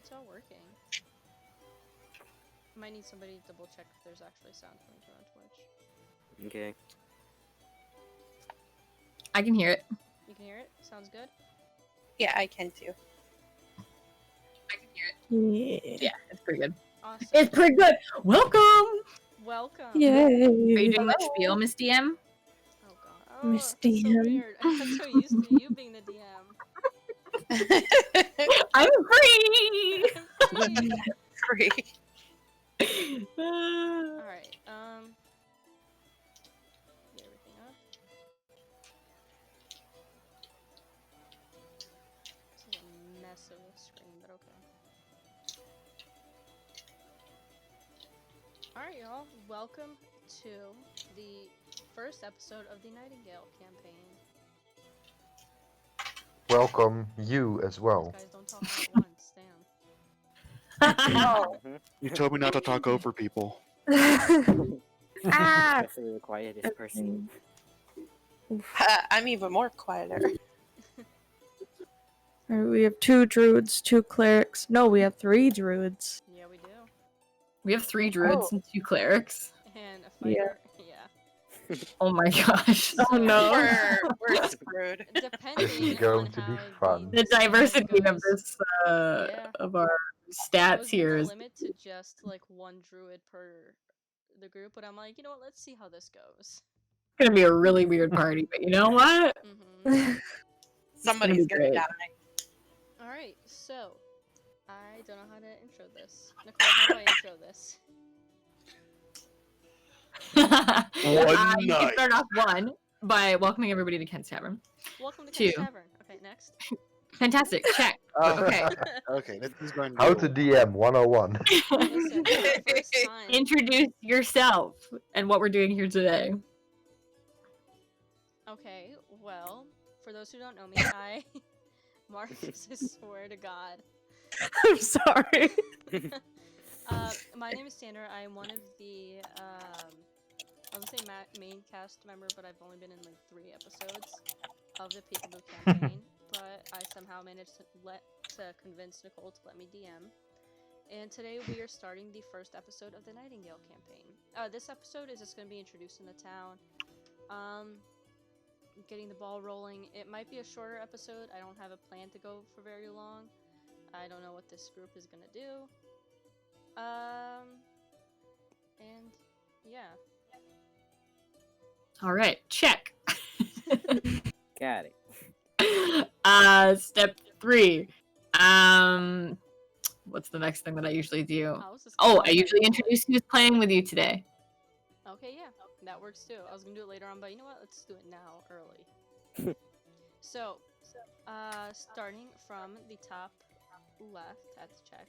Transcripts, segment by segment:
it's all working. I might need somebody to double check if there's actually sound coming through on Twitch. Okay. I can hear it. You can hear it? Sounds good? Yeah, I can too. I can hear it. Yeah, it's pretty good. Awesome. It's pretty good. Welcome. Welcome. Yay. Are you doing Hello. the spiel, Miss DM? Oh god. Oh, Miss that's so DM. weird. I got so used to you being the DM. I'm free. I'm free. Free. Alright, get everything up. This is a mess of a screen, but okay. Alright, y'all. Welcome to the first episode of the Nightingale campaign. Welcome you as well. Guys, don't talk at once, damn. Oh. You told me not to talk over people. Ah! Especially the quietest person. I'm even more quieter. Alright, we have 2 druids, 2 clerics. No, we have 3 druids. Yeah, we do. We have 3 druids and 2 clerics. And a fighter. Yeah. Oh my gosh. Oh no. We're screwed. Depending Going on to how be fun. The diversity of goes. this Yeah. of our I stats was here gonna is limit to just like 1 druid per the group, but I'm like, you know what? Let's see how this goes. gonna be a really weird party, but you know what? Mm-hmm. Somebody's be gonna great. die. All right, so I don't know how to intro this. Nicole, how do I intro this? You can night. start off one by welcoming everybody to Kent's Tavern. Welcome to 2. Kent's Tavern. Okay, next. Fantastic. Check. Okay. Okay, this is going to How be to DM 101. Listen, for the first time. Introduce yourself and what we're doing here today. Okay, well, for those who don't know me, Marcus, I swear to God. I'm sorry. My name is Sandra. I am one of the, I would say main cast member, but I've only been in like 3 episodes of the Peekaboo campaign. But I somehow managed to convince Nicole to let me DM. And today we are starting the first episode of the Nightingale campaign. This episode is just going to be introducing the town. Getting the ball rolling. It might be a shorter episode. I don't have a plan to go for very long. I don't know what this group is gonna do. And yeah. All right. Check. Got it. Step 3. What's the next thing that I usually do? I usually introduce who's playing with you today. Okay, yeah, that works too. I was gonna do it later on, but you know what? Let's do it now, early. So, starting from the top left, I have to check.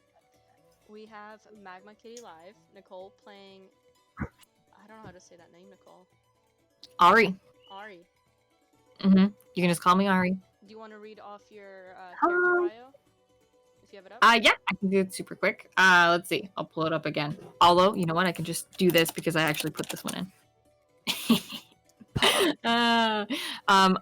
We have Magma Kitty Live, Nicole playing. I don't know how to say that name, Nicole. Ari. Ari. You can just call me Ari. Do you want to read off your character bio? If you have it up? Yeah, I can do it super quick. Let's see. I'll pull it up again. Although, you know what? I can just do this because I actually put this one in.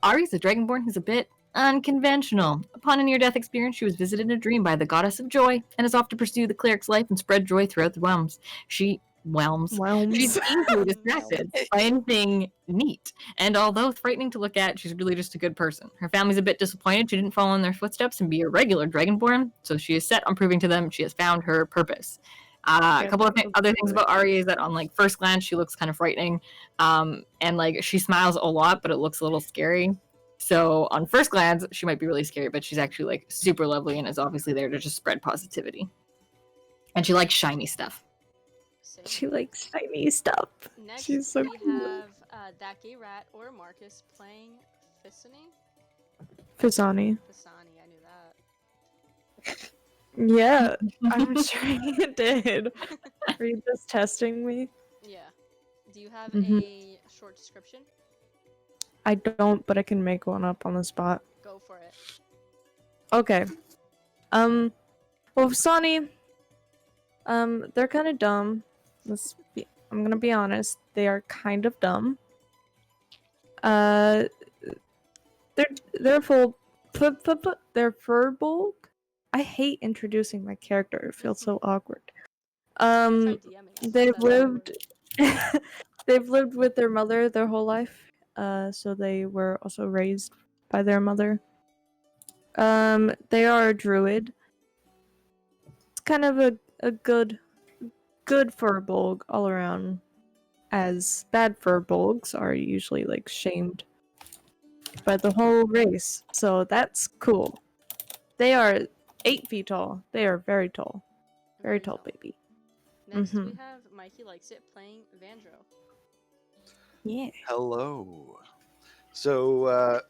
Ari's a dragonborn who's a bit unconventional. Upon a near-death experience, she was visited in a dream by the goddess of joy and is off to pursue the cleric's life and spread joy throughout the realms. She's easily distracted by anything neat, and although frightening to look at, she's really just a good person. Her family's a bit disappointed she didn't follow in their footsteps and be a regular dragonborn, so she is set on proving to them she has found her purpose. A couple of other things about Ari is that on like first glance she looks kind of frightening, and like she smiles a lot, but it looks a little scary. So on first glance she might be really scary, but she's actually like super lovely and is obviously there to just spread positivity. And she likes shiny stuff. She likes shiny stuff. Next, She's so we cool. have that gay rat or Marcus playing Fissani. Pisani. Fissani, I knew that. Yeah, I'm sure you did. Are you just testing me? Yeah. Do you have Mhm. a short description? I don't, but I can make one up on the spot. Go for it. Okay. Well, Pisani, they're kind of dumb. I'm gonna be honest. They are kind of dumb. They're full. They're furbolg. I hate introducing my character. It feels so awkward. Try DMing us. They've That's how it lived they've lived with their mother their whole life. So they were also raised by their mother. They are a druid. It's kind of a good furbolg all around, as bad furbolgs are usually like shamed by the whole race. So that's cool. They are 8 feet tall. They are very tall. Very tall, baby. Next, we Mhm. have Mikey Likes It playing Vandro. Yeah. Hello. So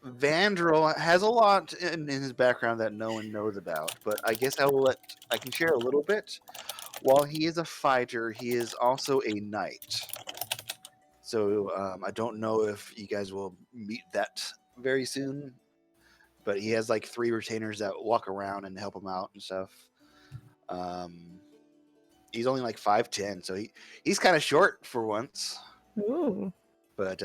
Vandrel has a lot in his background that no one knows about, but I guess I can share a little bit. While he is a fighter, he is also a knight. So I don't know if you guys will meet that very soon, but he has like 3 retainers that walk around and help him out and stuff. He's only like 5'10", so he's kind of short for once. Ooh. But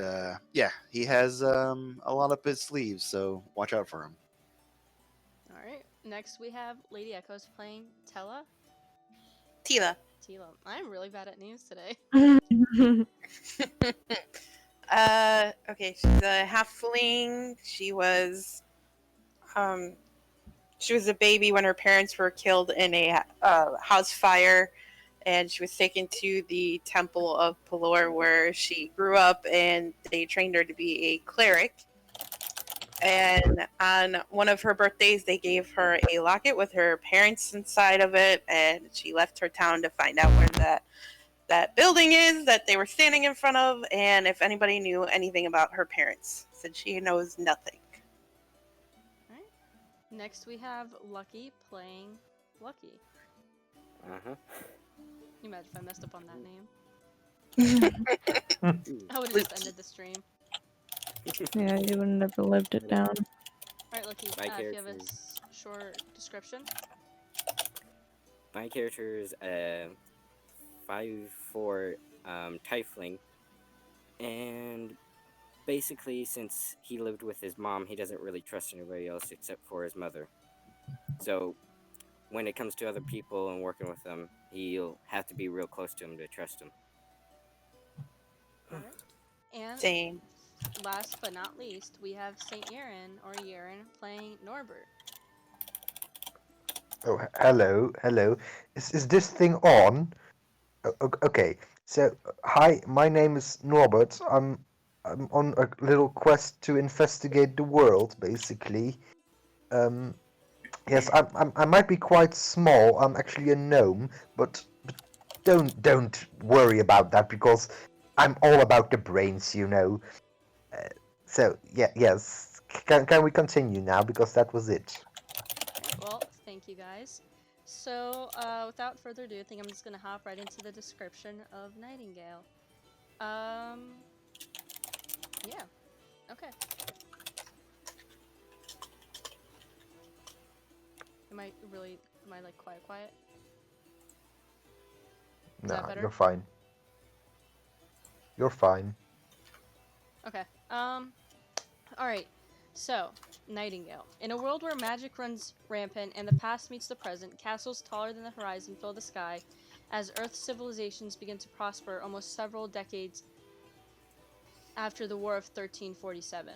yeah, he has a lot up his sleeves, so watch out for him. Alright, next we have Lady Echoes playing Tela. Tila. Tila. I'm really bad at names today. Okay, she's a halfling. She was a baby when her parents were killed in a house fire, and she was taken to the Temple of Pelor, where she grew up, and they trained her to be a cleric. And on one of her birthdays, they gave her a locket with her parents inside of it, and she left her town to find out where that building is that they were standing in front of, and if anybody knew anything about her parents. Said she knows nothing. Alright. Next we have Lucky playing Lucky. Uh-huh. You imagine if I messed up on that name? I would have just ended the stream. Yeah, you would never lived it down. Alright, Lucky, My if you have a character's- short description. My character is a 5'4" tiefling, and basically, since he lived with his mom, he doesn't really trust anybody else except for his mother. So, when it comes to other people and working with them, he'll have to be real close to them to trust them. Alright. And Same. last but not least, we have Saint Yeren or Yeren playing Norbert. Oh, hello. Is this thing on? Okay. So, hi, my name is Norbert. I'm on a little quest to investigate the world, basically. Yes, I might be quite small. I'm actually a gnome, but don't worry about that because I'm all about the brains, you know. So yeah, yes. Can we continue now because that was it. Alright, well, thank you guys. So, without further ado, I think I'm just gonna hop right into the description of Nightingale. Yeah. Okay. Am I like quiet? Is No, that better? you're fine. You're fine. Okay. Alright. So, Nightingale. In a world where magic runs rampant and the past meets the present, castles taller than the horizon fill the sky as Earth's civilizations begin to prosper almost several decades after the War of 1347.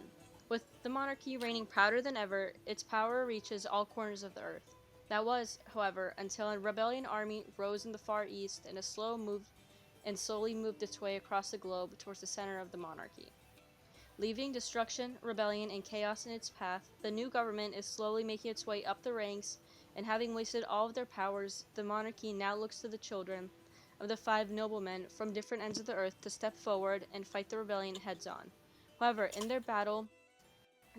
With the monarchy reigning prouder than ever, its power reaches all corners of the earth. That was, however, until a rebellion army rose in the far east and slowly moved its way across the globe towards the center of the monarchy. Leaving destruction, rebellion, and chaos in its path, the new government is slowly making its way up the ranks, and having wasted all of their powers, the monarchy now looks to the children of the 5 noblemen from different ends of the earth to step forward and fight the rebellion heads on. However, in their battle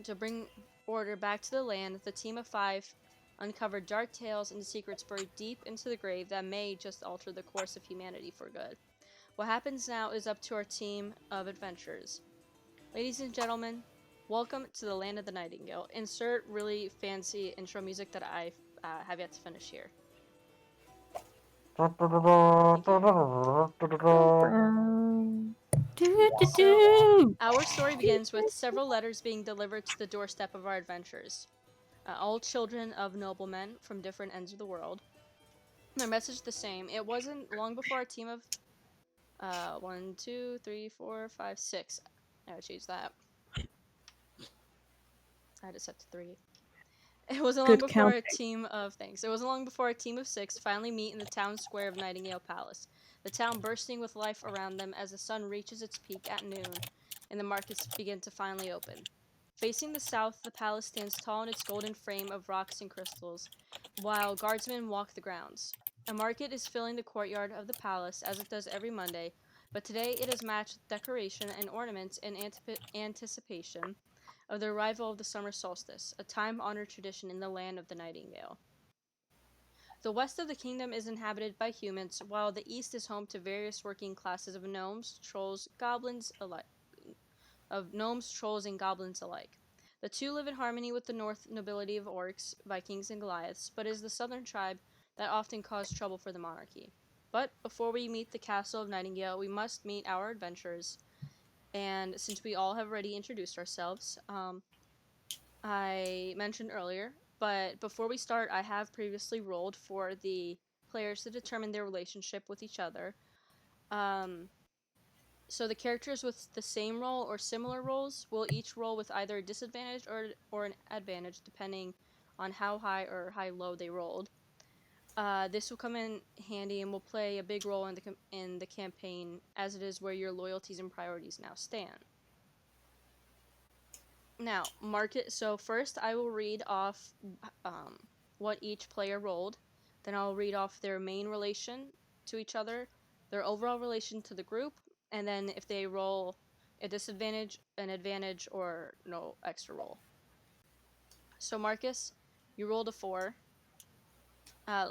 to bring order back to the land, the team of 5 uncovered dark tales and secrets buried deep into the grave that may just alter the course of humanity for good. What happens now is up to our team of adventurers. Ladies and gentlemen, welcome to the Land of the Nightingale. Insert really fancy intro music that I have yet to finish here. Our story begins with several letters being delivered to the doorstep of our adventurers. all children of noblemen from different ends of the world. Their message the same. It wasn't long before a team of 1, 2, 3, 4, 5, 6. I would choose that. I had it set to 3. It wasn't long Good before a counting. team of thanks. It wasn't long before a team of 6 finally meet in the town square of Nightingale Palace. The town bursting with life around them as the sun reaches its peak at noon, and the markets begin to finally open. Facing the south, the palace stands tall in its golden frame of rocks and crystals, while guardsmen walk the grounds. A market is filling the courtyard of the palace as it does every Monday, but today it is matched with decoration and ornaments in anticipation of the arrival of the summer solstice, a time-honored tradition in the Land of the Nightingale. The west of the kingdom is inhabited by humans, while the east is home to various working classes of gnomes, trolls, and goblins alike. The two live in harmony with the north nobility of orcs, Vikings, and Goliaths, but it is the southern tribe that often cause trouble for the monarchy. But before we meet the castle of Nightingale, we must meet our adventurers. And since we all have already introduced ourselves, I mentioned earlier, but before we start, I have previously rolled for the players to determine their relationship with each other. So the characters with the same role or similar roles will each roll with either a disadvantage or an advantage, depending on how high or high low they rolled. This will come in handy and will play a big role in the campaign, as it is where your loyalties and priorities now stand. Now, market. So first, I will read off what each player rolled. Then I'll read off their main relation to each other, their overall relation to the group, and then if they roll a disadvantage, an advantage, or no extra roll. So Marcus, you rolled a 4.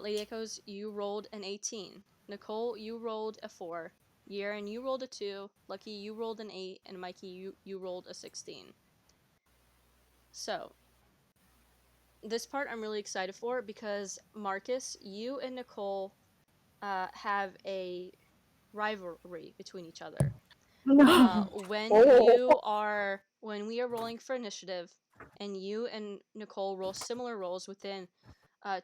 Lady Echoes, you rolled an 18. Nicole, you rolled a 4. Yaren, you rolled a 2. Lucky, you rolled an 8. And Mikey, you rolled a 16. So, this part I'm really excited for because Marcus, you and Nicole have a rivalry between each other. No. When we are rolling for initiative, and you and Nicole roll similar rolls within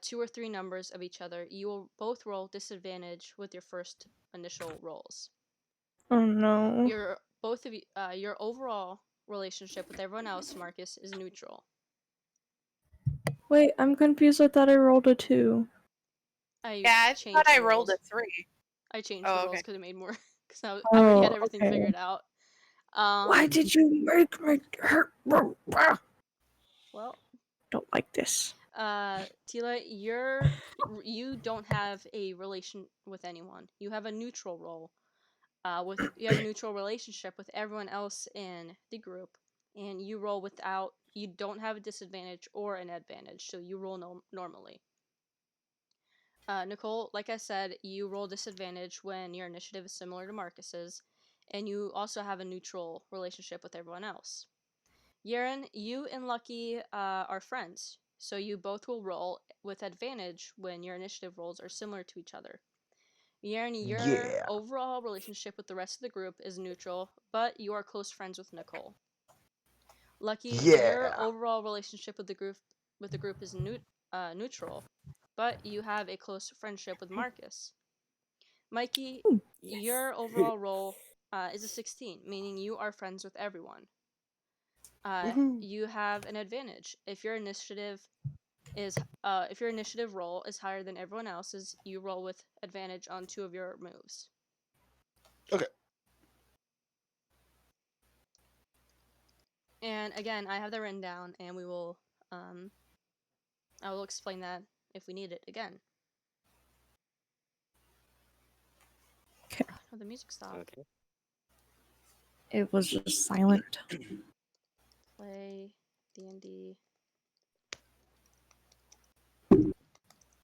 2 or 3 numbers of each other, you will both roll disadvantage with your first initial rolls. Oh no. Your overall relationship with everyone else, Marcus, is neutral. Wait, I'm confused. I thought I rolled a 2. I thought I rolled a 3. I changed the Oh, rolls okay. because it made more. Because I already had everything okay. figured out. Why did you make me hurt? Well, Don't like this. Tila, you don't have a relation with anyone. You have a neutral role. You have a neutral relationship with everyone else in the group, and you roll without. You don't have a disadvantage or an advantage, so you roll normally. Nicole, like I said, you roll disadvantage when your initiative is similar to Marcus's, and you also have a neutral relationship with everyone else. Yaren, you and Lucky are friends, so you both will roll with advantage when your initiative rolls are similar to each other. Yaren, your Yeah. overall relationship with the rest of the group is neutral, but you are close friends with Nicole. Lucky, your Yeah. overall relationship with the group is neutral, but you have a close friendship with Marcus. Mikey, Yes. your overall role is a 16, meaning you are friends with everyone. Woohoo. You have an advantage if your initiative roll is higher than everyone else's. You roll with advantage on 2 of your moves. Okay. And again, I have that written down, and I will explain that if we need it again. Okay. Oh, no, the music stopped. Okay. It was just silent. Play D&D.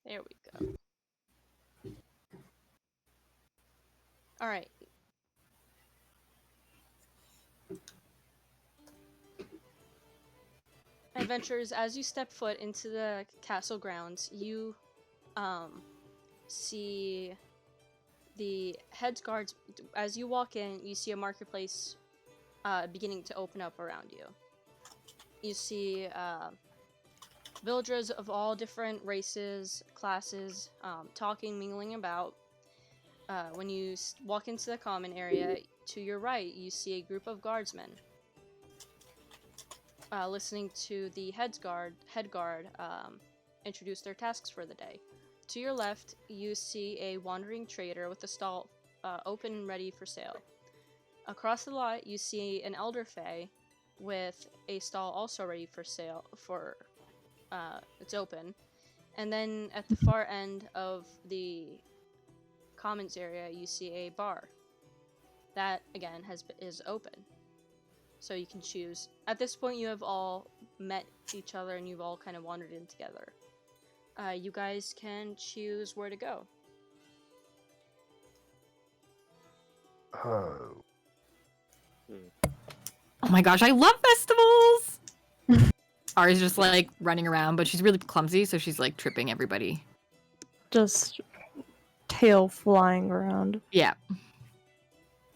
There we go. All right. Adventurers, as you step foot into the castle grounds, you see the heads guards. As you walk in, you see a marketplace beginning to open up around you. You see villagers of all different races, classes, talking, mingling about. When you walk into the common area, to your right, you see a group of guardsmen listening to the head guard introduce their tasks for the day. To your left, you see a wandering trader with a stall open and ready for sale. Across the lot, you see an elder fae with a stall also ready for sale. It's open. And then at the far end of the commons area, you see a bar that again is open. So you can choose. At this point, you have all met each other and you've all kind of wandered in together. You guys can choose where to go. Oh. Oh my gosh, I love festivals! Ari's just like running around, but she's really clumsy, so she's like tripping everybody. Just tail flying around. Yeah.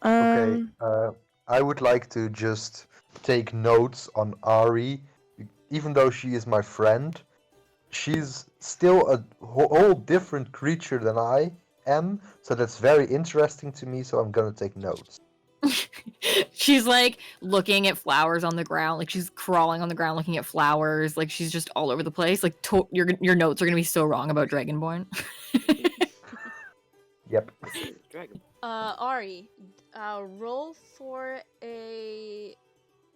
Okay, I would like to just take notes on Ari, even though she is my friend. She's still a whole different creature than I am, so that's very interesting to me. So I'm gonna take notes. She's like looking at flowers on the ground, like she's crawling on the ground looking at flowers, like she's just all over the place. Like your notes are gonna be so wrong about Dragonborn. Yep. Dragon. Ari, roll for a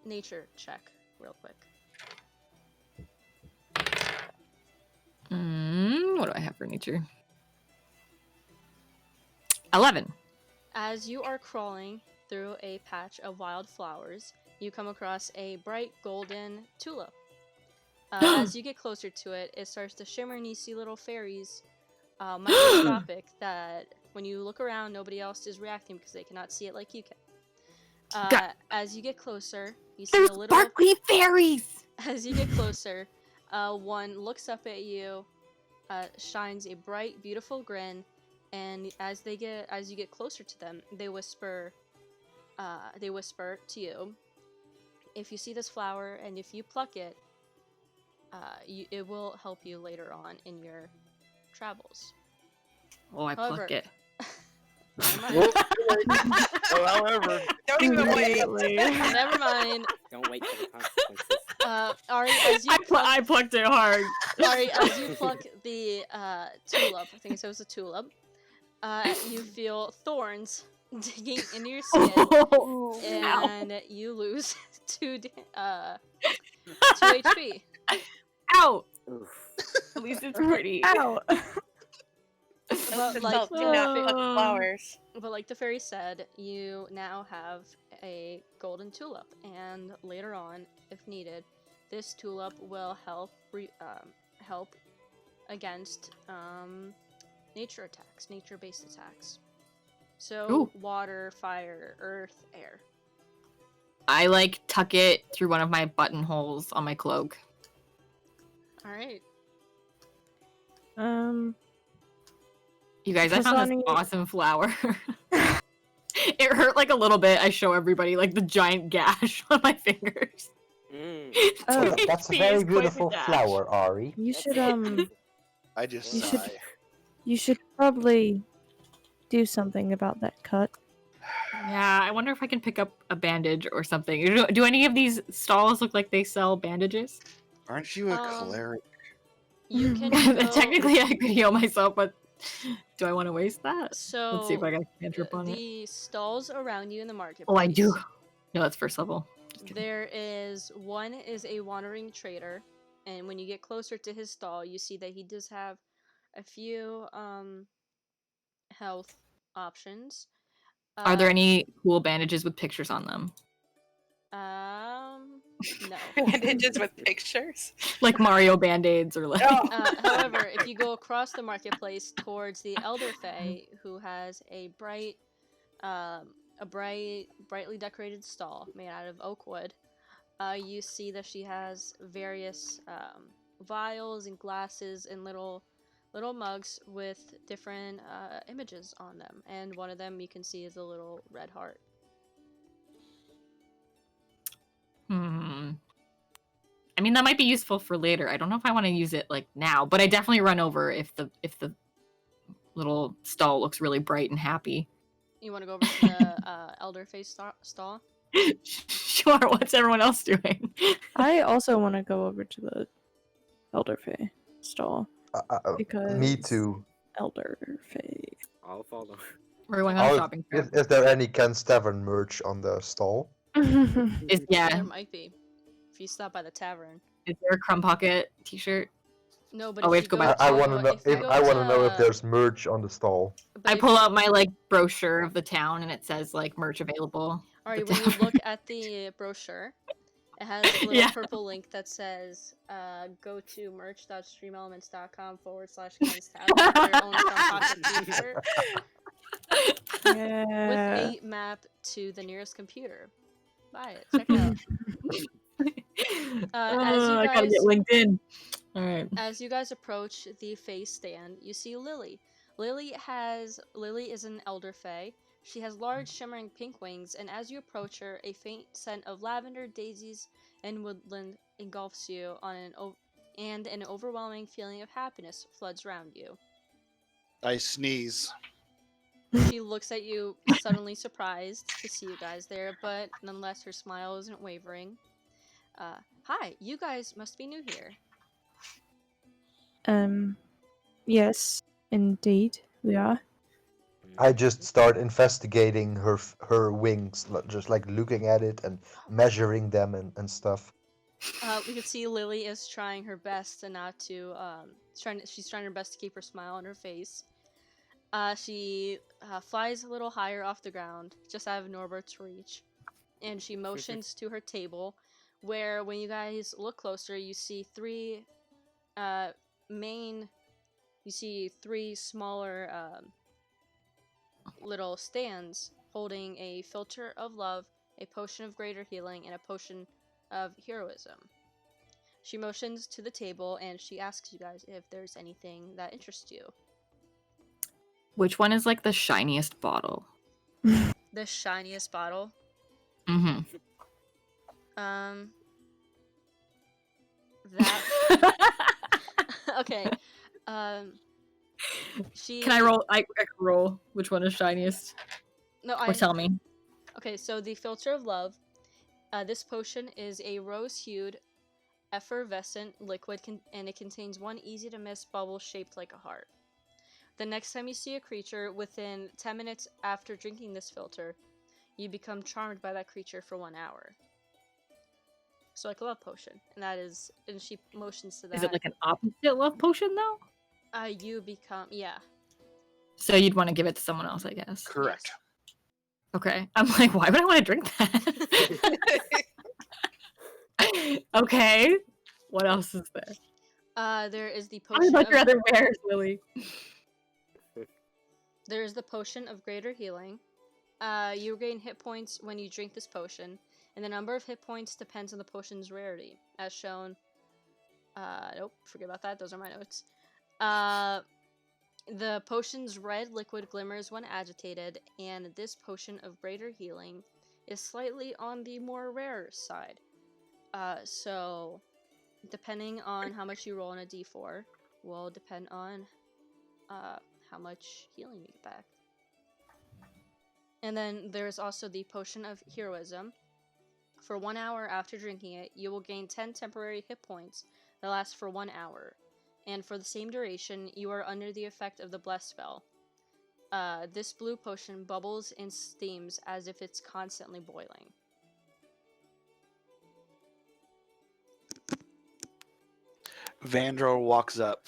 nature check real quick. What do I have for nature? 11. As you are crawling through a patch of wildflowers, you come across a bright golden tulip. As you get closer to it, it starts to shimmer and you see little fairies, microscopic, that when you look around, nobody else is reacting because they cannot see it like you can. As you get closer, you see There's a little... sparkly fairies! As you get closer, one looks up at you, shines a bright, beautiful grin, and as you get closer to them, they whisper to you, if you see this flower and if you pluck it, it will help you later on in your travels. Oh, I However, pluck it. However, Don't even wait. Never mind. Don't wait for the consequences. Ari, as you I plucked it hard. Ari, as you pluck the tulip, I think it was a tulip, you feel thorns digging into your skin, and you lose 2 HP. Ow! Oof. At least it's pretty. Ow! But Like, do not pluck flowers. But like the fairy said, you now have a golden tulip, and later on, if needed, this tulip will help against nature-based attacks. So Ooh. water, fire, earth, air. I like tuck it through one of my buttonholes on my cloak. All right. You guys, I found this Kasani- awesome flower. It hurt like a little bit. I show everybody like the giant gash on my fingers. Oh, That's a HP very is quite the beautiful dash. flower, Ari. you That's should I just You should- sigh. you should probably do something about that cut. Yeah, I wonder if I can pick up a bandage or something. Do any of these stalls look like they sell bandages? Aren't you a Um, cleric? You can go... Technically, I could heal myself, but do I want to waste that? So Let's see if I can cantrip on it. the stalls around you in the marketplace. Oh, I do. No, that's first level. Just kidding. There is one is a wandering trader, and when you get closer to his stall, you see that he does have a few health options. Are there any cool bandages with pictures on them? No. Bandages with pictures. Like Mario band-aids or like... Oh. However, if you go across the marketplace towards the elder fae, who has a brightly decorated stall made out of oak wood, you see that she has various vials and glasses and little mugs with different images on them, and one of them you can see is a little red heart. I mean, mean, that might be useful for later. I don't know if I want to use it like now, but I definitely run over if the little stall looks really bright and happy. You want to go over to the Elderface stall? Sure. What's everyone else doing? I also want to go over to the Elderfae stall because Me too. Elderfae. I'll follow. We're going on a Oh, shopping trip. is there any Ken's Tavern merch on the stall? Yeah. There might be. If you stop by the tavern. Is there a Crumb Pocket t-shirt? No, but Oh, if we you have to go go back to, I want to know. if you go I want to to, know if there's merch on the stall. but I if pull you- out my like brochure of the town and it says like merch available. All right, the when you tavern. look at the brochure, it has a little Yeah. purple link that says go to merch.streamelements.com/Ken's Tavern for your own Crumb Pocket t-shirt with Yeah. a map to the nearest computer. Buy it. Check it out. As you I gotta guys- get LinkedIn. All right. As you guys approach the face stand, you see Lily. Lily is an elder fae. She has large shimmering pink wings, and as you approach her, a faint scent of lavender, daisies, and woodland engulfs you and an overwhelming feeling of happiness floods around you. I sneeze. She looks at you, suddenly surprised to see you guys there, but nonetheless her smile isn't wavering. Hi, you guys must be new here. Yes, indeed, we are. I just start investigating her wings, just like looking at it and measuring them and stuff. We can see Lily is trying her best to not to she's trying her best to keep her smile on her face. She flies a little higher off the ground, just out of Norbert's reach, and she motions to her table, where when you guys look closer, you see three smaller little stands holding a filter of love, a potion of greater healing, and a potion of heroism. She motions to the table and she asks you guys if there's anything that interests you. Which one is like the shiniest bottle? The shiniest bottle. Mm-hmm. That okay. She Can I roll? I can roll. Which one is shiniest? No, Or tell me. Okay, so the filter of love. This potion is a rose-hued, effervescent liquid, and it contains one easy-to-miss bubble shaped like a heart. The next time you see a creature within 10 minutes after drinking this filter, you become charmed by that creature for 1 hour. So like a love potion, and she motions to that. Is it like an opposite love potion though? You become So you'd want to give it to someone else, I guess. Correct. Okay. I'm like, why would I want to drink that? Okay. What else is there? There is the Tell me potion. about your other wares, Lily. There is the potion of greater healing. You regain hit points when you drink this potion, and the number of hit points depends on the potion's rarity, as shown. Nope, forget about that. Those are my notes. The potion's red liquid glimmers when agitated, and this potion of greater healing is slightly on the more rare side. So, depending on how much you roll in a d4, will depend on how much healing you get back. And then there's also the potion of heroism. For 1 hour after drinking it, you will gain 10 temporary hit points that last for 1 hour. And for the same duration, you are under the effect of the Bless spell. This blue potion bubbles and steams as if it's constantly boiling. Vandro walks up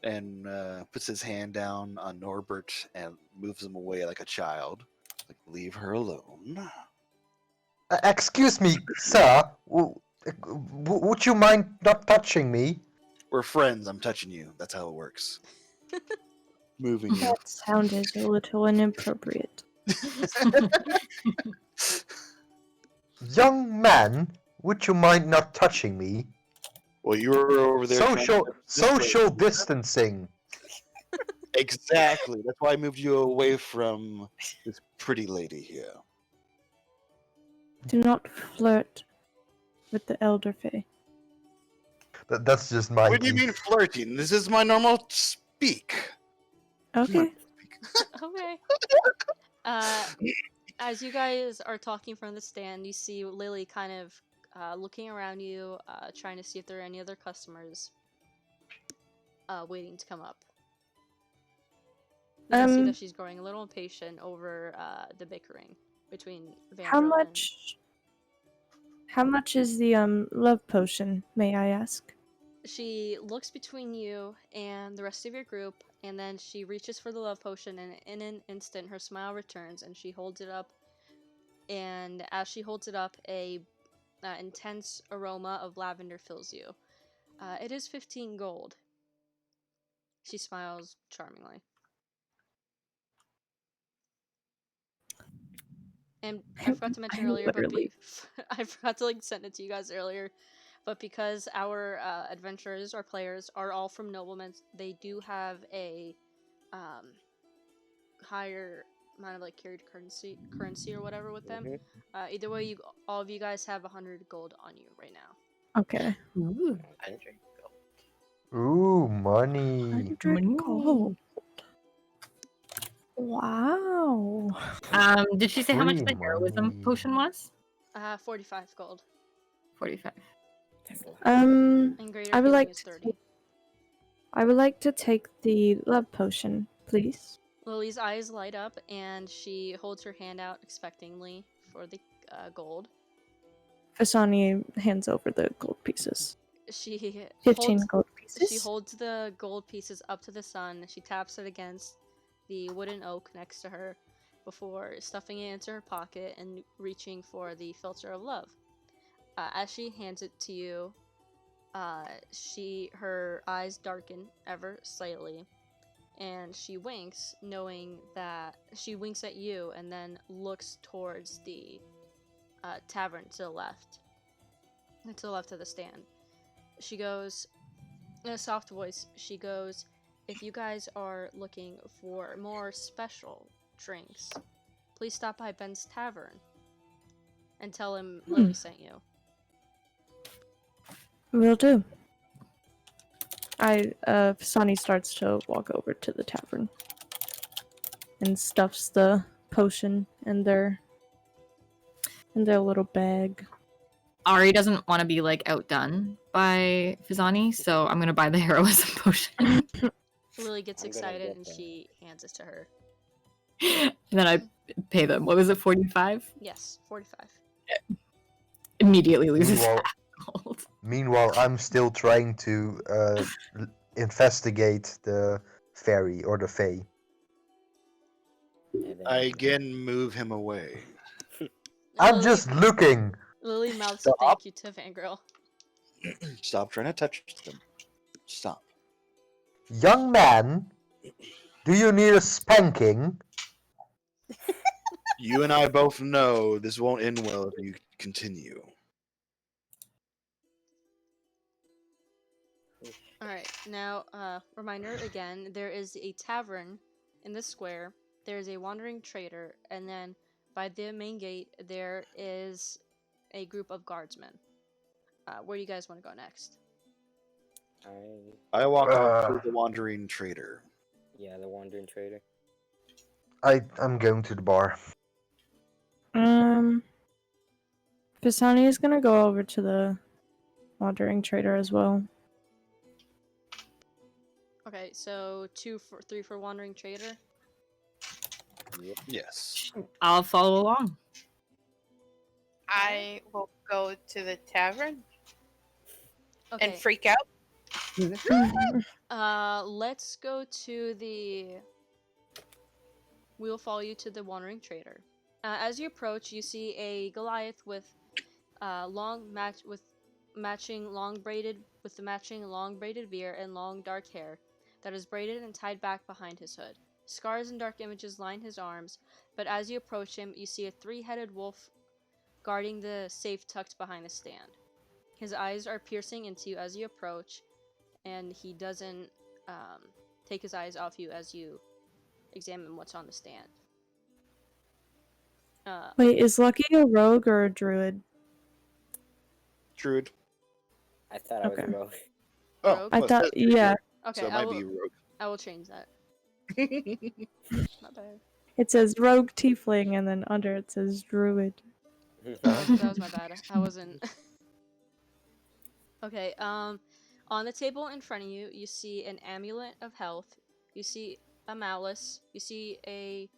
and puts his hand down on Norbert and moves him away like a child. Like, leave her alone. Excuse me, sir. Would you mind not touching me? We're friends. I'm touching you. That's how it works. Moving you. That sounded a little inappropriate. Young man, would you mind not touching me? Well, you were over there. Social distancing. Exactly. That's why I moved you away from this pretty lady here. Do not flirt with the Elder Fae. That's just my. What do you mean flirting? This is my normal speak. Okay. Okay. As you guys are talking from the stand, you see Lily kind of looking around you, trying to see if there are any other customers waiting to come up. You can see that she's growing a little impatient over the bickering between How Vandrel and... much is the love potion, may I ask? She looks between you and the rest of your group, and then she reaches for the love potion, and in an instant her smile returns, and she holds it up. And as she holds it up, a intense aroma of lavender fills you. It is 15 gold. She smiles charmingly. And I forgot to mention earlier, but I forgot to send it to you guys earlier. But because our adventurers, our players, are all from noblemen, they do have a higher amount of carried currency or whatever with them. Either way, all of you guys have 100 gold on you right now. Okay. Ooh. 100 gold. Ooh, money. 100 gold. Wow. Did she say how much Free the heroism money. potion was? 45 gold. 45. And greater I would healing like is to 30. I would like to take the love potion, please. Lily's eyes light up, and she holds her hand out expectingly for the gold. Fasani hands over the gold pieces. She 15 gold pieces. She holds the gold pieces up to the sun. She taps it against the wooden oak next to her before stuffing it into her pocket and reaching for the filter of love. As she hands it to you, her eyes darken ever slightly, and she winks, knowing that she winks at you, and then looks towards the tavern to the left of the stand. She goes, in a soft voice, she goes, "If you guys are looking for more special drinks, please stop by Ben's Tavern and tell him Lily sent you." Will do. Fasani starts to walk over to the tavern and stuffs the potion in their little bag. Ari doesn't want to be outdone by Fizani, so I'm gonna buy the heroism potion. Lily gets I'm gonna excited get and that. she hands it to her. And then I pay them. What was it, 45? Yes, 45. Immediately loses Meanwhile, half gold. meanwhile, I'm still trying to investigate the fairy or the fae. And then I again move him away. I'm just looking. Lily mouths Stop. a thank you to Fangirl. Stop trying to touch them. Stop. Young man, do you need a spanking? You and I both know this won't end well if you continue. Alright, now, reminder again, there is a tavern in the square, there is a wandering trader, and then by the main gate, there is a group of guardsmen. Where do you guys want to go next? I walk up to the wandering trader. Yeah, the wandering trader. I'm going to the bar. Fasani is gonna go over to the wandering trader as well. Okay, so 3 for wandering trader. Yep. Yes. I'll follow along. I will go to the tavern Okay. and freak out. Let's go to the... We'll follow you to the wandering trader. As you approach, you see a Goliath with matching long braided beard and long dark hair that is braided and tied back behind his hood. Scars and dark images line his arms, but as you approach him, you see a 3-headed wolf guarding the safe tucked behind the stand. His eyes are piercing into you as you approach, and he doesn't take his eyes off you as you examine what's on the stand. Wait, is Lucky a rogue or a druid? Druid. I thought I was a Okay. rogue. Oh, Rogue? I well, it thought, says right yeah, here, Okay, so it might be rogue. I will change that. My bad. it says rogue tiefling, and then under it says druid. That was my bad. I wasn't. Okay. On the table in front of you, you see an amulet of health. You see a malice. You see a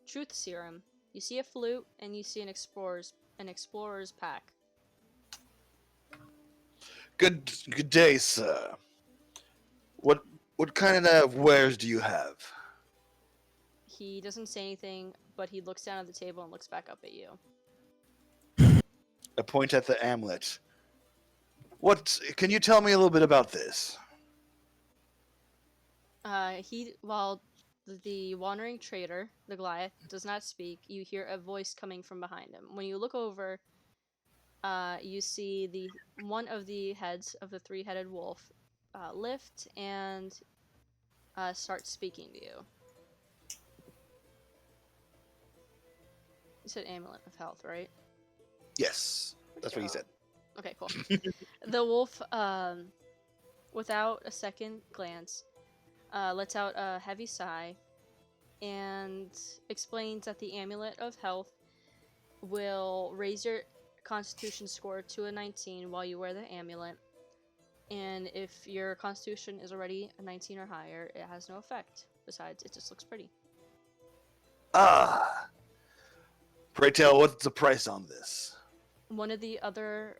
truth serum. You see a flute, and you see an explorer's pack. Good day, sir. What kind of wares do you have? He doesn't say anything, but he looks down at the table and looks back up at you. I point at the amulet. What? Can you tell me a little bit about this? While the wandering trader, the Goliath, does not speak, you hear a voice coming from behind him. When you look over, you see one of the heads of the three-headed wolf lift and start speaking to you. You said amulet of health, right? Yes, that's what he said. Okay, cool. The wolf, without a second glance, lets out a heavy sigh and explains that the amulet of health will raise your constitution score to a 19 while you wear the amulet. And if your constitution is already a 19 or higher, it has no effect. Besides, it just looks pretty. Ah. Pray tell, what's the price on this? One of the other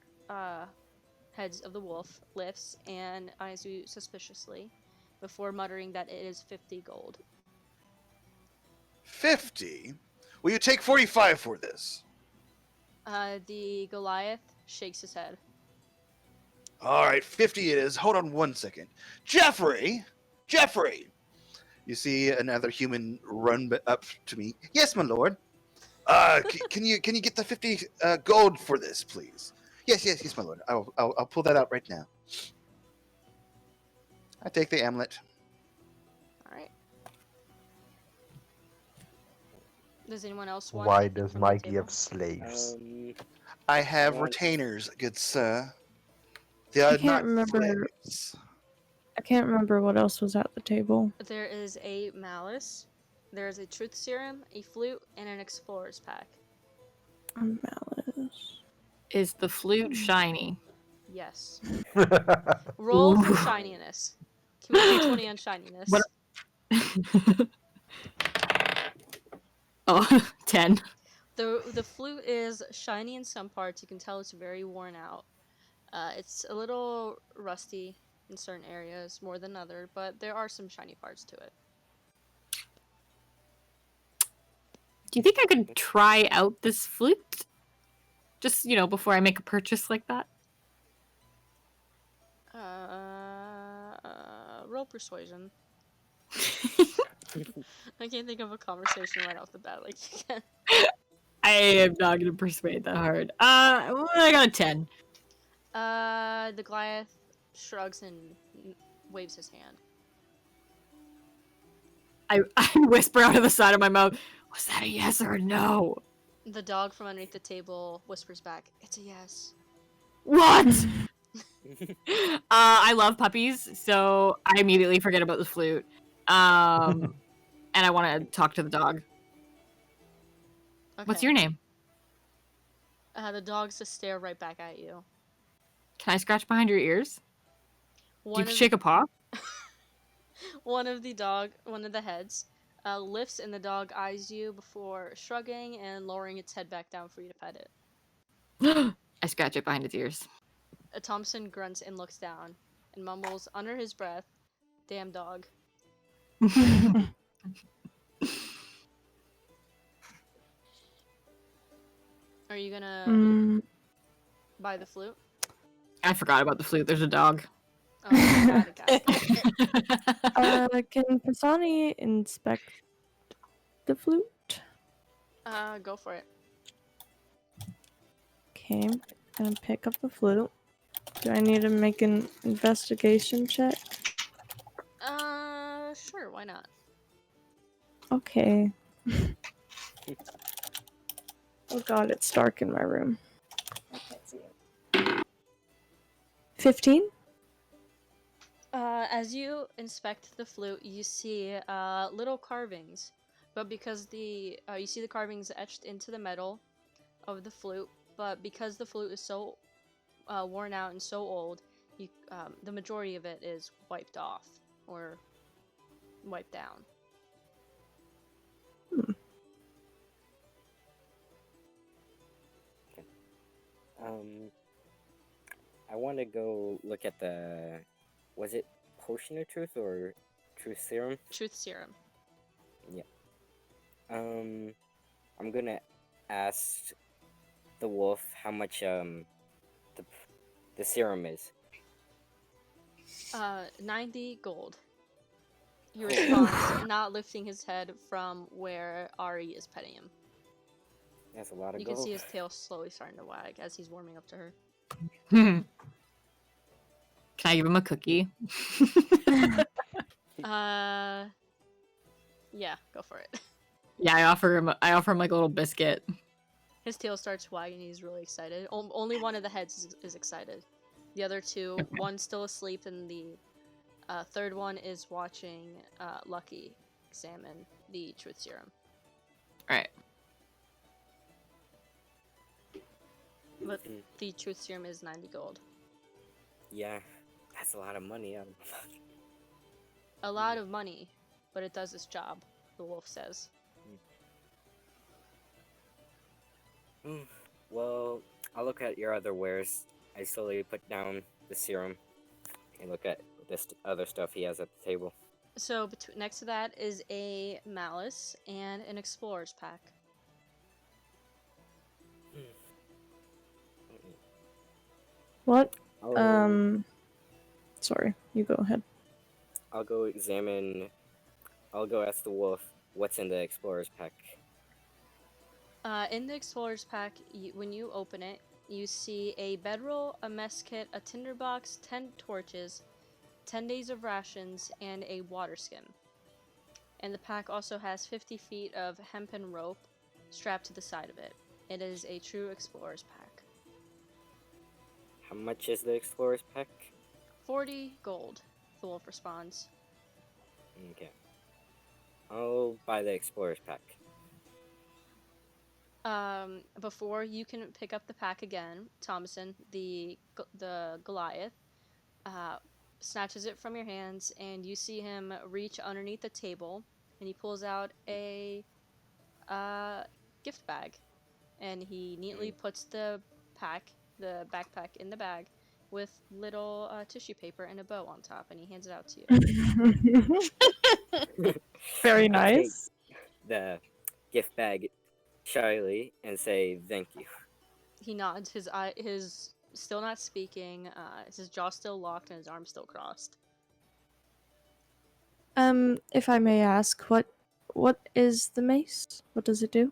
heads of the wolf lifts and eyes you suspiciously before muttering that it is 50 gold. 50? Will you take 45 for this? The Goliath shakes his head. All right, 50 it is. Hold on one second. Jeffrey! Jeffrey! You see another human run up to me. Yes, my lord. Can you get the 50 gold for this, please? Yes, my lord. I'll pull that out right now. I take the amulet. All right. Does anyone else want Why anything does from the Mikey table? have slaves? I have Well, retainers, good sir. They I are can't not remember. slaves. I can't remember what else was at the table. There is a malice, there is a truth serum, a flute, and an explorer's pack. A malice. Is the flute shiny? Yes. Roll for Ooh. shininess. Can we do 20 on shininess? What- Oh, 10. The flute is shiny in some parts. You can tell it's very worn out. It's a little rusty in certain areas more than other, but there are some shiny parts to it. Do you think I could try out this flute? Just, before I make a purchase like that? Roll persuasion. I can't think of a conversation right off the bat like you can. I am not going to persuade that hard. I got a 10. The Goliath shrugs and waves his hand. I whisper out of the side of my mouth, was that a yes or a no? The dog from underneath the table whispers back, "It's a yes." What? I love puppies, so I immediately forget about the flute. And I want to talk to the dog. Okay. What's your name? The dogs just stare right back at you. Can I scratch behind your ears? Do One you of shake a paw? one of the heads lifts and the dog eyes you before shrugging and lowering its head back down for you to pet it. I scratch it behind its ears. Thompson grunts and looks down and mumbles under his breath, "Damn dog." Are you gonna buy the flute? I forgot about the flute. There's a dog. Oh, got it. Can Pisani inspect the flute? Go for it. Okay, gonna pick up the flute. Do I need to make an investigation check? Sure, why not? Okay. Oh god, it's dark in my room. I can't see it. 15? As you inspect the flute, you see little carvings, but because you see the carvings etched into the metal of the flute, but because the flute is so worn out and so old, the majority of it is wiped off or wiped down. Um, I want to go look at the. Was it Potion of Truth or Truth Serum? Truth serum. Yeah. I'm gonna ask the wolf how much the serum is. 90 gold. He responds, not lifting his head from where Ari is petting him. That's a lot of You gold. can see his tail slowly starting to wag as he's warming up to her. Can I give him a cookie? Yeah, go for it. Yeah, I offer him like a little biscuit. His tail starts wagging. He's really excited. Only one of the heads is excited. The other two, one's still asleep, and the third one is watching Lucky examine the truth serum. All right. But the truth serum is 90 gold. Yeah, that's a lot of money. A lot of money, but it does its job, the wolf says. Well, I'll look at your other wares. I slowly put down the serum and look at this other stuff he has at the table. So next to that is a malice and an explorer's pack. What? Oh, Sorry, you go ahead. I'll go ask the wolf what's in the explorer's pack. In the explorer's pack, when you open it, you see a bedroll, a mess kit, a tinderbox, 10 torches, 10 days of rations, and a water skin. And the pack also has 50 feet of hempen rope strapped to the side of it. It is a true explorer's pack. How much is the explorer's pack? 40 gold, the wolf responds. Okay. I'll buy the explorer's pack. Before you can pick up the pack again, Thomason, the Goliath, snatches it from your hands, and you see him reach underneath the table, and he pulls out a gift bag, and he neatly puts the backpack in the bag with little tissue paper and a bow on top, and he hands it out to you. Very I take nice. the gift bag shyly and say thank you. He nods, his still not speaking, his jaw still locked, and his arms still crossed. If I may ask, what is the mace? What does it do?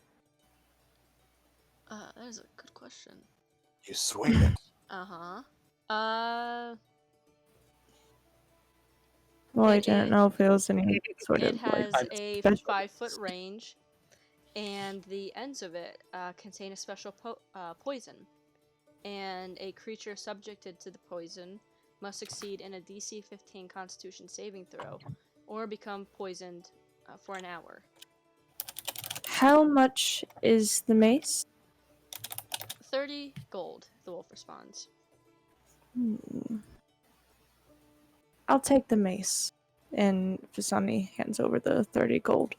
That is a good question. You swing it. Uh-huh. Well, I didn't know if it was any sort It of like has a special 5-foot range, and the ends of it contain a special poison. And a creature subjected to the poison must succeed in a DC 15 Constitution saving throw, or become poisoned for an hour. How much is the mace? 30 gold, the wolf responds. I'll take the mace. And Fasani hands over the 30 gold.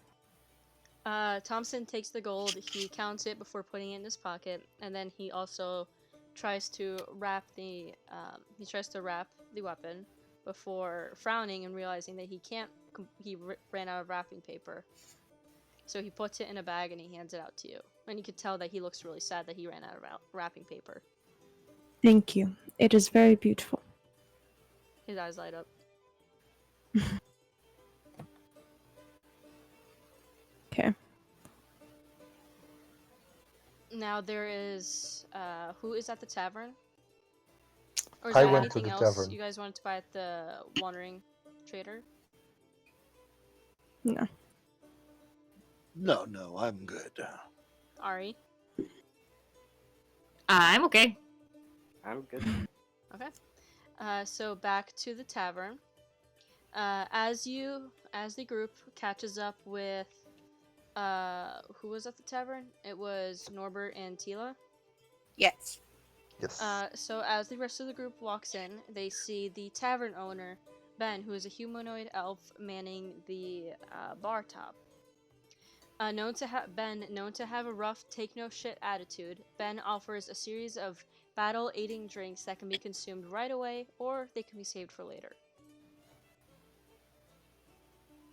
Thompson takes the gold, he counts it before putting it in his pocket, and then he also tries to wrap the weapon before frowning and realizing that he ran out of wrapping paper. So he puts it in a bag and he hands it out to you. And you could tell that he looks really sad that he ran out of wrapping paper. Thank you. It is very beautiful. His eyes light up. Okay. Now there is who is at the tavern? Or is I there went to anything the else tavern. you guys wanted to buy at the Wandering Trader? No. No, I'm good. Ari? I'm okay. I'm good. Okay. So back to the tavern. As the group catches up with who was at the tavern? It was Norbert and Tila. Yes. Yes. So as the rest of the group walks in, they see the tavern owner, Ben, who is a humanoid elf manning the bar top. Known to have a rough, take no shit attitude, Ben offers a series of battle-aiding drinks that can be consumed right away, or they can be saved for later.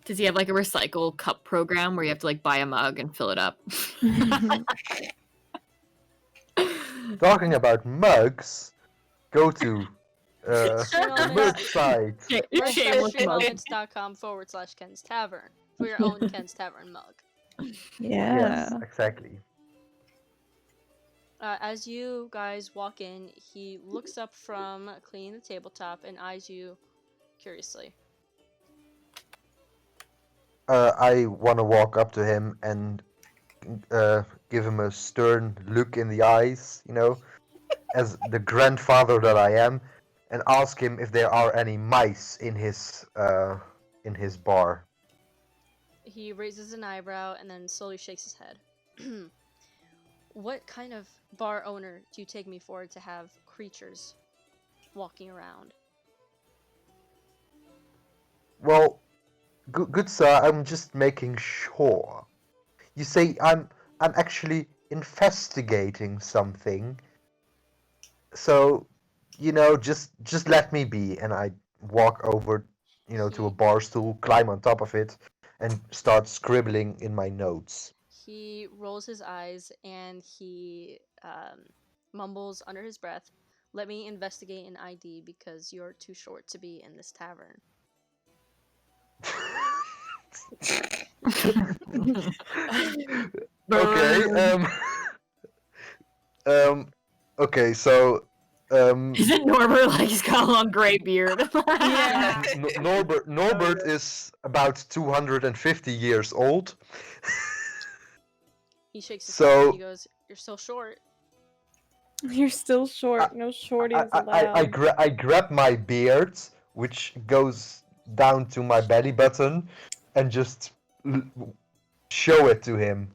Does he have like a recycle cup program where you have to like buy a mug and fill it up? Talking about mugs, go to the Stream merch site. Shameless mug. merch.streamelements.com/Ken's Tavern for your own Ken's Tavern mug. Yeah. Yes, exactly. As you guys walk in, he looks up from cleaning the tabletop and eyes you curiously. I want to walk up to him and give him a stern look in the eyes, as the grandfather that I am, and ask him if there are any mice in his bar. He raises an eyebrow and then slowly shakes his head. What kind of bar owner do you take me for to have creatures walking around? Well, good sir, I'm just making sure. You say I'm actually investigating something. So, just let me be, and I walk over, to a bar stool, climb on top of it, and start scribbling in my notes. He rolls his eyes and he mumbles under his breath, "Let me investigate an ID because you're too short to be in this tavern." Okay. Okay. So. Isn't Norbert like he's got a long gray beard? Yeah. Norbert is about 250 years old. He shakes his So- head and he goes, "You're still short." You're still short. No shorties allowed. I grab my beard, which goes down to my belly button, and just show it to him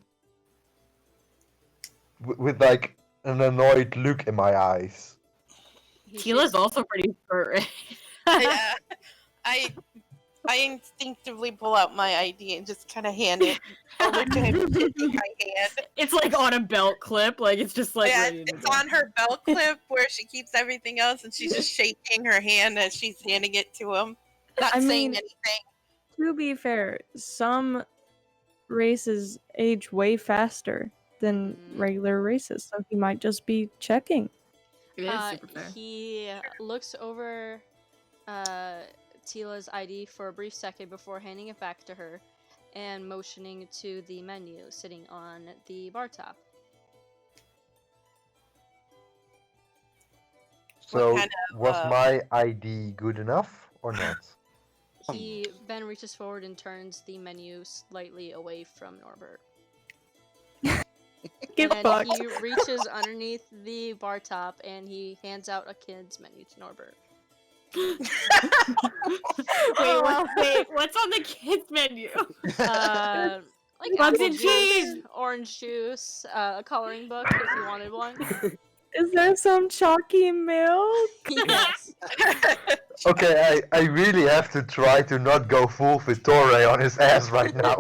with like an annoyed look in my eyes. He Tila's shakes- also pretty furry. Yeah. I instinctively pull out my ID and just kind of hand it over to him in my hand. It's like on a belt clip, like it's just like Yeah, ready to it's go. on her belt clip where she keeps everything else, and she's just shaking her hand as she's handing it to him, not I saying mean- anything. To be fair, some races age way faster than Mhm. regular races, so he might just be checking. It is super fair. He looks over Tila's ID for a brief second before handing it back to her and motioning to the menu sitting on the bar top. So kind was my ID good enough or not? Ben reaches forward and turns the menu slightly away from Norbert. Get And then fucked. he reaches underneath the bar top and he hands out a kid's menu to Norbert. Wait, what's on the kids menu? Like Bugs apple and juice, cheese! orange juice, a coloring book if you wanted one. Is there some chalky milk? Yes. Okay, I really have to try to not go full Vittore on his ass right now.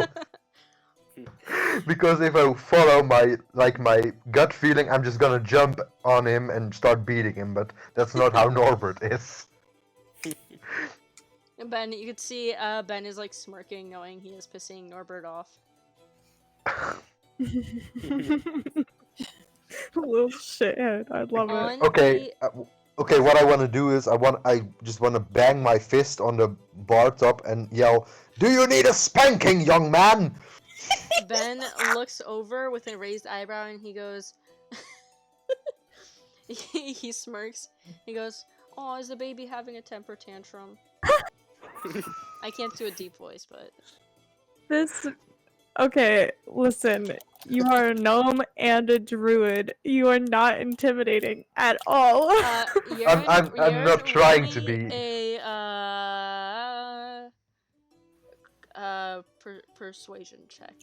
Because if I follow my gut feeling, I'm just gonna jump on him and start beating him, but that's not how Norbert is. And Ben, you could see Ben is like smirking, knowing he is pissing Norbert off. Little shithead. I love it. On Okay, okay. What I want to do is I just want to bang my fist on the bar top and yell, "Do you need a spanking, young man?" Ben looks over with a raised eyebrow and he goes. he smirks. He goes, "Oh, is the baby having a temper tantrum?" I can't do a deep voice, but This. Okay, listen. You are a gnome and a druid. You are not intimidating at all. I'm not trying to roll me be. A persuasion check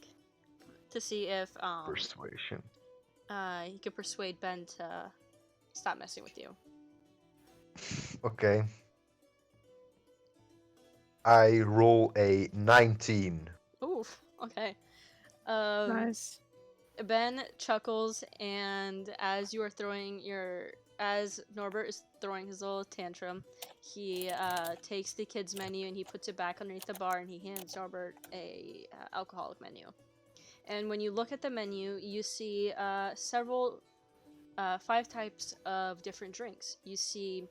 to see if Persuasion. he could persuade Ben to stop messing with you. Okay. I roll a 19. Oof. Okay. Nice. Ben chuckles, and as Norbert is throwing his little tantrum, he takes the kids' menu and he puts it back underneath the bar, and he hands Norbert a alcoholic menu. And when you look at the menu, you see several 5 types of different drinks. You see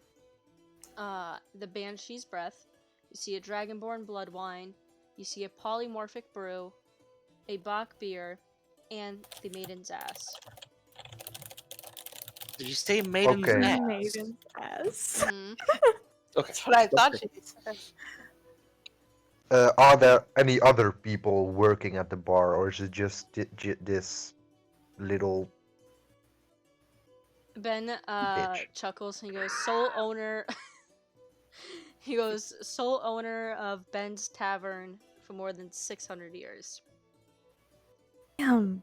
the Banshee's Breath, you see a Dragonborn Blood Wine, you see a Polymorphic Brew, a Bach Beer, and the Maiden's Ass. Did you say maiden's Okay. ass? Maiden's ass. Mhm. Okay. That's what I thought she said. Are there any other people working at the bar, or is it just this little? Ben Bitch. chuckles and he goes, "Sole owner." He goes, "Sole owner of Ben's Tavern for more than 600 years." Damn.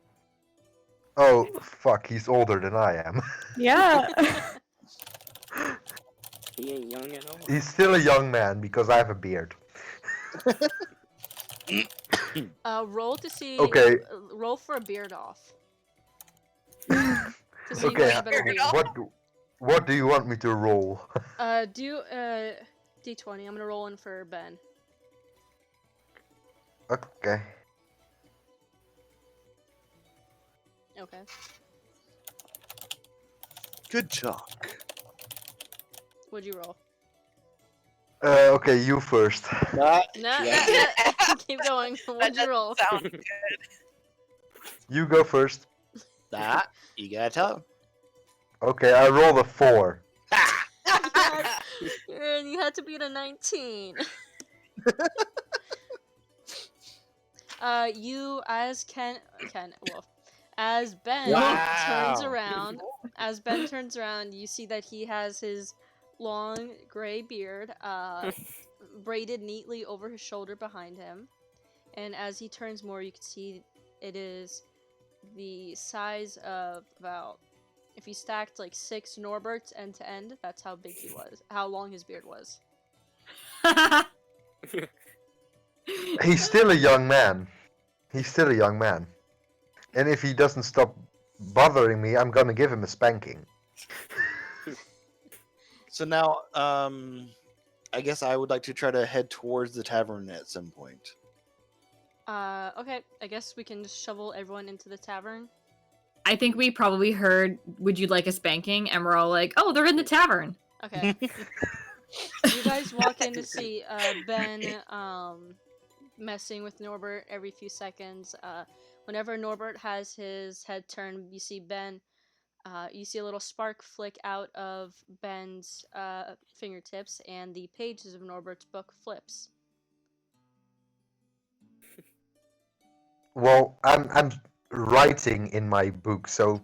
Oh fuck! He's older than I am. Yeah. He ain't young at all. He's still a young man because I have a beard. Roll to see. Okay. Roll for a beard off. To see who Okay. has a better beard. What do you want me to roll? Do D20. I'm gonna roll in for Ben. Okay. Okay. Good talk. What'd you roll? Okay, you first. No, Yeah. keep going. What'd you roll? Sounds good. You go first. That you gotta tell him. Okay, I rolled a 4. And you had to beat a 19. You as as Ben turns Wow. around, you see that he has his long gray beard braided neatly over his shoulder behind him, and as he turns more, you can see it is the size of about, if he stacked like 6 Norberts end to end, that's how big he was, how long his beard was. He's still a young man. He's still a young man. And if he doesn't stop bothering me, I'm gonna give him a spanking. So now, I guess I would like to try to head towards the tavern at some point. Okay, I guess we can just shovel everyone into the tavern. I think we probably heard, "Would you like a spanking?" And we're all like, "Oh, they're in the tavern." Okay. You guys walk in to see Ben messing with Norbert every few seconds. Whenever Norbert has his head turned, you see Ben. You see a little spark flick out of Ben's fingertips, and the pages of Norbert's book flips. Well, I'm writing in my book, so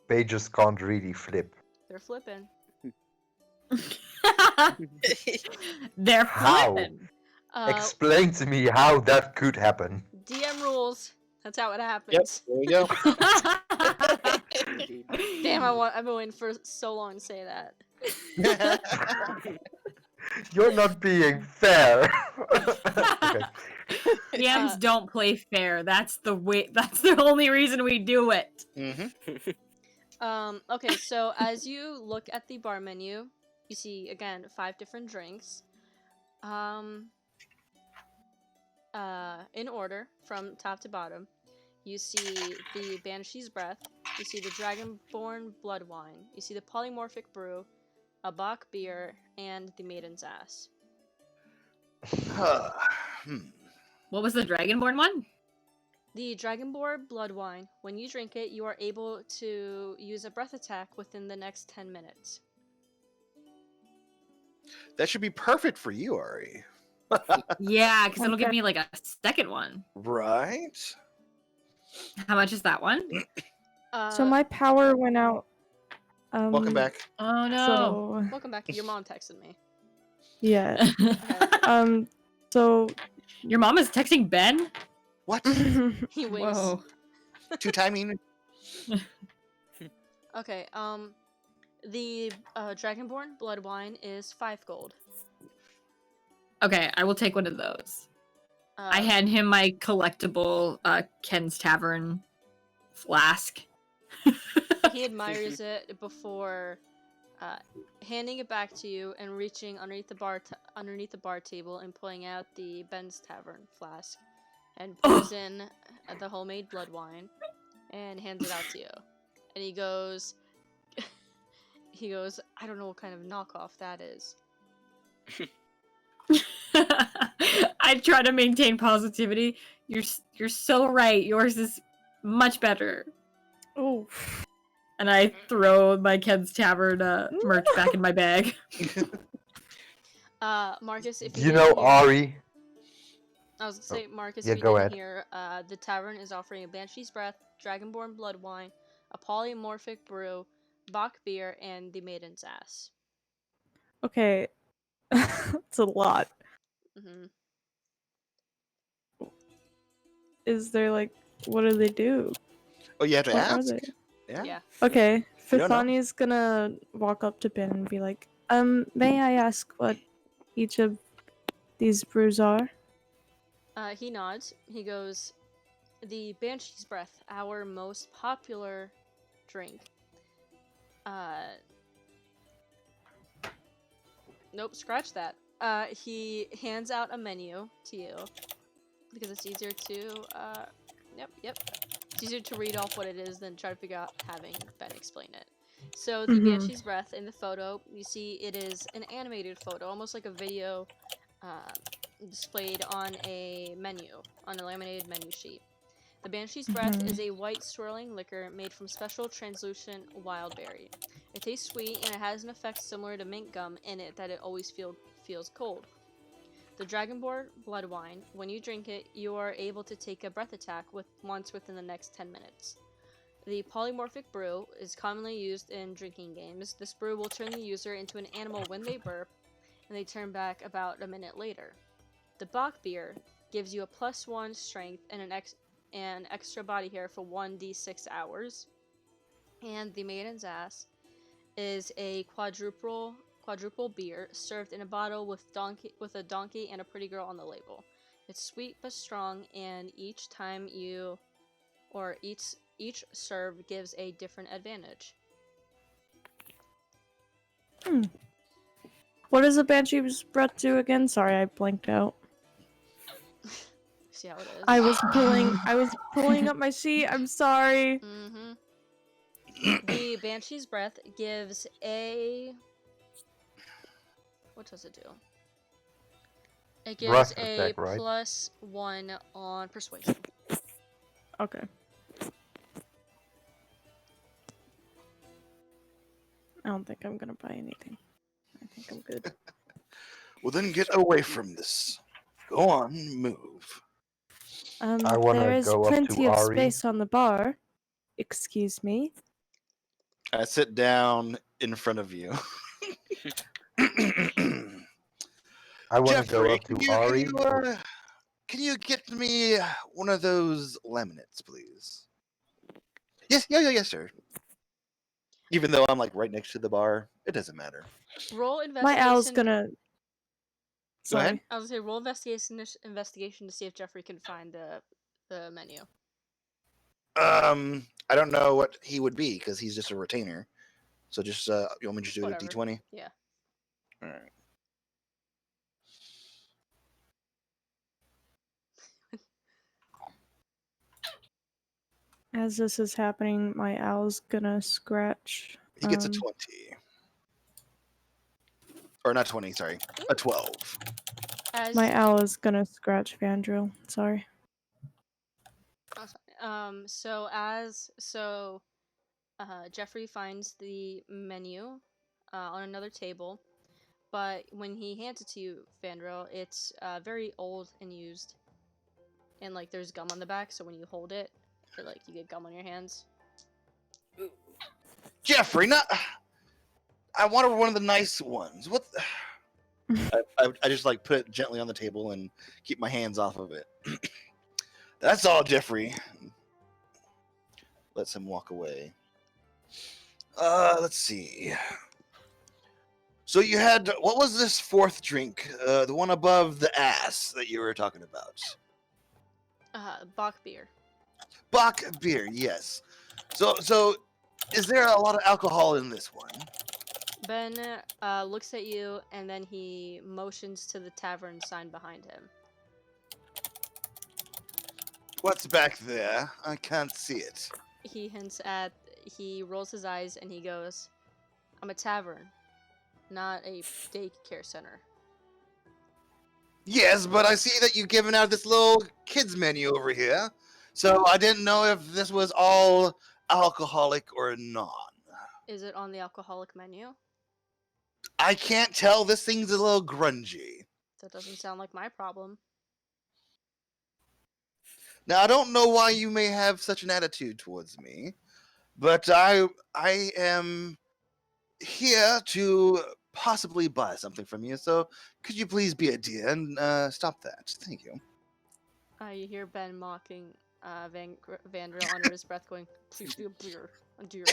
pages can't really flip. They're flipping. They're How? flipping. Explain to me how that could happen. DM rules. That's how it Yep, happens. there we go. Damn, I've been waiting for so long to say that. You're not being fair. Okay. DMs don't play fair. That's the way. That's the only reason we do it. Okay, so as you look at the bar menu, you see again 5 different drinks. In order from top to bottom, you see the Banshee's Breath, you see the Dragonborn Blood Wine, you see the Polymorphic Brew, a Bach Beer, and the Maiden's Ass. What was the Dragonborn one? The Dragonborn Blood Wine, when you drink it, you are able to use a breath attack within the next 10 minutes. That should be perfect for you, Ari. Yeah, because it'll give me like a second one. Right? How much is that one? So my power went out. Welcome back. Oh no. So Welcome back. Your mom texted me. yeah. Okay. So Your mom is texting Ben? What? He winks. Whoa. Two timing? Okay, the Dragonborn blood wine is 5 gold. Okay, I will take one of those. I Uh, hand him my collectible Ken's Tavern flask. he admires it before handing it back to you and reaching underneath the bar table and pulling out the Ben's Tavern flask and pours in the homemade blood wine and hands it out to you. And he goes, I don't know what kind of knockoff that is. I try to maintain positivity. You're so right. Yours is much better. Oh. And I throw my Ken's Tavern merch back in my bag. Marcus, if You know, Ari. I was gonna say, Marcus, Yeah, if you go didn't ahead. hear, the tavern is offering a Banshee's Breath, Dragonborn blood wine, a polymorphic brew, Bach beer, and the Maiden's Ass. Okay. It's a lot. Hmm. Is there like, what do they do? Oh, you have to What ask? are they? Yeah. Okay, You don't know. Fithani's gonna walk up to Ben and be like, may I ask what each of these brews are? He nods. He goes, the Banshee's Breath, our most popular drink. Nope, scratch that. He hands out a menu to you because it's easier to, yep. It's easier to read off what it is than try to figure out having Ben explain it. So the Banshee's Breath in the photo, you see it is an animated photo, almost like a video displayed on a menu, on a laminated menu sheet. The Banshee's Breath is a white swirling liquor made from special translucent wild berry. It tastes sweet and it has an effect similar to mint gum in it that it always feels cold. The Dragonborn blood wine, when you drink it, you are able to take a breath attack once within the next 10 minutes. The polymorphic brew is commonly used in drinking games. This brew will turn the user into an animal when they burp, and they turn back about a minute later. The Bach beer gives you a +1 strength and an extra body hair for 1d6 hours. And the Maiden's Ass is a quadruple beer served in a bottle with a donkey and a pretty girl on the label. It's sweet but strong, and each serve gives a different advantage. What does a Banshee's Breath do again? Sorry, I blanked out. See how it is? I was pulling up my sheet. I'm sorry. The Banshee's Breath gives a... What does it do? It gives Breath a attack, right? +1 on persuasion. Okay. I don't think I'm gonna buy anything. I think I'm good. Well, then get away from this. Go on, move. I wanna There is go up to plenty of Ari. space on the bar. Excuse me. I sit down in front of you. I want to Jeffrey, go up to Ari. Can you get me one of those laminates, please? Yes, sir. Even though I'm like right next to the bar, it doesn't matter. Roll My investigation. owl's gonna. Go ahead. Sorry. I was gonna say roll investigation to see if Jeffrey can find the menu. I don't know what he would be because he's just a retainer. So just you want me to do Whatever. a D20? Yeah. All right. As this is happening, my owl's gonna scratch. He gets a 20. Or not 20, sorry. A 12. My owl is gonna scratch Vandril. Sorry. Jeffrey finds the menu on another table, but when he hands it to you, Vandril, it's very old and used, and like there's gum on the back, so when you hold it, you get gum on your hands. Jeffrey, not. I wanted one of the nice ones. What? I just like put it gently on the table and keep my hands off of it. That's all, Jeffrey. Lets him walk away. Let's see. So you had, what was this fourth drink? The one above the ass that you were talking about? Bach beer. Bach beer, yes. So is there a lot of alcohol in this one? Ben looks at you and then he motions to the tavern sign behind him. What's back there? I can't see it. He rolls his eyes and he goes, I'm a tavern, not a daycare center. Yes, but I see that you've given out this little kids menu over here. So I didn't know if this was all alcoholic or non. Is it on the alcoholic menu? I can't tell. This thing's a little grungy. That doesn't sound like my problem. Now I don't know why you may have such an attitude towards me, but I am here to possibly buy something from you. So could you please be a dear and stop that? Thank you. You hear Ben mocking Vandrel under his breath, going, "Please be a beer, a dear."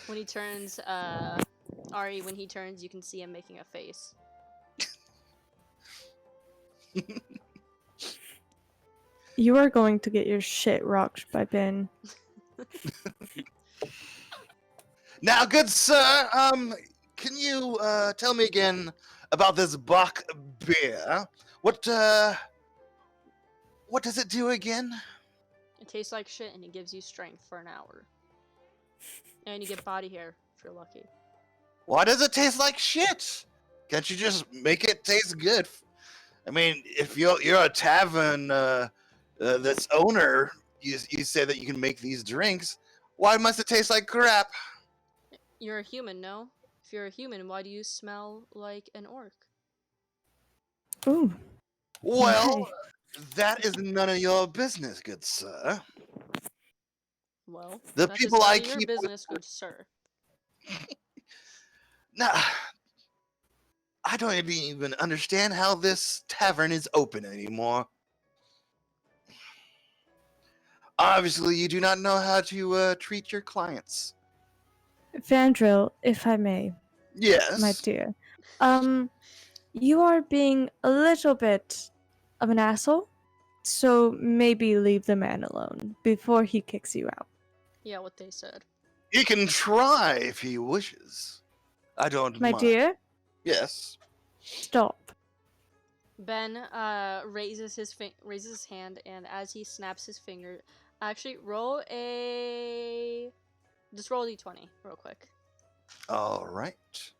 When he turns, Ari, when he turns, you can see him making a face. You are going to get your shit rocked by Ben. Now, good sir, can you tell me again about this Bach beer? What does it do again? It tastes like shit and it gives you strength for an hour. And you get body hair if you're lucky. Why does it taste like shit? Can't you just make it taste good? I mean, if you're a tavern that's owner, you say that you can make these drinks. Why must it taste like crap? You're a human, no? If you're a human, why do you smell like an orc? Ooh. Well, Okay. that is none of your business, good sir. Well, The that people is I none of your keep business, good sir. Now, I don't even understand how this tavern is open anymore. Obviously, you do not know how to treat your clients. Vandril, if I may, Yes. my dear. You are being a little bit of an asshole, so maybe leave the man alone before he kicks you out. Yeah, what they said. He can try if he wishes. I don't My mind. dear, Yes. stop. Ben raises his hand, and as he snaps his finger, actually just roll a d20 real quick. All right.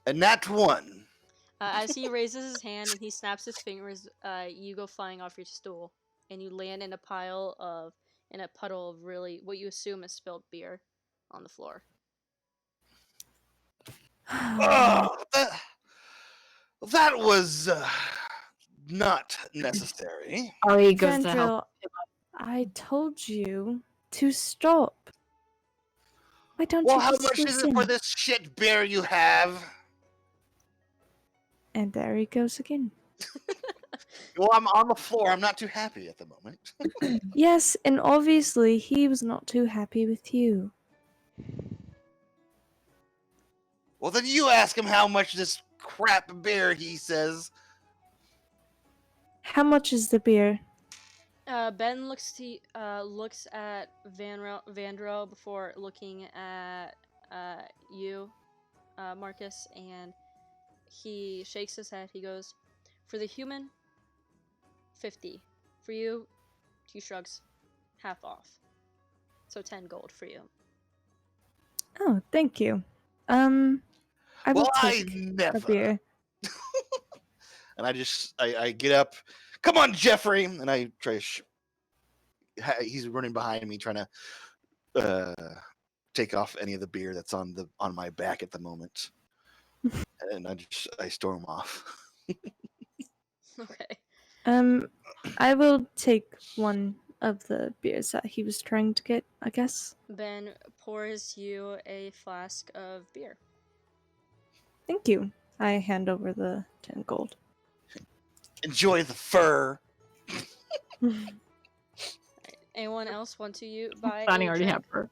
And that one. As he raises his hand and he snaps his fingers, you go flying off your stool, and you land in a puddle of really what you assume is spilled beer on the floor. Oh, that was not necessary. Ari goes to help. Vandril, I told you to stop. Why don't Well, you how just much is listen? it for this shit beer you have? And there he goes again. Well, I'm on the floor. I'm not too happy at the moment. Yes, and obviously he was not too happy with you. Well, then you ask him how much this crap beer he says. How much is the beer? Ben looks at Vandro before looking at you, Marcus, and he shakes his head. He goes, "For the human, 50. For you," he shrugs, "half off. So 10 gold for you." Oh, thank you. I will Well, I take a never. beer. And I get up. Come on, Jeffrey! And I try to. He's running behind me, trying to take off any of the beer that's on my back at the moment. And I storm off. Okay. I will take one of the beers that he was trying to get, I guess. Ben pours you a flask of beer. Thank you. I hand over the 10 gold. Enjoy the fur. Anyone else want to buy Sonny a already drink? have her.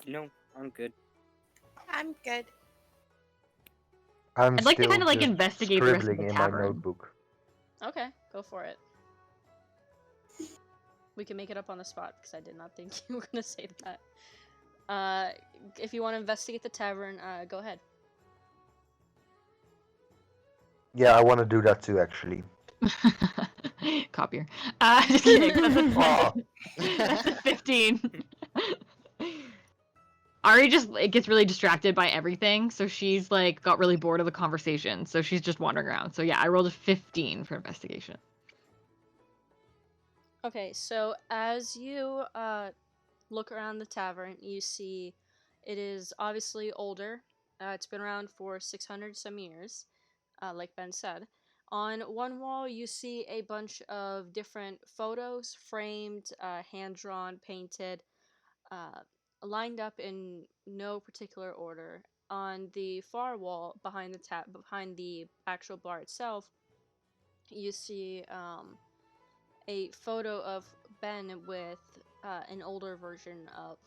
No, I'm good. I'm good. I'm I'd like to still kind of like just investigate the rest of scribbling the in my tavern. notebook. Okay, go for it. We can make it up on the spot because I did not think you were gonna say that. If you want to investigate the tavern, go ahead. Yeah, I want to do that too, actually. Copier. Just kidding. Oh, That's a 15. Ari just gets really distracted by everything, so she's like got really bored of the conversation, so she's just wandering around. So yeah, I rolled a 15 for investigation. Okay, so as you look around the tavern, you see it is obviously older. It's been around for 600 some years, like Ben said. On one wall, you see a bunch of different photos, framed, hand drawn, painted, uh, lined up in no particular order. On the far wall, behind behind the actual bar itself, you see a photo of Ben with an older version of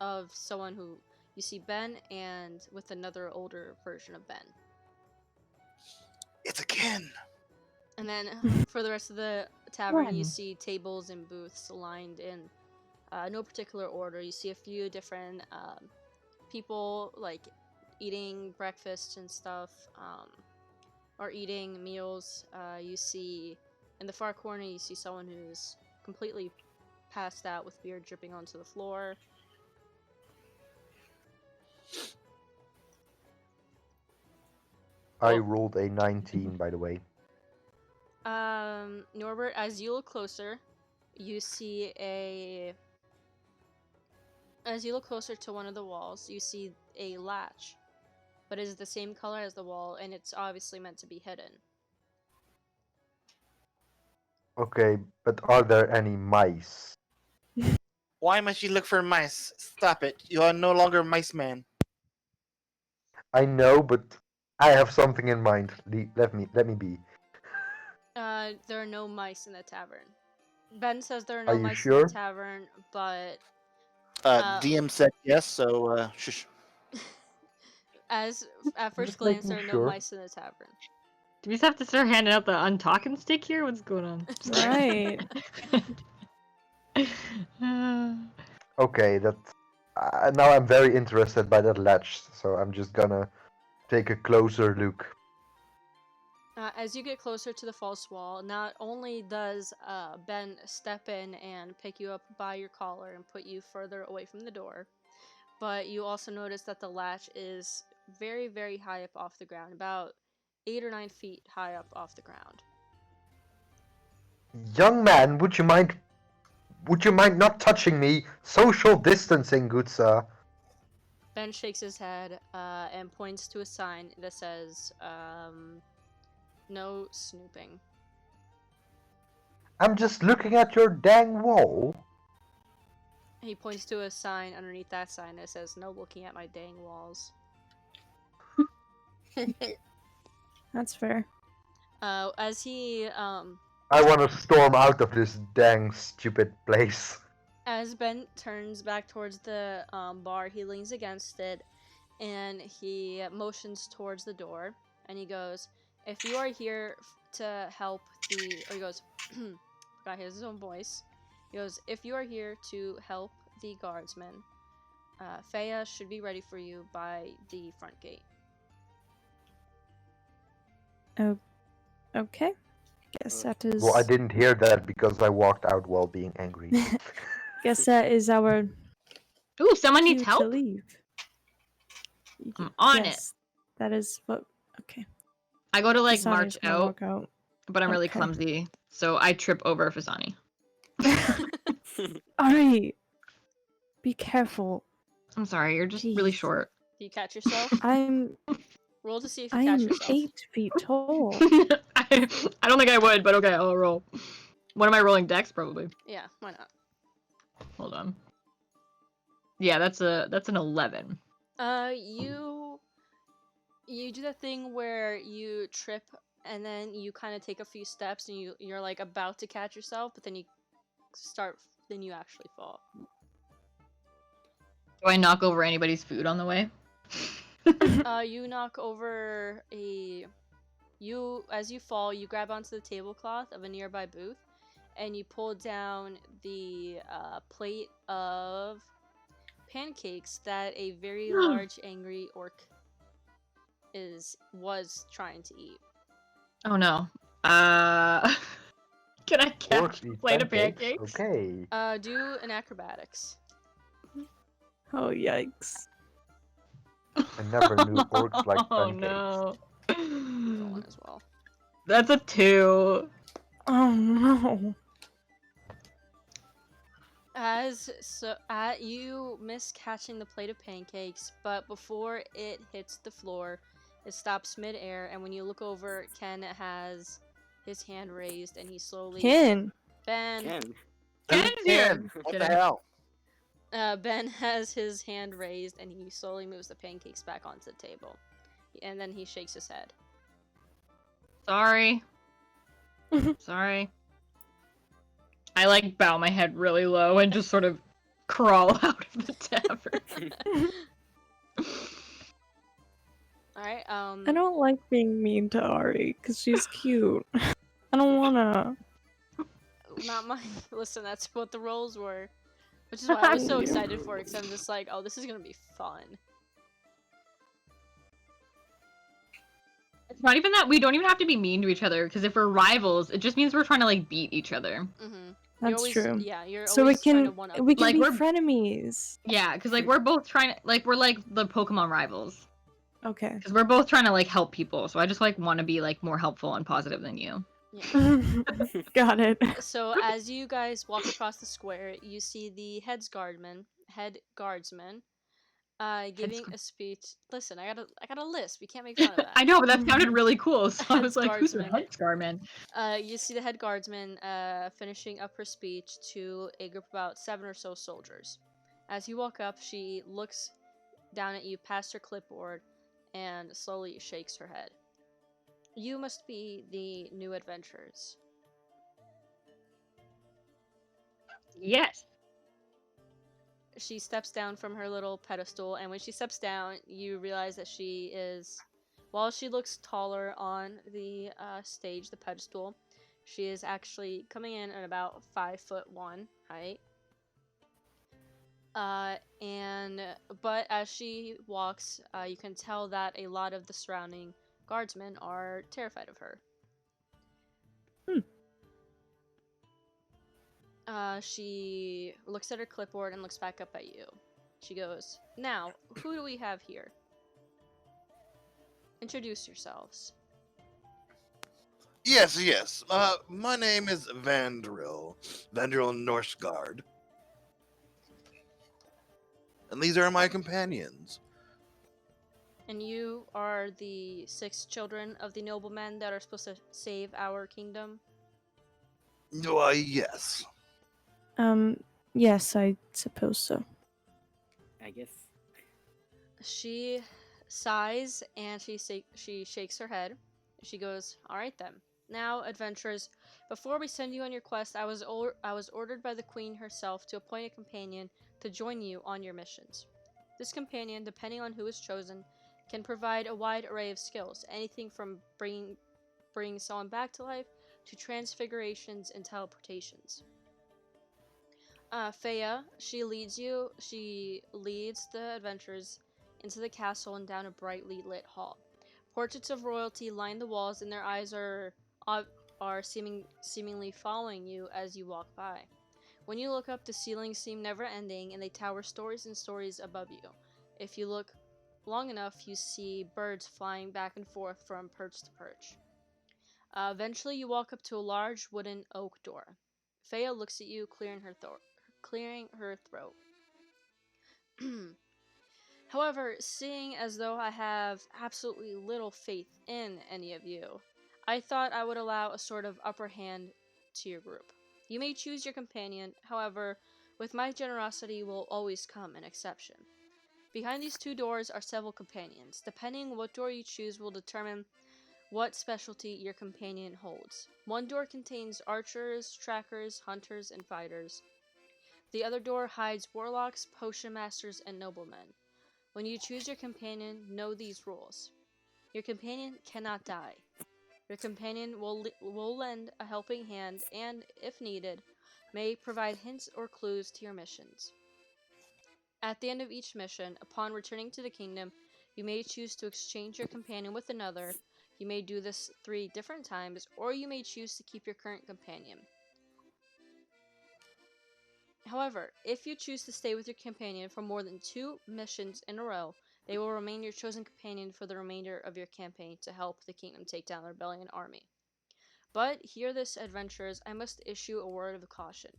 of someone who you see Ben and with another older version of Ben. It's a kin. And then for the rest of the tavern, you see tables and booths lined in no particular order. You see a few different people like eating breakfast and stuff, or eating meals. You see in the far corner, you see someone who's completely passed out with beer dripping onto the floor. I Oh. rolled a 19, by the way. Norbert, as you look closer, you see as you look closer to one of the walls, you see a latch, but it is the same color as the wall, and it's obviously meant to be hidden. Okay, but are there any mice? Why must you look for mice? Stop it. You are no longer mice man. I know, but I have something in mind. Let me be. There are no mice in the tavern. Ben says there are Are no you mice in sure? the tavern, but DM said yes, so shush. as at first Just glance, making there are no sure. mice in the tavern. Do we just have to start handing out the untalking stick here? What's going on? Right. Okay, that. Now I'm very interested by that latch, so I'm just gonna take a closer look. As you get closer to the false wall, not only does Ben step in and pick you up by your collar and put you further away from the door, but you also notice that the latch is very, very high up off the ground, about 8 or 9 feet high up off the ground. Young man, would you mind not touching me? Social distancing, good sir. Ben shakes his head and points to a sign that says, no snooping. I'm just looking at your dang wall. He points to a sign underneath that sign that says, no looking at my dang walls. That's fair. As he, I want to storm out of this dang stupid place. as Ben turns back towards the bar, he leans against it and he motions towards the door and he goes, if you are here to help or he goes, forgot his own voice. He goes, if you are here to help the guardsmen, Faya should be ready for you by the front gate. Oh, okay. Guess that is. Well, I didn't hear that because I walked out while being angry. Guess that is our Ooh, someone cue needs to help? leave. I'm on it. Yes, that is what. Okay. I go to like Fasani's march gonna out, walk out. but I'm really Okay. clumsy, so I trip over Fasani. Alright. Be careful. I'm sorry, you're just really Jeez. short. Do you catch yourself? I'm Roll to see if you I catch am yourself. 8 feet tall. I I don't think I would, but okay, I'll roll. What am I rolling? Dex, probably. Yeah, why not? Hold on. Yeah, that's an 11. You do that thing where you trip and then you kind of take a few steps and you're like about to catch yourself, but then you actually fall. Do I knock over anybody's food on the way? You knock over as you fall, you grab onto the tablecloth of a nearby booth and you pull down the plate of pancakes that a very large angry orc was trying to eat. Oh no. Can I catch a plate of pancakes? Okay. Do an acrobatics. Oh yikes! I never knew orcs like Oh pancakes. no. Roll one as well. That's a 2. Oh no! You miss catching the plate of pancakes, but before it hits the floor, it stops midair, and when you look over, Ken has his hand raised, and he slowly Ken. Ben Ken. Ken's here. What the Kidding. hell? Ben has his hand raised, and he slowly moves the pancakes back onto the table, and then he shakes his head. Sorry. Sorry. I like bow my head really low and just sort of crawl out of the tavern. All right. I don't like being mean to Ari because she's cute. I don't wanna. Not mine. Listen, that's what the roles were, which is why I was so excited for it. Because I'm just like, oh, this is gonna be fun. It's not even that we don't even have to be mean to each other, because if we're rivals, it just means we're trying to like beat each other. Mm-hmm. That's true. Yeah, you're So we always trying to can one up. we can Like, be we're- frenemies. Yeah, because like we're both trying to we're like the Pokemon rivals. Okay. Because we're both trying to like help people, so I just like want to be like more helpful and positive than you. Yeah. Got it. So as you guys walk across the square, you see the head guardsman, giving a speech. Listen, I got a lisp. You can't make fun of that. I know, but that sounded really cool. So I was like, "Who's your Guardsman. head Scarman?" You see the head guardsman finishing up her speech to a group of about 7 or so soldiers. As you walk up, she looks down at you past her clipboard and slowly shakes her head. You must be the new adventurers. Yes. She steps down from her little pedestal, and when she steps down, you realize that she is, while she looks taller on the stage, the pedestal, she is actually coming in at about 5'1" height. But as she walks, you can tell that a lot of the surrounding guardsmen are terrified of her. She looks at her clipboard and looks back up at you. She goes, "Now, who do we have here? Introduce yourselves." Yes. My name is Vandril Norsgard. And these are my companions. And you are the 6 children of the noblemen that are supposed to save our kingdom? Why, yes. Yes, I suppose so. I guess. She sighs and she shakes her head. She goes, "All right then. Now, adventurers, before we send you on your quest, I was ordered by the queen herself to appoint a companion to join you on your missions. This companion, depending on who is chosen, can provide a wide array of skills, anything from bringing someone back to life to transfigurations and teleportations. Feya, she leads the adventurers into the castle and down a brightly lit hall. Portraits of royalty line the walls, and their eyes are seemingly following you as you walk by. When you look up, the ceilings seem never-ending, and they tower stories and stories above you. If you look long enough, you see birds flying back and forth from perch to perch. Eventually, you walk up to a large wooden oak door. Feya looks at you, clearing her throat. However, seeing as though I have absolutely little faith in any of you, I thought I would allow a sort of upper hand to your group. You may choose your companion, however, with my generosity will always come an exception. Behind these two doors are several companions. Depending what door you choose will determine what specialty your companion holds. One door contains archers, trackers, hunters, and fighters. The other door hides warlocks, potion masters, and noblemen. When you choose your companion, know these rules. Your companion cannot die. Your companion will lend a helping hand and, if needed, may provide hints or clues to your missions. At the end of each mission, upon returning to the kingdom, you may choose to exchange your companion with another. You may do this 3 different times, or you may choose to keep your current companion. However, if you choose to stay with your companion for more than 2 missions in a row, they will remain your chosen companion for the remainder of your campaign to help the kingdom take down the rebellion army. But hear this, adventurers, I must issue a word of caution.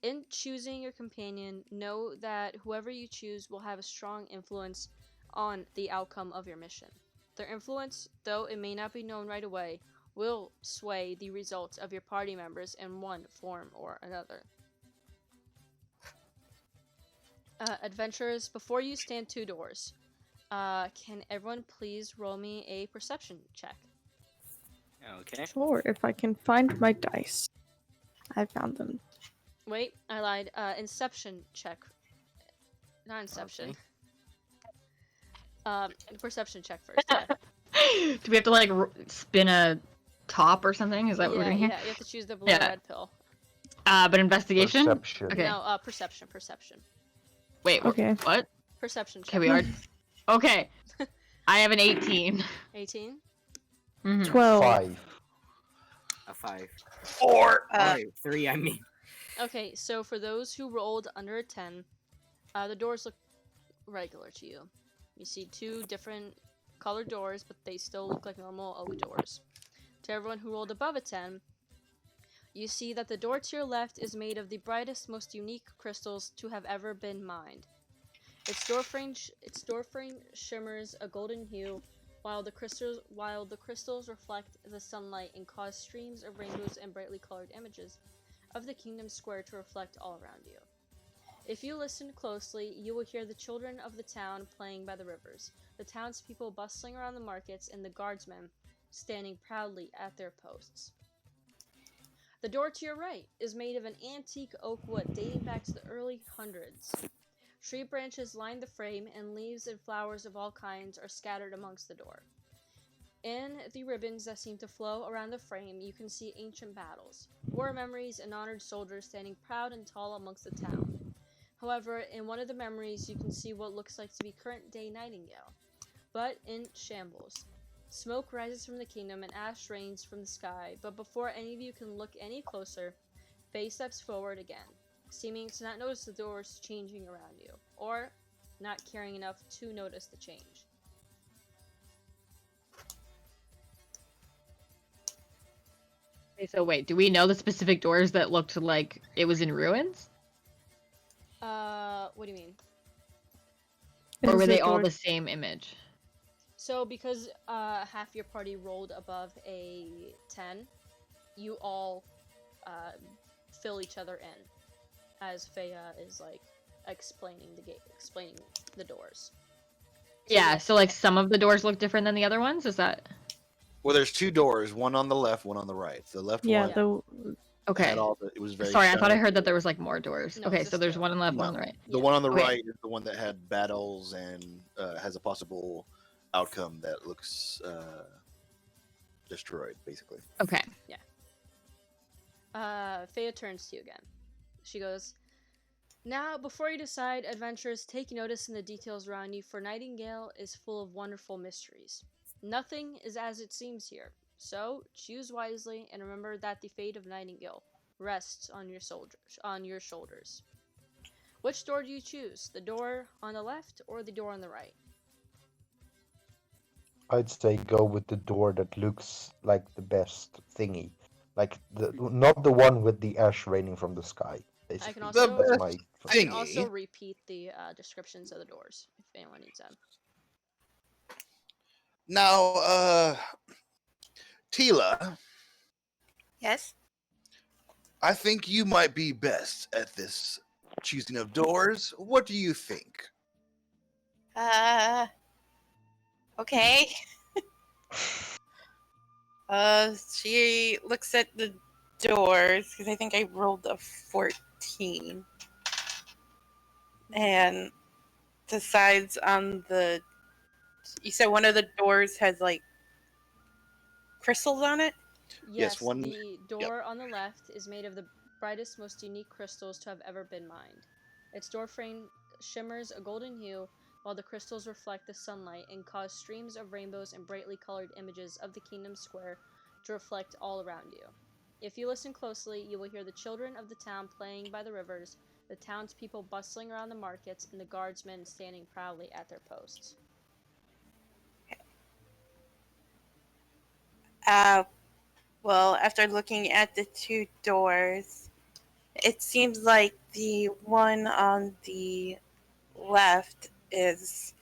In choosing your companion, know that whoever you choose will have a strong influence on the outcome of your mission. Their influence, though it may not be known right away, will sway the results of your party members in one form or another. Adventurers, before you stand 2 doors, can everyone please roll me a perception check? Okay. Sure, if I can find my dice. I found them. Wait, I lied. Inception check. Not Inception. Okay. Perception check first, yeah. Do we have to like spin a top or something? Is that what we're doing here? Yeah, you have to choose the blue or Yeah. red pill. But investigation? Perception. Okay. No, perception. Wait, Okay. what? Perception check. Okay, we are. Okay. I have an 18. 18? Mhm. 12. 5. A 5. 4. Alright, 3, I mean. Okay, so for those who rolled under a 10, the doors look regular to you. You see 2 different colored doors, but they still look like normal oak doors. To everyone who rolled above a 10, you see that the door to your left is made of the brightest, most unique crystals to have ever been mined. Its door frame shimmers a golden hue, while the crystals reflect the sunlight and cause streams of rainbows and brightly colored images of the kingdom square to reflect all around you. If you listen closely, you will hear the children of the town playing by the rivers, the townspeople bustling around the markets, and the guardsmen standing proudly at their posts. The door to your right is made of an antique oak wood dating back to the early hundreds. Tree branches line the frame, and leaves and flowers of all kinds are scattered amongst the door. In the ribbons that seem to flow around the frame, you can see ancient battles, war memories, and honored soldiers standing proud and tall amongst the town. However, in one of the memories, you can see what looks like to be current-day Nightingale, but in shambles. Smoke rises from the kingdom and ash rains from the sky, but before any of you can look any closer, Faye steps forward again, seeming to not notice the doors changing around you, or not caring enough to notice the change. Okay, so wait, do we know the specific doors that looked like it was in ruins? What do you mean? Or Is were the they all door- the same image? So because half your party rolled above a 10, you all fill each other in as Faya is like explaining the doors. So Yeah, yes, so like some of the doors look different than the other ones? Is that Well, there's 2 doors, one on the left, one on the right. The left Yeah, one the okay? had all the. It was very. Sorry, I thought I shiny. heard that there was like more doors. No, Okay, it's so just there's 2. one on the left, one No. on the right. The Yeah. one on the Okay. right is the one that had battles and has a possible outcome that looks destroyed, basically. Okay. Faya turns to you again. She goes, "Now, before you decide, adventurers, take notice in the details around you, for Nightingale is full of wonderful mysteries. Nothing is as it seems here, so choose wisely and remember that the fate of Nightingale rests on your shoulders. Which door do you choose? The door on the left or the door on the right?" I'd say go with the door that looks like the best thingy. Like not the one with the ash raining from the sky. Basically. I can The also That's best my I can thingy. also repeat the descriptions of the doors if anyone needs them. Now, Tila, Yes. I think you might be best at this choosing of doors. What do you think? Okay. She looks at the doors because I think I rolled a 14 and decides on the. You said one of the doors has like crystals on it. Yes, Yes, one. the door on the left is made of the brightest, most unique crystals to have ever been mined. Its door frame shimmers a golden hue, while the crystals reflect the sunlight and cause streams of rainbows and brightly colored images of the kingdom square to reflect all around you. If you listen closely, you will hear the children of the town playing by the rivers, the townspeople bustling around the markets, and the guardsmen standing proudly at their posts. Well, after looking at the two doors, it seems like the one on the left is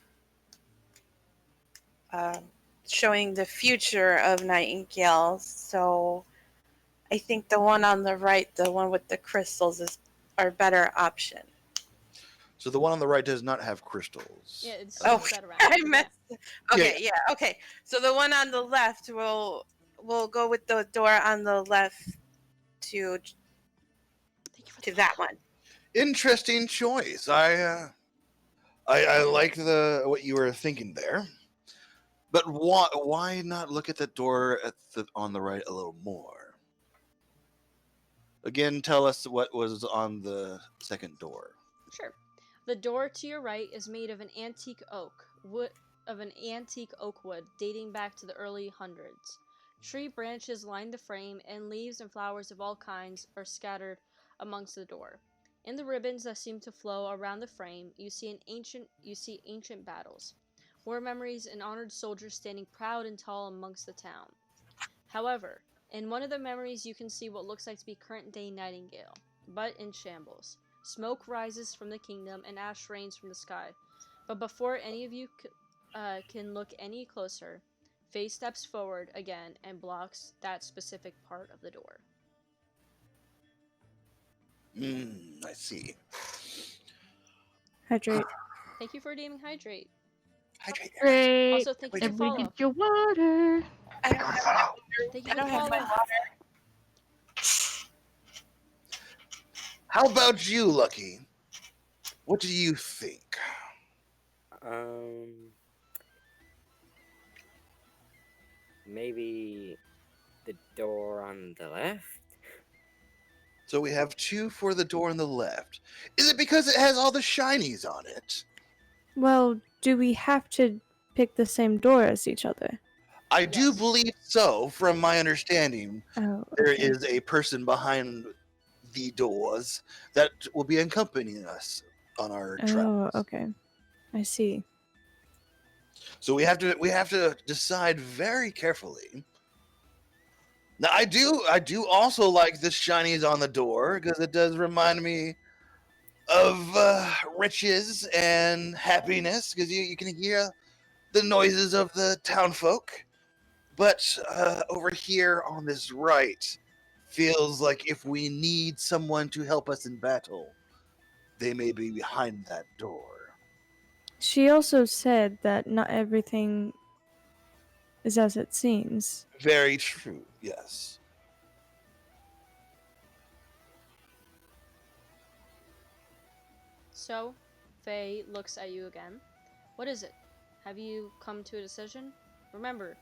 um, showing the future of Nightingale. So I think the one on the right, the one with the crystals, is our better option. So the one on the right does not have crystals. Yeah, it's Oh, set around. I Yeah. messed. Okay, yeah, okay. So the one on the left will go with the door on the left to Thank you for to the that follow. one. Interesting choice. I like the what you were thinking there. But why not look at the door on the right a little more? Again, tell us what was on the second door. Sure. The door to your right is made of an antique oak wood dating back to the early hundreds. Tree branches line the frame, and leaves and flowers of all kinds are scattered amongst the door. In the ribbons that seem to flow around the frame, you see ancient battles, war memories, and honored soldiers standing proud and tall amongst the town. However, in one of the memories you can see what looks like to be current-day Nightingale, but in shambles. Smoke rises from the kingdom and ash rains from the sky. But before any of you can look any closer, Faye steps forward again and blocks that specific part of the door. I see. Hydrate. Thank you for redeeming Hydrate. Hydrate. Great. Also, thank you for Everybody follow. get your water. I don't have my Thank you I for don't have my follow. How about you, Lucky? What do you think? Maybe the door on the left? So we have 2 for the door on the left. Is it because it has all the shinies on it? Well, do we have to pick the same door as each other? I do Yes. believe so. From my understanding, Oh, there okay. is a person behind the doors that will be accompanying us on our Oh, travels. okay. I see. So we have to decide very carefully. Now I do also like the shinies on the door because it does remind me of riches and happiness because you can hear the noises of the townfolk. But over here on this right feels like if we need someone to help us in battle, they may be behind that door. She also said that not everything is as it seems. Very true, yes. So, Faye looks at you again. What is it? Have you come to a decision? Remember,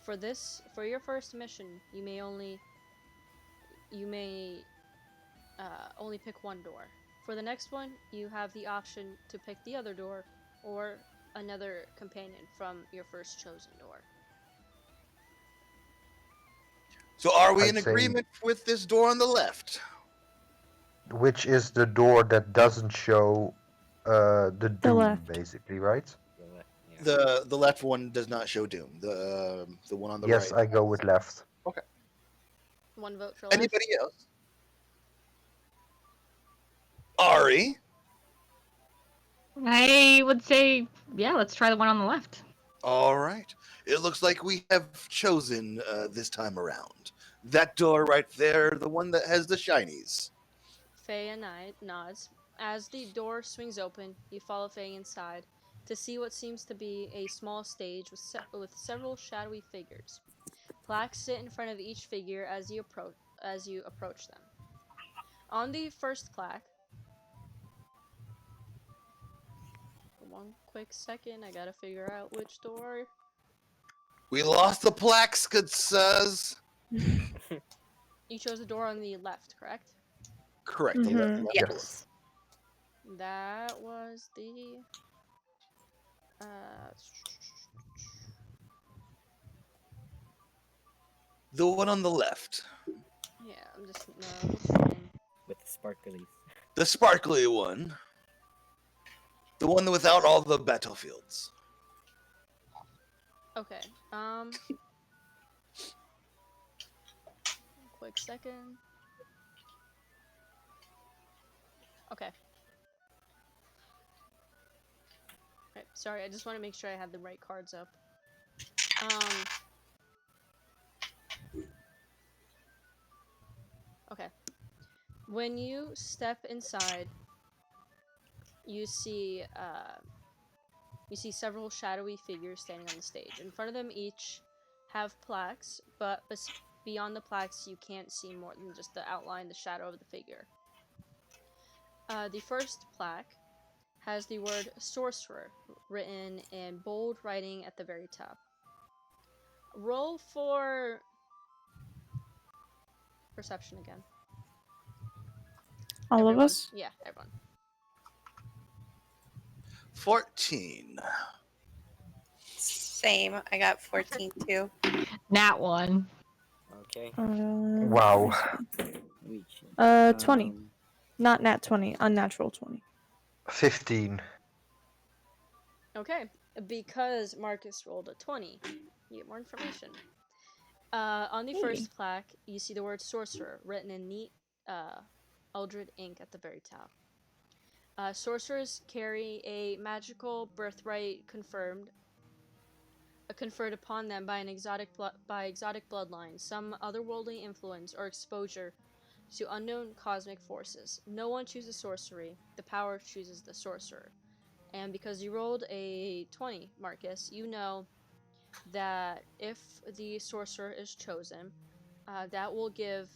for your first mission, you may only pick one door. For the next one, you have the option to pick the other door or another companion from your first chosen door. So are we I'd in say- agreement with this door on the left? Which is the door that doesn't show the doom, left. basically, right? Yeah. The left one does not show doom. The one on the Yes, right. I go with left. One vote for left. Anybody else? Ari, I would say, yeah, let's try the one on the left. All right. It looks like we have chosen this time around. That door right there, the one that has the shinies. Faye nods. As the door swings open, you follow Faye inside to see what seems to be a small stage with several shadowy figures. Plaques sit in front of each figure as you approach them. On the first plaque, one quick second, I gotta figure out which door. We lost the plaques, good sirs. You chose the door on the left, correct? Correct. The Mhm. left door. Yes. That was the uh The one on the left. yeah, I'm just looking. With the sparklies. The sparkly one. The one without all the battlefields. Okay. Quick second. Okay. Right, sorry, I just want to make sure I had the right cards up. Okay. When you step inside, you see several shadowy figures standing on the stage. In front of them, each have plaques, but beyond the plaques, you can't see more than just the outline, the shadow of the figure. The first plaque has the word sorcerer written in bold writing at the very top. Roll for perception again. All Everyone. of us? Yeah, everyone. 14. Same. I got 14 too. Nat 1. Okay. Wow. We should, 20. Not nat 20. Unnatural 20. 15. Okay, because Marcus rolled a 20, you get more information. On the first plaque, you see the word sorcerer written in neat, Eldred ink at the very top. Sorcerers carry a magical birthright conferred upon them by exotic bloodlines, some otherworldly influence or exposure to unknown cosmic forces. No one chooses sorcery; the power chooses the sorcerer. And because you rolled a 20, Marcus, you know that if the sorcerer is chosen, that will give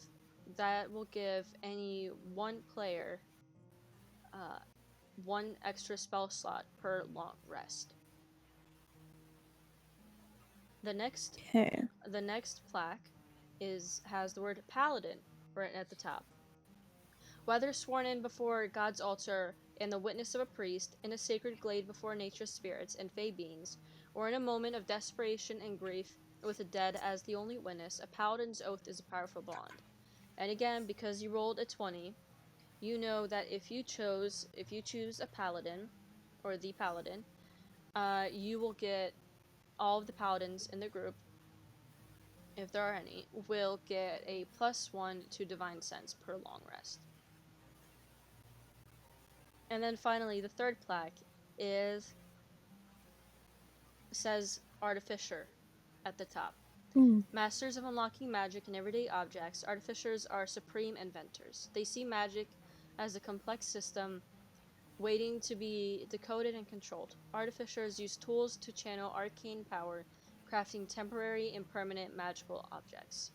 any one player one extra spell slot per long rest. The next Okay. plaque has the word paladin written at the top. Whether sworn in before God's altar in the witness of a priest, in a sacred glade before nature's spirits and fey beings, or in a moment of desperation and grief with the dead as the only witness, a paladin's oath is a powerful bond. And again, because you rolled a 20, you know that if you choose a paladin, or the paladin, you will get all of the paladins in the group, if there are any, will get a +1 to divine sense per long rest. And then finally, the third plaque says Artificer at the top. Masters of unlocking magic in everyday objects, artificers are supreme inventors. They see magic as a complex system waiting to be decoded and controlled. Artificers use tools to channel arcane power, crafting temporary and permanent magical objects.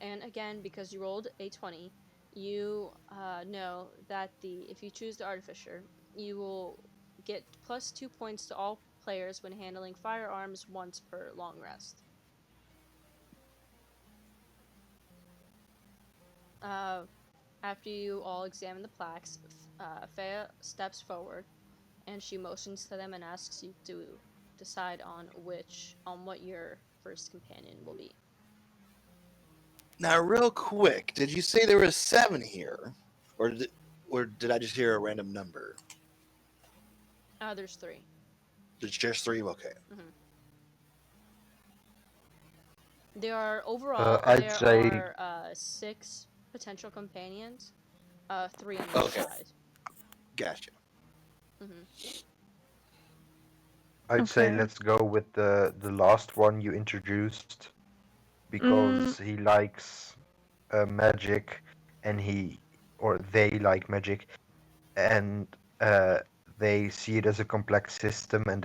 And again, because you rolled a 20, you know that if you choose the Artificer, you will get +2 points to all players when handling firearms once per long rest. After you all examine the plaques, Fea steps forward and she motions to them and asks you to decide on what your first companion will be. Now, real quick, did you say there were 7 here? Or did I just hear a random number? There's 3. There's just 3? Okay. Mm-hmm. There are overall I'd say 6 potential companions, 3 on each Okay. side. Gotcha. Mm-hmm. I'd say Okay. let's go with the last one you introduced because he likes magic, and he or they like magic, and uh, they see it as a complex system, and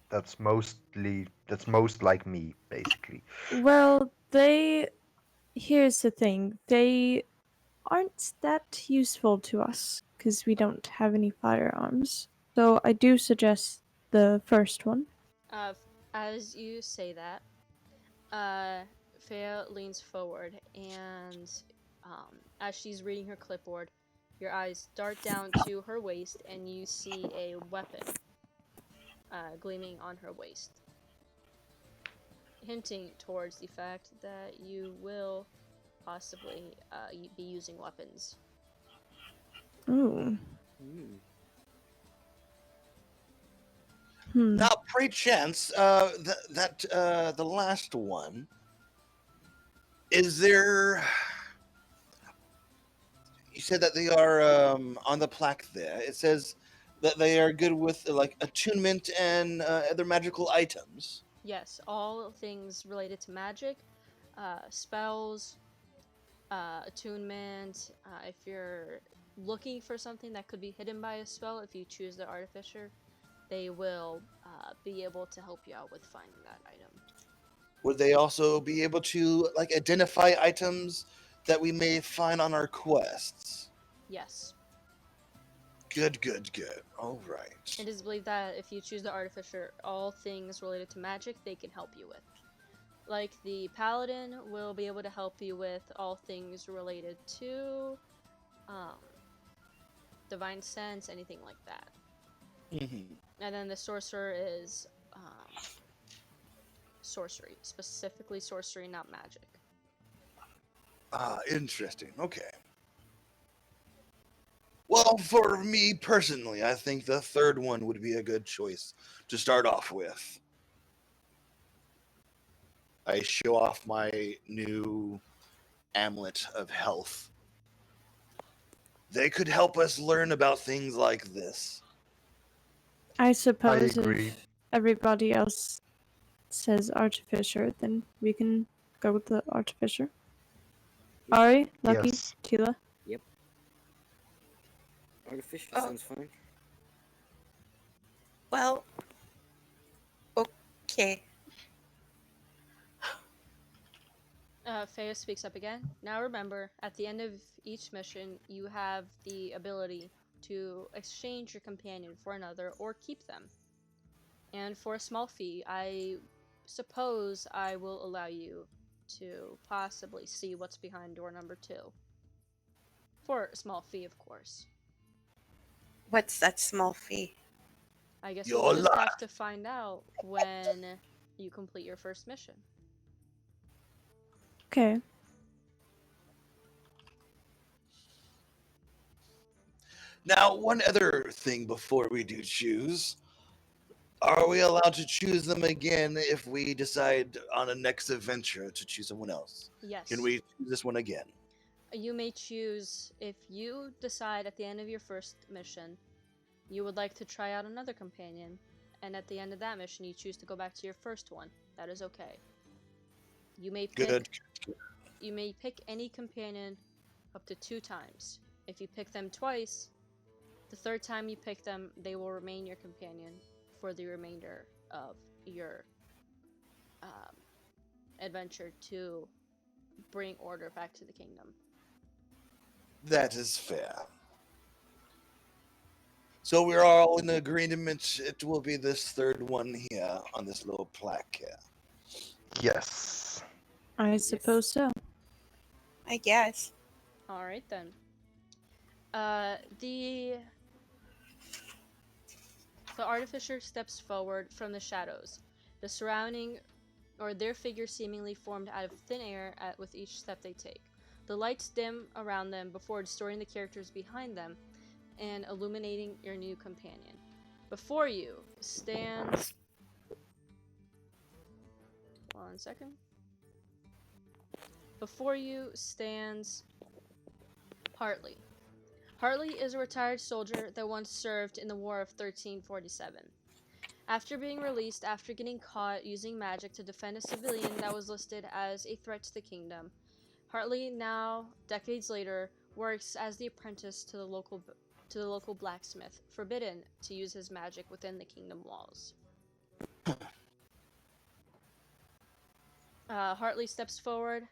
that's most like me, basically. Well, here's the thing. They aren't that useful to us because we don't have any firearms. So I do suggest the first one. As you say that, uh, Fea leans forward, and as she's reading her clipboard, your eyes dart down to her waist, and you see a weapon gleaming on her waist, hinting towards the fact that you will possibly be using weapons. Ooh. Hmm. Hmm. Now, pray chance, the last one, is there? You said that they are on the plaque there. It says that they are good with like attunement and other magical items. Yes, all things related to magic, spells, attunement. If you're looking for something that could be hidden by a spell, if you choose the artificer, they will be able to help you out with finding that item. Would they also be able to like identify items that we may find on our quests? Yes. Good, good, good. All right. It is believed that if you choose the artificer, all things related to magic they can help you with. Like the paladin will be able to help you with all things related to um, divine sense, anything like that. Mm-hmm. And then the sorcerer is sorcery, specifically sorcery, not magic. Ah, interesting. Okay. Well, for me personally, I think the third one would be a good choice to start off with. I show off my new amulet of health. They could help us learn about things like this. I I suppose agree. if everybody else says artificer, then we can go with the artificer. Yep. Ari, Lucky, Yes. Tila. Yep. Artificial Oh. sounds fine. Well, okay. Fea speaks up again. Now remember, at the end of each mission, you have the ability to exchange your companion for another or keep them. And for a small fee, I suppose I will allow you to possibly see what's behind door number 2. For a small fee, of course. What's that small fee? I guess we'll Your just life. have to find out when you complete your first mission. Okay. Now, one other thing before we do choose. Are we allowed to choose them again if we decide on a next adventure to choose someone else? Yes. Can we choose this one again? You may choose, if you decide at the end of your first mission you would like to try out another companion, and at the end of that mission you choose to go back to your first one, that is okay. You may pick Good. you may pick any companion up to 2 times. If you pick them twice, the third time you pick them, they will remain your companion for the remainder of your adventure to bring order back to the kingdom. That is fair. So we're all in agreement. It will be this third one here on this little plaque here. Yes. I suppose so. I guess. All right then. The artificer steps forward from the shadows. The surrounding, or their figure seemingly formed out of thin air with each step they take. The lights dim around them before distorting the characters behind them and illuminating your new companion. Before you stands... One second. Before you stands Hartley. Hartley is a retired soldier that once served in the War of 1347. After being released after getting caught using magic to defend a civilian that was listed as a threat to the kingdom, Hartley, now decades later, works as the apprentice to the local blacksmith, forbidden to use his magic within the kingdom walls. Hartley steps forward,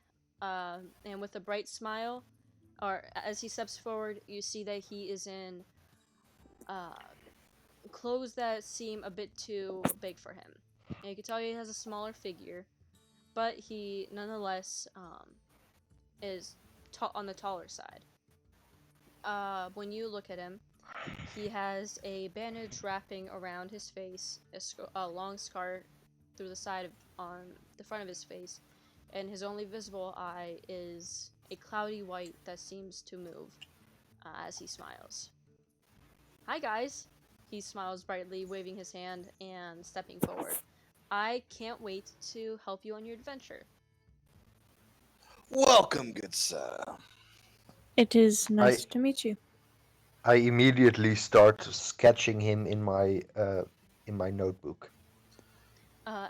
and with a bright smile, or as he steps forward, you see that he is in uh, clothes that seem a bit too big for him. And you can tell he has a smaller figure, but he nonetheless is on the taller side. When you look at him, he has a bandage wrapping around his face, a long scar through the side of on the front of his face, and his only visible eye is a cloudy white that seems to move as he smiles. Hi guys, he smiles brightly, waving his hand and stepping forward. I can't wait to help you on your adventure. Welcome, good sir. It is nice to meet you. I immediately start sketching him in my notebook.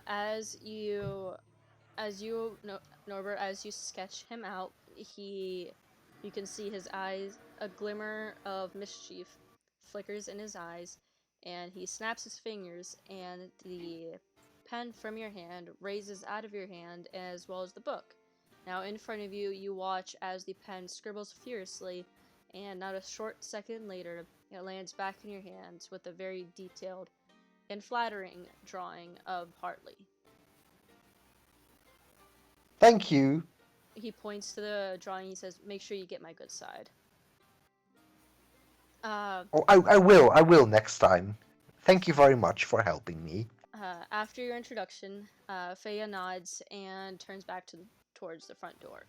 As you Norbert, as you sketch him out, you can see his eyes, a glimmer of mischief flickers in his eyes, and he snaps his fingers, and the pen from your hand raises out of your hand as well as the book. Now in front of you, you watch as the pen scribbles furiously, and not a short second later, it lands back in your hands with a very detailed and flattering drawing of Hartley. Thank you. He points to the drawing. He says, "Make sure you get my good side." Uh, Oh, I will. I will next time. Thank you very much for helping me. After your introduction, Feya nods and turns back towards the front door.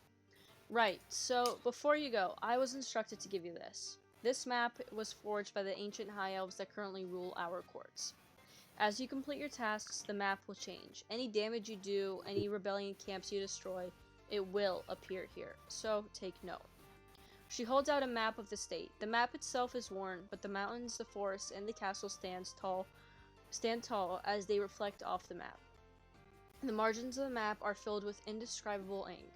Right. So before you go, I was instructed to give you this. This map was forged by the ancient high elves that currently rule our courts. As you complete your tasks, the map will change. Any damage you do, any rebellion camps you destroy, it will appear here. So take note. She holds out a map of the state. The map itself is worn, but the mountains, the forests, and the castle stand tall as they reflect off the map. The margins of the map are filled with indescribable ink.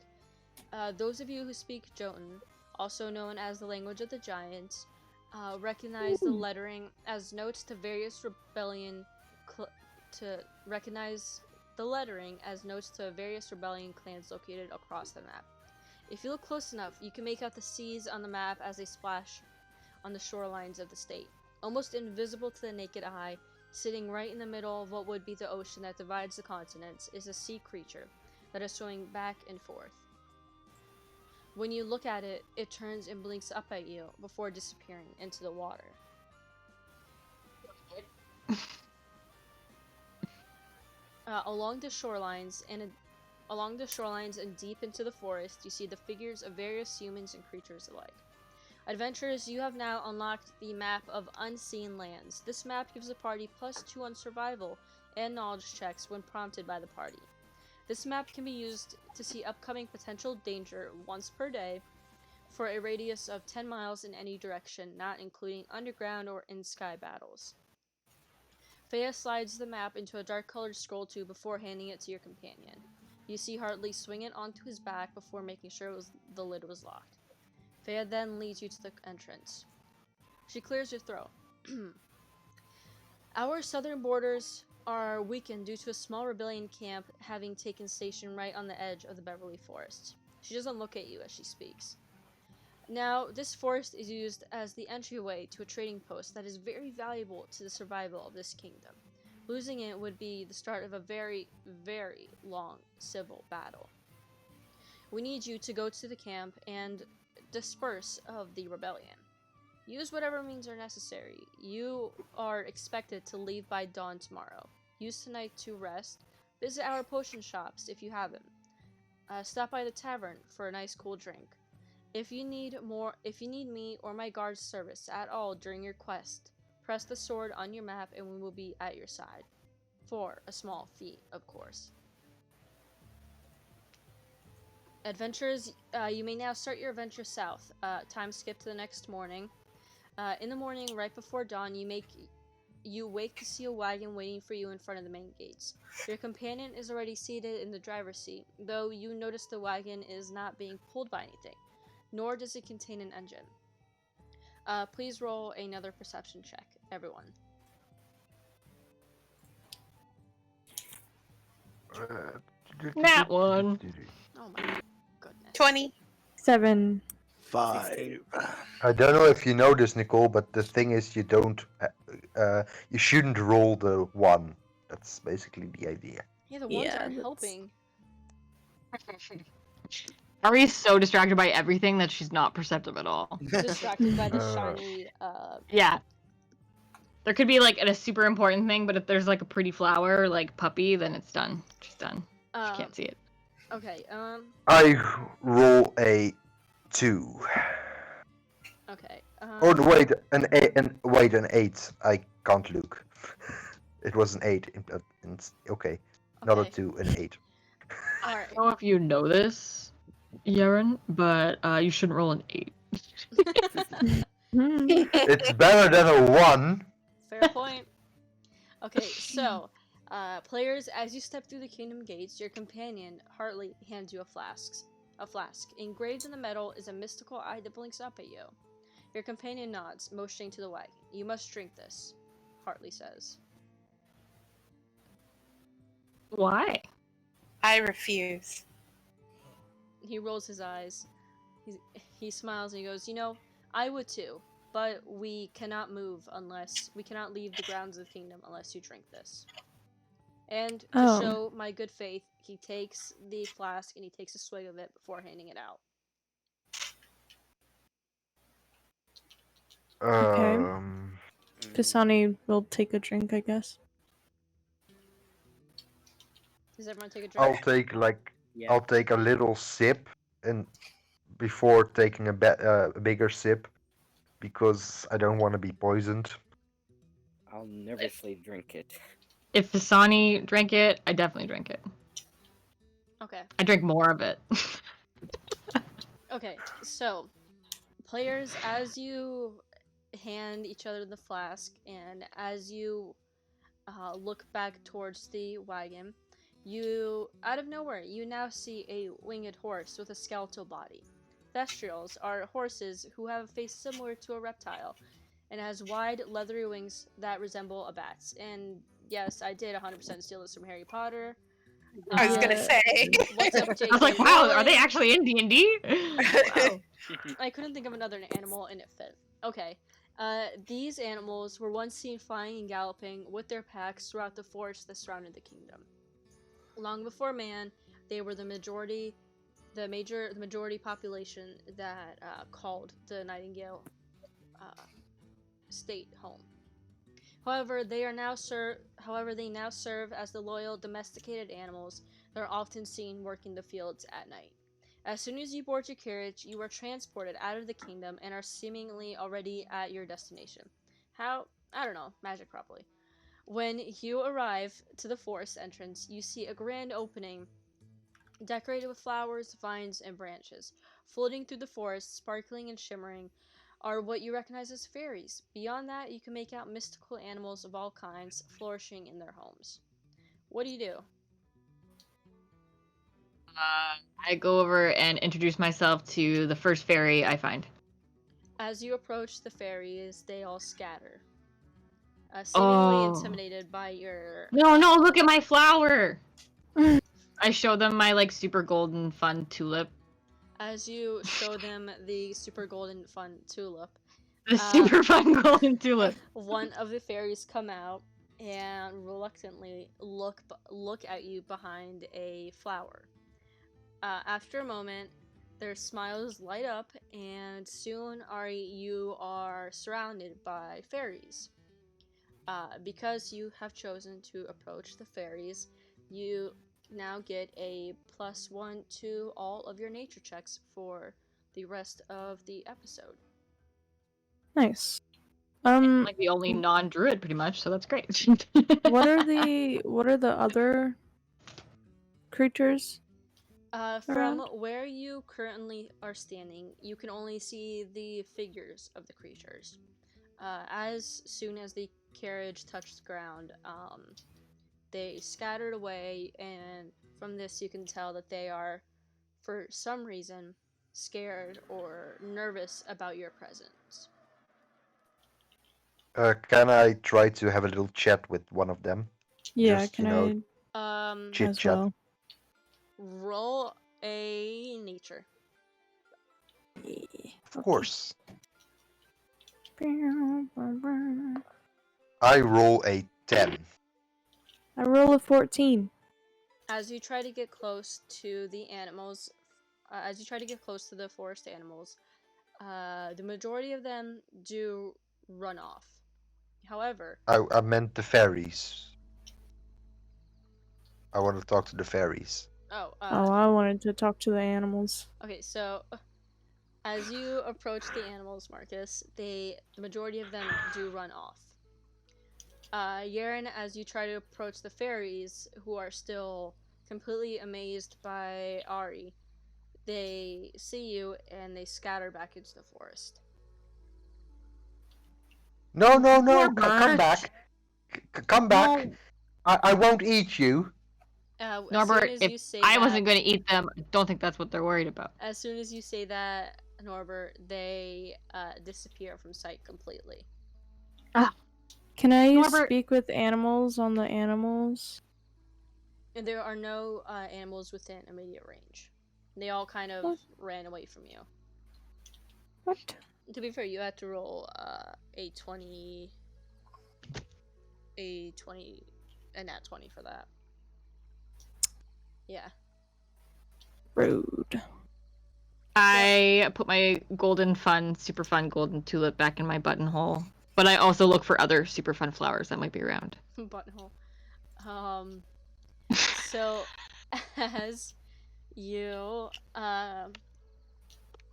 Those of you who speak Jotun, also known as the language of the giants, recognize the lettering as notes to various rebellion clans located across the map. If you look close enough, you can make out the seas on the map as they splash on the shorelines of the state. Almost invisible to the naked eye, sitting right in the middle of what would be the ocean that divides the continents, is a sea creature that is swimming back and forth. When you look at it, it turns and blinks up at you before disappearing into the water. Along the shorelines and deep into the forest, you see the figures of various humans and creatures alike. Adventurers, you have now unlocked the map of Unseen Lands. This map gives the party +2 on survival and knowledge checks when prompted by the party. This map can be used to see upcoming potential danger once per day for a radius of 10 miles in any direction, not including underground or in-sky battles. Feya slides the map into a dark-colored scroll tube before handing it to your companion. You see Hartley swing it onto his back before making sure the lid was locked. Feya then leads you to the entrance. She clears your throat. Our southern borders are weakened due to a small rebellion camp having taken station right on the edge of the Beverly Forest. She doesn't look at you as she speaks. Now, this forest is used as the entryway to a trading post that is very valuable to the survival of this kingdom. Losing it would be the start of a very, very long civil battle. We need you to go to the camp and disperse of the rebellion. Use whatever means are necessary. You are expected to leave by dawn tomorrow. Use tonight to rest. Visit our potion shops if you have them. Stop by the tavern for a nice cool drink. If you need me or my guard's service at all during your quest, press the sword on your map and we will be at your side. For a small fee, of course. Adventurers, you may now start your adventure south. Time skip to the next morning. In the morning, right before dawn, you make you wake to see a wagon waiting for you in front of the main gates. Your companion is already seated in the driver's seat, though you notice the wagon is not being pulled by anything, nor does it contain an engine. Please roll another perception check, everyone. That one. Oh my goodness. 20. 7. 5. 16. I don't know if you know this, Nicole, but the thing is, you don't. You shouldn't roll the 1. That's basically the idea. Yeah, the ones Yeah, aren't that's- helping. Ari's so distracted by everything that she's not perceptive at all. Distracted by the shiny. Yeah. There could be like a super important thing, but if there's like a pretty flower, like puppy, then it's done. She's done. She can't see it. Okay. I roll a 2. Okay. Oh wait, an 8. I can't look. It was an 8. Okay, not a Okay. 2, an 8. All I right. don't know if you know this, Yaren, but you shouldn't roll an 8. It's better than a 1. Fair point. Okay, so, players, as you step through the kingdom gates, your companion, Hartley, hands you a flask. A flask. Engraved in the metal is a mystical eye that blinks up at you. Your companion nods, motioning to the wagon. You must drink this, Hartley says. Why? I refuse. He rolls his eyes. He smiles and he goes, I would too, but we cannot we cannot leave the grounds of the kingdom unless you drink this. And to show my good faith, he takes the flask and he takes a swig of it before handing it out. Okay. Dasani will take a drink, I guess. Does everyone take a drink? I'll take a little sip, and before taking a bigger sip, because I don't want to be poisoned. I'll nervously drink it. If Dasani drank it, I definitely drink it. Okay. I drink more of it. Okay, so, players, as you hand each other the flask, and as you look back towards the wagon, you, out of nowhere, you now see a winged horse with a skeletal body. Thestrials are horses who have a face similar to a reptile, and has wide, leathery wings that resemble a bat's. And yes, I did 100% steal this from Harry Potter. I was gonna say. What's up, JK? I was like, wow, are Rowling? they actually in D&D? Wow. I couldn't think of another animal, and it fit. Okay. These animals were once seen flying and galloping with their packs throughout the forest that surrounded the kingdom. Long before man, they were the majority population that called the Nightingale state home. However, they now serve as the loyal domesticated animals that are often seen working the fields at night. As soon as you board your carriage, you are transported out of the kingdom and are seemingly already at your destination. How? I don't know. Magic probably. When you arrive to the forest entrance, you see a grand opening decorated with flowers, vines, and branches. Floating through the forest, sparkling and shimmering, are what you recognize as fairies. Beyond that, you can make out mystical animals of all kinds flourishing in their homes. What do you do? I go over and introduce myself to the first fairy I find. As you approach the fairies, they all scatter. Seemingly intimidated by your... No, look at my flower! I show them my, super golden fun tulip. As you show them the super golden fun tulip... The super fun golden tulip. One of the fairies come out and reluctantly look at you behind a flower. After a moment, their smiles light up, and soon you are surrounded by fairies. Because you have chosen to approach the fairies, you now get a +1 to all of your nature checks for the rest of the episode. Nice. I'm like the only non-druid, pretty much, so that's great. What are the other creatures? From where you currently are standing, you can only see the figures of the creatures. As soon as the carriage touched the ground, they scattered away, and from this you can tell that they are, for some reason, scared or nervous about your presence. Can I try to have a little chat with one of them? Yeah, Just, can you know, chit as chat. well? Roll a nature. Of course. I roll a 10. I roll a 14. As you try to get close to the animals, as you try to get close to the forest animals, the majority of them do run off. However, I meant the fairies. I want to talk to the fairies. oh, I wanted to talk to the animals. okay, so as you approach the animals, Marcus, the majority of them do run off. Yaren, as you try to approach the fairies, who are still completely amazed by Ari, they see you and they scatter back into the forest. No, come Norbert. back. Come back. No. I won't eat you. As soon Norbert, as if you say I that, wasn't going to eat them, I don't think that's what they're worried about. as soon as you say that, Norbert, they disappear from sight completely. Can I Norbert- speak with animals on the animals? And there are no animals within immediate range. They all kind of What? ran away from you. What? To be fair, you had to roll a 20, a nat 20 for that. Yeah. Rude. I put my super fun golden tulip back in my buttonhole. But I also look for other super fun flowers that might be around. Buttonhole. So as you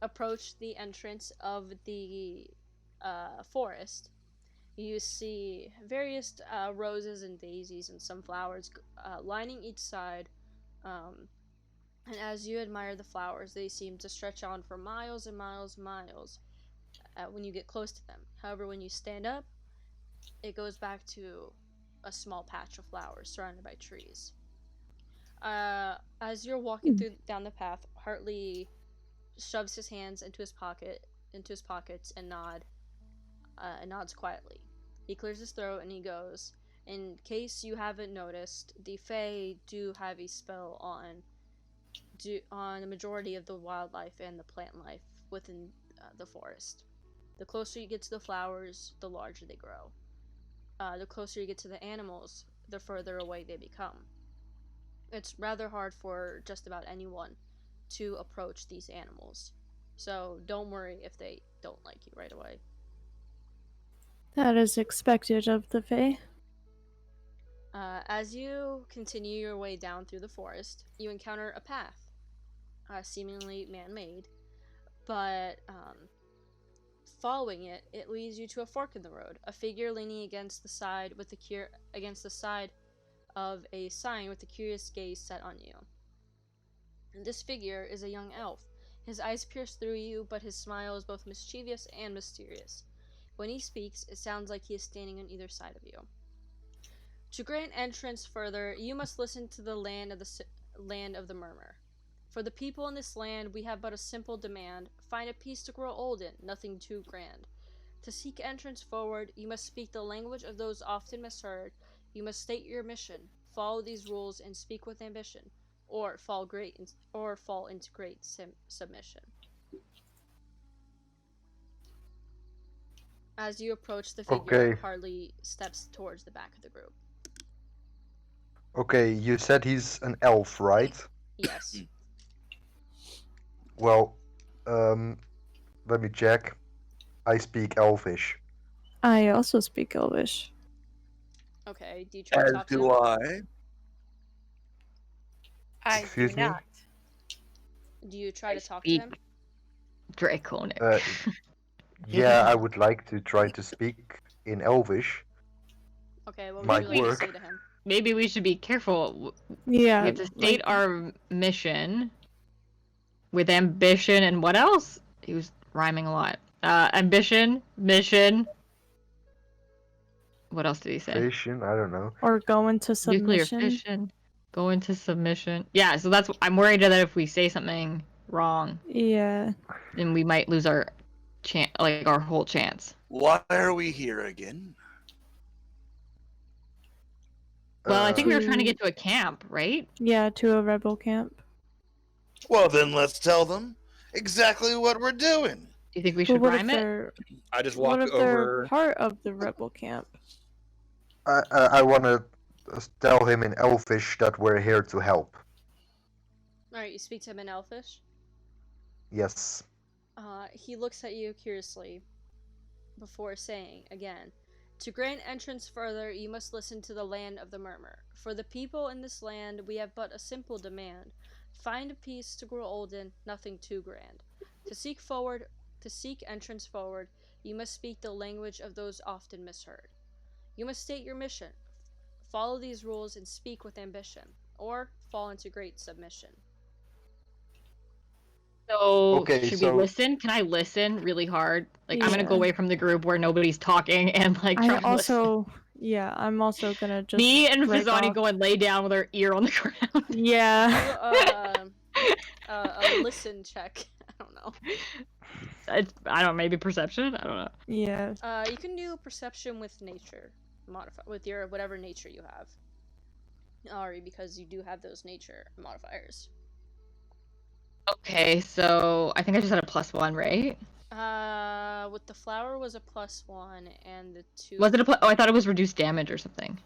approach the entrance of the forest, you see various roses and daisies and some flowers lining each side. And as you admire the flowers, they seem to stretch on for miles and miles and miles when you get close to them. However, when you stand up, it goes back to a small patch of flowers surrounded by trees. As you're walking down the path, Hartley shoves his hands into his pockets, and nods quietly. He clears his throat and he goes, "In case you haven't noticed, the Fae do have a spell on the majority of the wildlife and the plant life within the forest. The closer you get to the flowers, the larger they grow. The closer you get to the animals, the further away they become. It's rather hard for just about anyone to approach these animals. So don't worry if they don't like you right away." That is expected of the Fae. As you continue your way down through the forest, you encounter a path, seemingly man-made, but following it, it leads you to a fork in the road. A figure leaning against the side of a sign with a curious gaze set on you. And this figure is a young elf. His eyes pierce through you, but his smile is both mischievous and mysterious. When he speaks, it sounds like he is standing on either side of you. To grant entrance further, you must listen to the land of the murmur. For the people in this land, we have but a simple demand: find a peace to grow old in, nothing too grand. To seek entrance forward, you must speak the language of those often misheard. You must state your mission, follow these rules, and speak with ambition, or fall into great submission. As you approach the figure, Okay. Harley steps towards the back of the group. Okay, you said he's an elf, right? Yes. Well, let me check. I speak Elvish. I also speak Elvish. Okay, do you try to As talk to do him? I. I Excuse do me? not. Do you try to talk to speak him? Draconic. Yeah, I would like to try to speak in Elvish. Okay, what would Might you like work. to say to him? Maybe we should be careful. Yeah. We have to state our mission with ambition and what else? He was rhyming a lot. Ambition, mission, What else did he say? Fission, I don't know. Or go into Nuclear submission. fission. Go into submission. Yeah, so that's I'm worried that if we say something wrong, Yeah. then we might lose our chance, like our whole chance. Why are we here again? Well, I think we were To- trying to get to a camp, right? Yeah, to a rebel camp. Well, then let's tell them exactly what we're doing. Do you think we But should what if rhyme it? they're I just what walk if they're over. part of the rebel camp? I want to tell him in Elfish that we're here to help. Alright, you speak to him in Elfish. Yes. He looks at you curiously before saying again, "To grant entrance further, you must listen to the land of the murmur. For the people in this land, we have but a simple demand. Find a peace to grow old in, nothing too grand. To seek entrance forward, you must speak the language of those often misheard. You must state your mission, follow these rules, and speak with ambition, or fall into great submission." So Okay, should so- we listen? Can I listen really hard? Like I'm gonna go Yeah. away from the group where nobody's talking and like try I and listen. also I'm also gonna just Me and break Fizani off. go and lay down with our ear on the ground. Yeah. A listen check. I don't know. I don't know, maybe perception? I don't know. Yeah. You can do perception with nature, with your whatever nature you have. Ari, because you do have those nature modifiers. Okay, so I think I just had a +1, right? With the flower was a +1, and the 2. Was it a Oh, I thought it was reduced damage or something.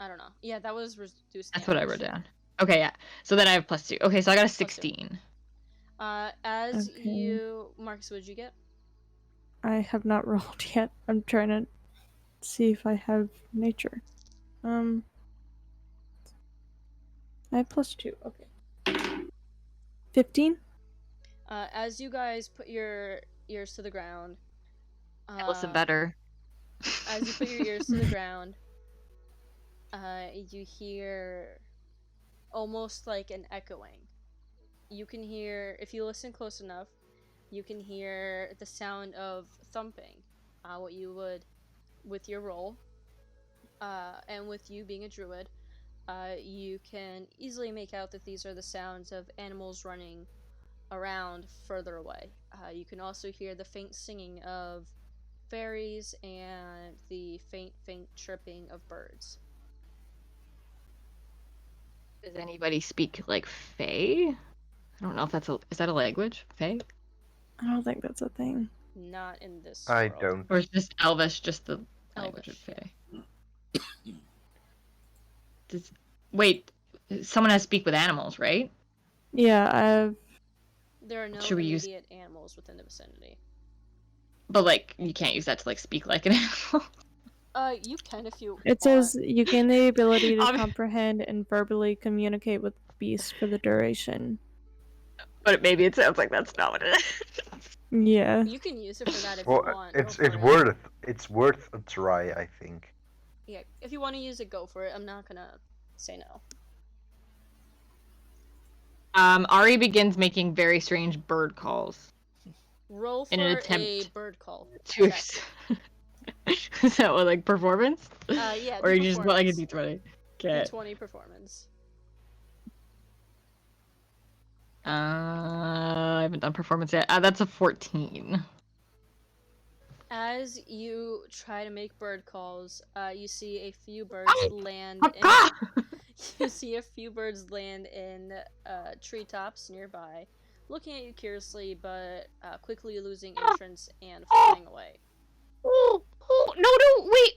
I don't know. Yeah, that was reduced. That's what I wrote down. Okay, yeah. So then I have +2. Okay, so I got a 16. As Okay. you, Marcus, what did you get? I have not rolled yet. I'm trying to see if I have nature. I have +2. Okay. 15? As you guys put your ears to the ground, I listen better. as you put your ears to the ground, you hear almost like an echoing. You can hear, if you listen close enough, you can hear the sound of thumping. What you would, with your roll, and with you being a druid, you can easily make out that these are the sounds of animals running around further away. You can also hear the faint singing of fairies and the faint chirping of birds. Does anybody speak like Fae? I don't know if that's is that a language? Fae? I don't think that's a thing. Not in this I world. don't. Or is just Elvish just the language of Elvish. Fae? Wait, someone has to speak with animals, right? Yeah, I have. There are no Should we use- immediate animals within the vicinity. But like, you can't use that to like speak like an animal. You can if you It says you gain the ability to Obvi- comprehend and verbally communicate with beasts for the duration. But maybe it sounds like that's not what it is. Yeah. You can use it for that if Well, you want. it's Go for it. worth a try, I think. Yeah, if you want to use it, go for it. I'm not gonna say no. Ari begins making very strange bird calls. Roll for In an a attempt bird call. To check. Is that what, like performance? Yeah. Or do you just put like a performance. D20? Okay. D20 performance. I haven't done performance yet. That's a 14. As you try to make bird calls, you see a few birds land in. You see a few birds land in treetops nearby, looking at you curiously, but quickly losing entrance and flying away. Oh, no, wait.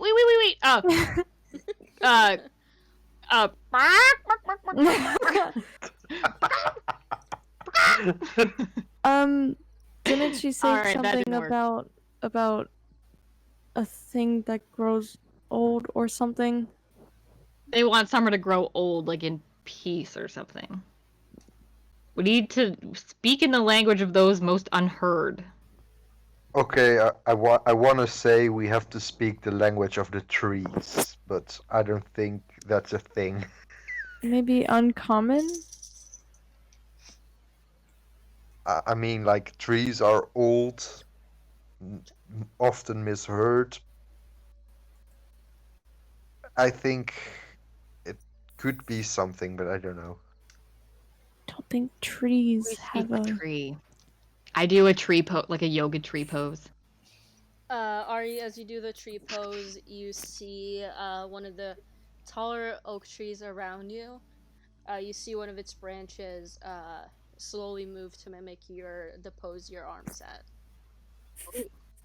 Didn't she say Alright, that something didn't work. about a thing that grows old or something? They want summer to grow old, like in peace or something. We need to speak in the language of those most unheard. Okay, I want to say we have to speak the language of the trees, but I don't think that's a thing. Maybe uncommon? I mean, like, trees are old, often misheard. I think it could be something, but I don't know. Don't think We trees speak have with a. tree. I do a tree pose, like a yoga tree pose. Ari, as you do the tree pose, you see one of the taller oak trees around you. You see one of its branches slowly move to mimic the pose your arm is at.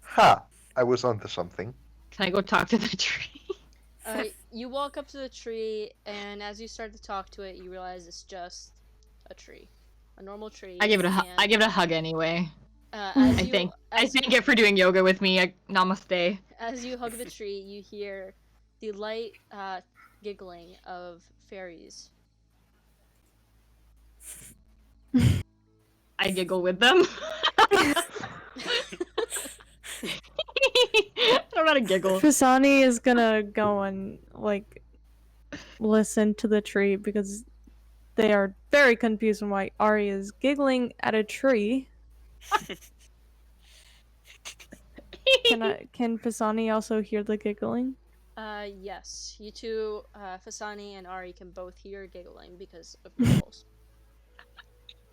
Ha! I was onto something. Can I go talk to the tree? You walk up to the tree, and as you start to talk to it, you realize it's just a tree, a normal tree. I give it and, a hug anyway. As I you thank as you it for doing yoga with me. Namaste. as you hug the tree, you hear the light giggling of fairies. I giggle with them. I don't know how to giggle. Fasani is gonna go and like listen to the tree because they are very confused on why Ari is giggling at a tree. Can Fasani also hear the giggling? Yes, you two, Fasani and Ari, can both hear giggling because of your roles.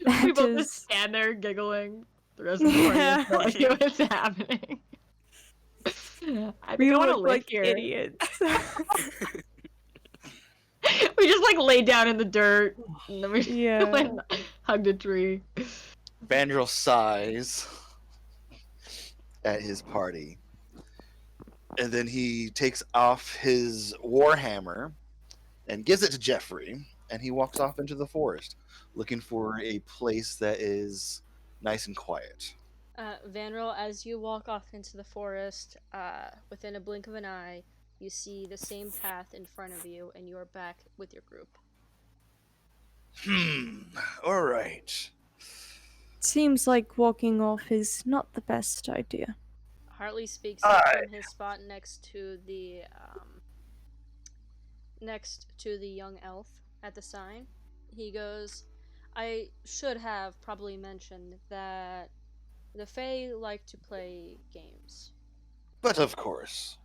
We both Just- just stand there giggling. The rest of the party has no Yeah. idea what's happening. I think We I want to look live like here. idiots. We just like lay down in the dirt and then we Yeah. went and hugged a tree. Vandrel sighs at his party. And then he takes off his warhammer and gives it to Jeffrey. And he walks off into the forest, looking for a place that is nice and quiet. Vanril, as you walk off into the forest, within a blink of an eye, you see the same path in front of you, and you are back with your group. All right. Seems like walking off is not the best idea. Hartley speaks up from his spot next to the young elf at the sign. He goes, "I should have probably mentioned that the Fae like to play games, But of course.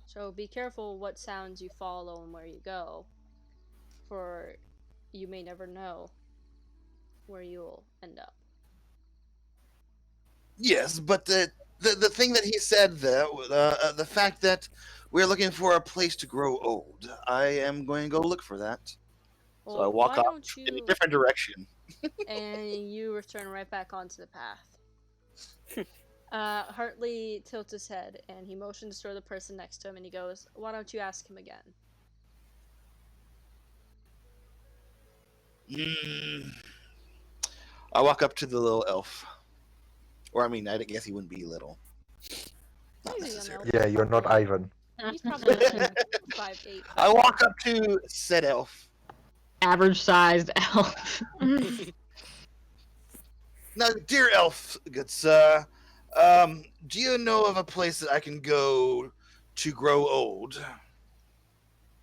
so be careful what sounds you follow and where you go, for you may never know where you'll end up." Yes, but the thing that he said there, the fact that we're looking for a place to grow old, I am going to go look for that. So I Well, walk why off don't in a you? different direction. And you return right back onto the path. Hartley tilts his head and he motions toward the person next to him and he goes, "Why don't you ask him again?" I walk up to the little elf. Or, I mean, I guess he wouldn't be little. Not He's a young necessarily. elf. Yeah, you're not Ivan. He's probably like 5'8". I walk up to said elf. Average sized elf. Now, dear elf, good sir, do you know of a place that I can go to grow old?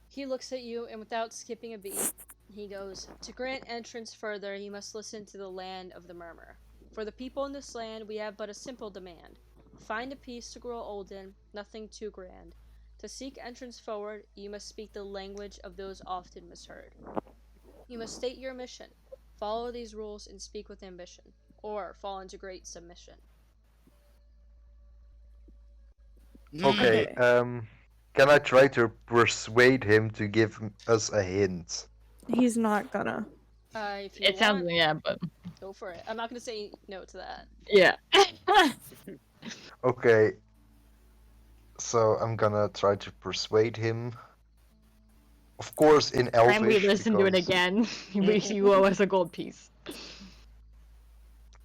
He looks at you and without skipping a beat, he goes, "To grant entrance further, you must listen to the land of the murmur. For the people in this land, we have but a simple demand. Find a peace to grow old in, nothing too grand. To seek entrance forward, you must speak the language of those often misheard. You must state your mission, follow these rules, and speak with ambition, or fall into great submission." Okay, can I try to persuade him to give us a hint? He's not gonna. If you It sounds want, but go for it. I'm not gonna say no to that. yeah. Okay, so I'm gonna try to persuade him. Of course, in Elvish. And we listen to it because- again. You owe us a gold piece.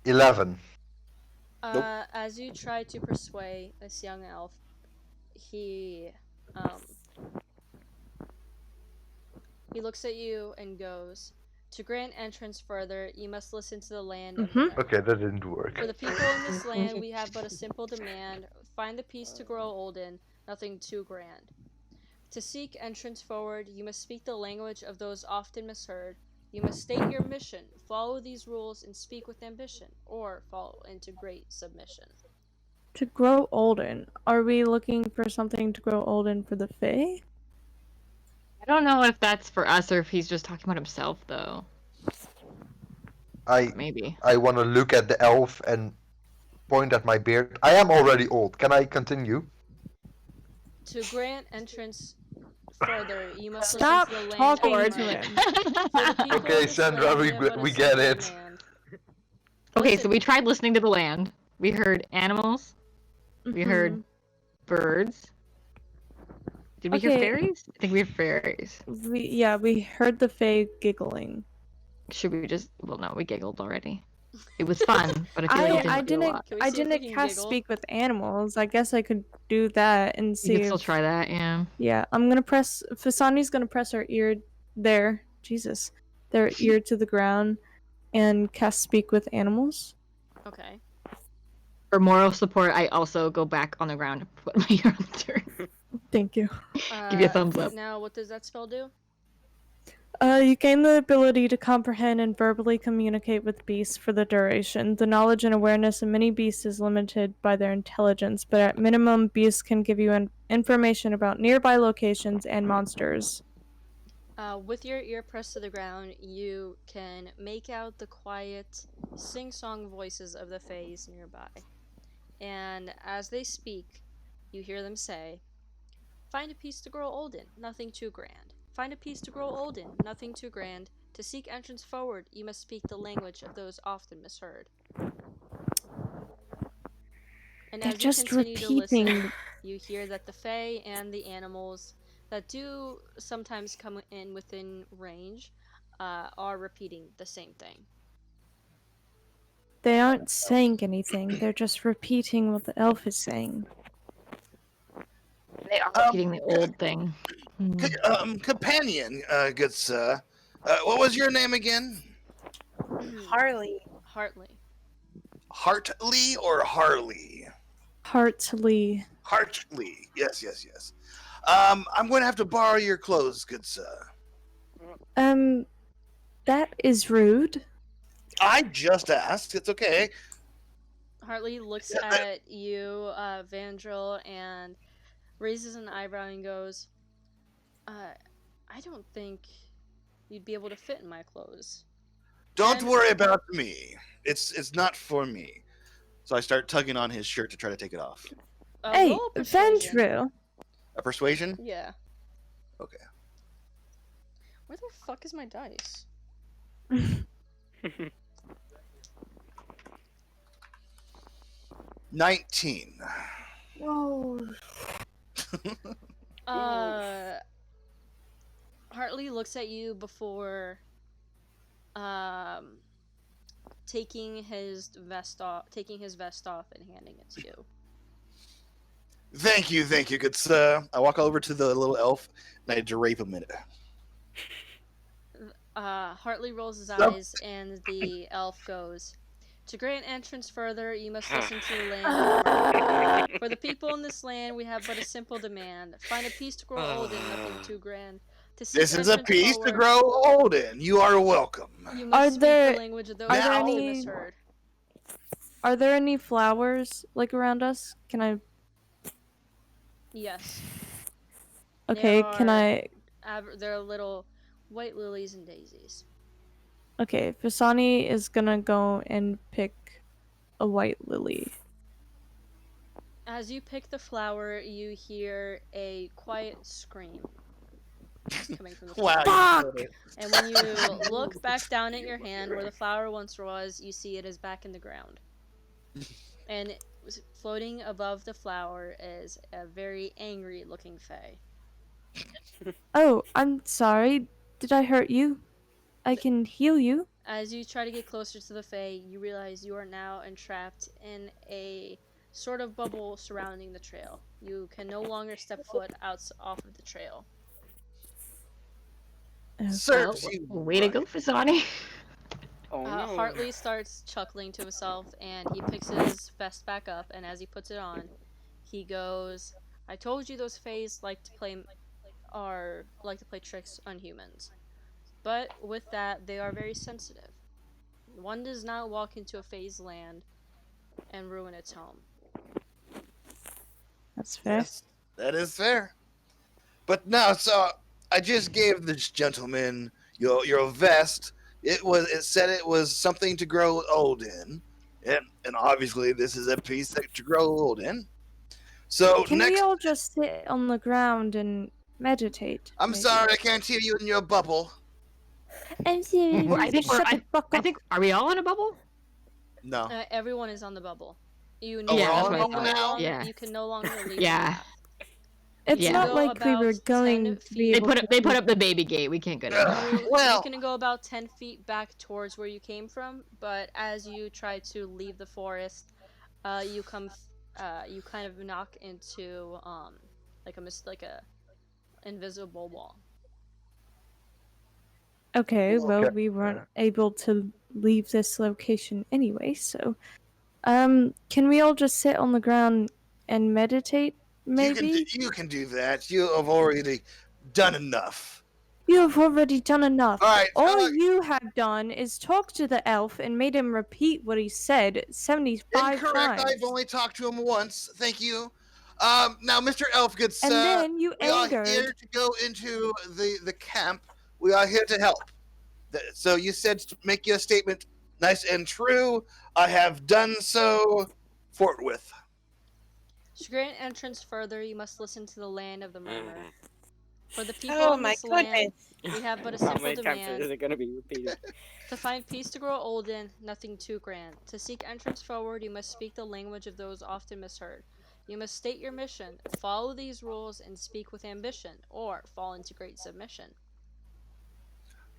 11. Nope. As you try to persuade this young elf, he looks at you and goes, "To grant entrance further, you must listen to the land of the murmur. Okay, that didn't work. For the people in this land, we have but a simple demand. Find the peace to grow old in, nothing too grand. To seek entrance forward, you must speak the language of those often misheard. You must state your mission, follow these rules, and speak with ambition, or fall into great submission." To grow old in. Are we looking for something to grow old in for the Fae? I don't know if that's for us or if he's just talking about himself, though. I Maybe. I want to look at the elf and point at my beard. I am already old. Can I continue? To grant entrance further, you must Stop listen to the land talking of to Night. him. For the people Okay, of this Sandra, land, we we have but a we get simple it. demand. Okay, so Listen. we tried listening to the land. We heard animals. We heard Mhm. birds. Did we hear Okay. fairies? I think we heard fairies. We heard the Fae giggling. Should we just? Well, no, we giggled already. It was fun, but I feel like it I didn't do a didn't lot. Can we I see if we didn't can cast giggle? speak with animals. I guess I could do that and You see could still if try that, yeah. Yeah, I'm gonna press Fasani's gonna press her ear there. Jesus. Their ear to the ground and cast speak with animals. Okay. For moral support, I also go back on the ground and put my ear on the dirt. Thank you. Give you a thumbs up. Now, what does that spell do? You gain the ability to comprehend and verbally communicate with beasts for the duration. The knowledge and awareness of many beasts is limited by their intelligence, but at minimum, beasts can give you information about nearby locations and monsters. With your ear pressed to the ground, you can make out the quiet, sing-song voices of the fays nearby. And as they speak, you hear them say, "Find a piece to grow old in, nothing too grand. Find a piece to grow old in, nothing too grand. To seek entrance forward, you must speak the language of those often misheard." And They're as you just continue to repeating. listen, you hear that the fae and the animals that do sometimes come in within range are repeating the same thing. They aren't saying anything, they're just repeating what the elf is saying. They are repeating the old thing. Companion, good sir. What was your name again? Harley. Hartley. Hartley or Harley? Hartley. Hartley. Yes. I'm going to have to borrow your clothes, good sir. That is rude. I just asked. It's okay. Hartley looks at you, Vandril, and raises an eyebrow and goes, I don't think you'd be able to fit in my clothes. Don't And- worry about me. It's not for me. So I start tugging on his shirt to try to take it off. Hey, roll persuasion. Vandril. A persuasion? Yeah. Okay. Where the fuck is my dice? 19. Whoa. Hartley looks at you before taking his vest off and handing it to you. Thank you, good sir. I walk over to the little elf and I drape him in it. Hartley rolls his eyes and the elf goes, "To grant entrance further, you must listen to the land of Night. For the people in this land, we have but a simple demand. Find a piece to grow old in, nothing too grand. To seek This is a entrance piece to forward, grow old in. You are welcome. You Are must speak there- the language of those are there often any- misheard." Are there any flowers like around us? Can I? Yes. Okay, can I? There are little white lilies and daisies. Okay, Fasani is gonna go and pick a white lily. As you pick the flower, you hear a quiet scream coming from the flower. Wow. Fuck! And when you look back down at your hand where the flower once was, you see it is back in the ground. And floating above the flower is a very angry looking fae. Oh, I'm sorry. Did I hurt you? I can heal you. As you try to get closer to the fae, you realize you are now entrapped in a sort of bubble surrounding the trail. You can no longer step foot off of the trail. Serves Well, you way to go, right. Fasani. Oh no. Hartley starts chuckling to himself, and he picks his vest back up, and as he puts it on, he goes, "I told you those fays like to play tricks on humans. But with that, they are very sensitive. One does not walk into a fae's land and ruin its home." That's fair. Yes, that is fair. But no, so I just gave this gentleman your vest. It said it was something to grow old in, and obviously this is a piece to grow old in. So Can we next, all just sit on the ground and meditate? I'm maybe? sorry I can't hear you in your bubble. I'm serious. Well, I think we're. Shut the fuck I up. think. Are we all in a bubble? No. Everyone is on the bubble. You Oh, need we're to all in move a bubble right now? along. Yeah. You can no longer leave Yeah. the path. It's Yeah. not Go like we were about going 10 to be feet. They able put to up. They put up the baby gate. We can't go down. You Well, can go about 10 feet back towards where you came from, but as you try to leave the forest, you you kind of knock into like a invisible wall. Okay, well, Okay, we weren't yeah. able to leave this location anyway, so can we all just sit on the ground and meditate, maybe? you can do that. You have already done enough. You have already done enough. All right. All you have done is talk to the elf and made him repeat what he said 75 Incorrect. times. I've only talked to him once. Thank you. Now, Mr. Elfgoods, And then you we are here angered. to go into the camp. We are here to help. So you said to make your statement nice and true. I have done so forthwith. To grant entrance further, you must listen to the land of the murmur. For the people Oh on my this land, goodness. we have but a How simple many times demand. is it going to be repeated? To find peace to grow old in, nothing too grand. To seek entrance forward, you must speak the language of those often misheard. You must state your mission, follow these rules, and speak with ambition, or fall into great submission.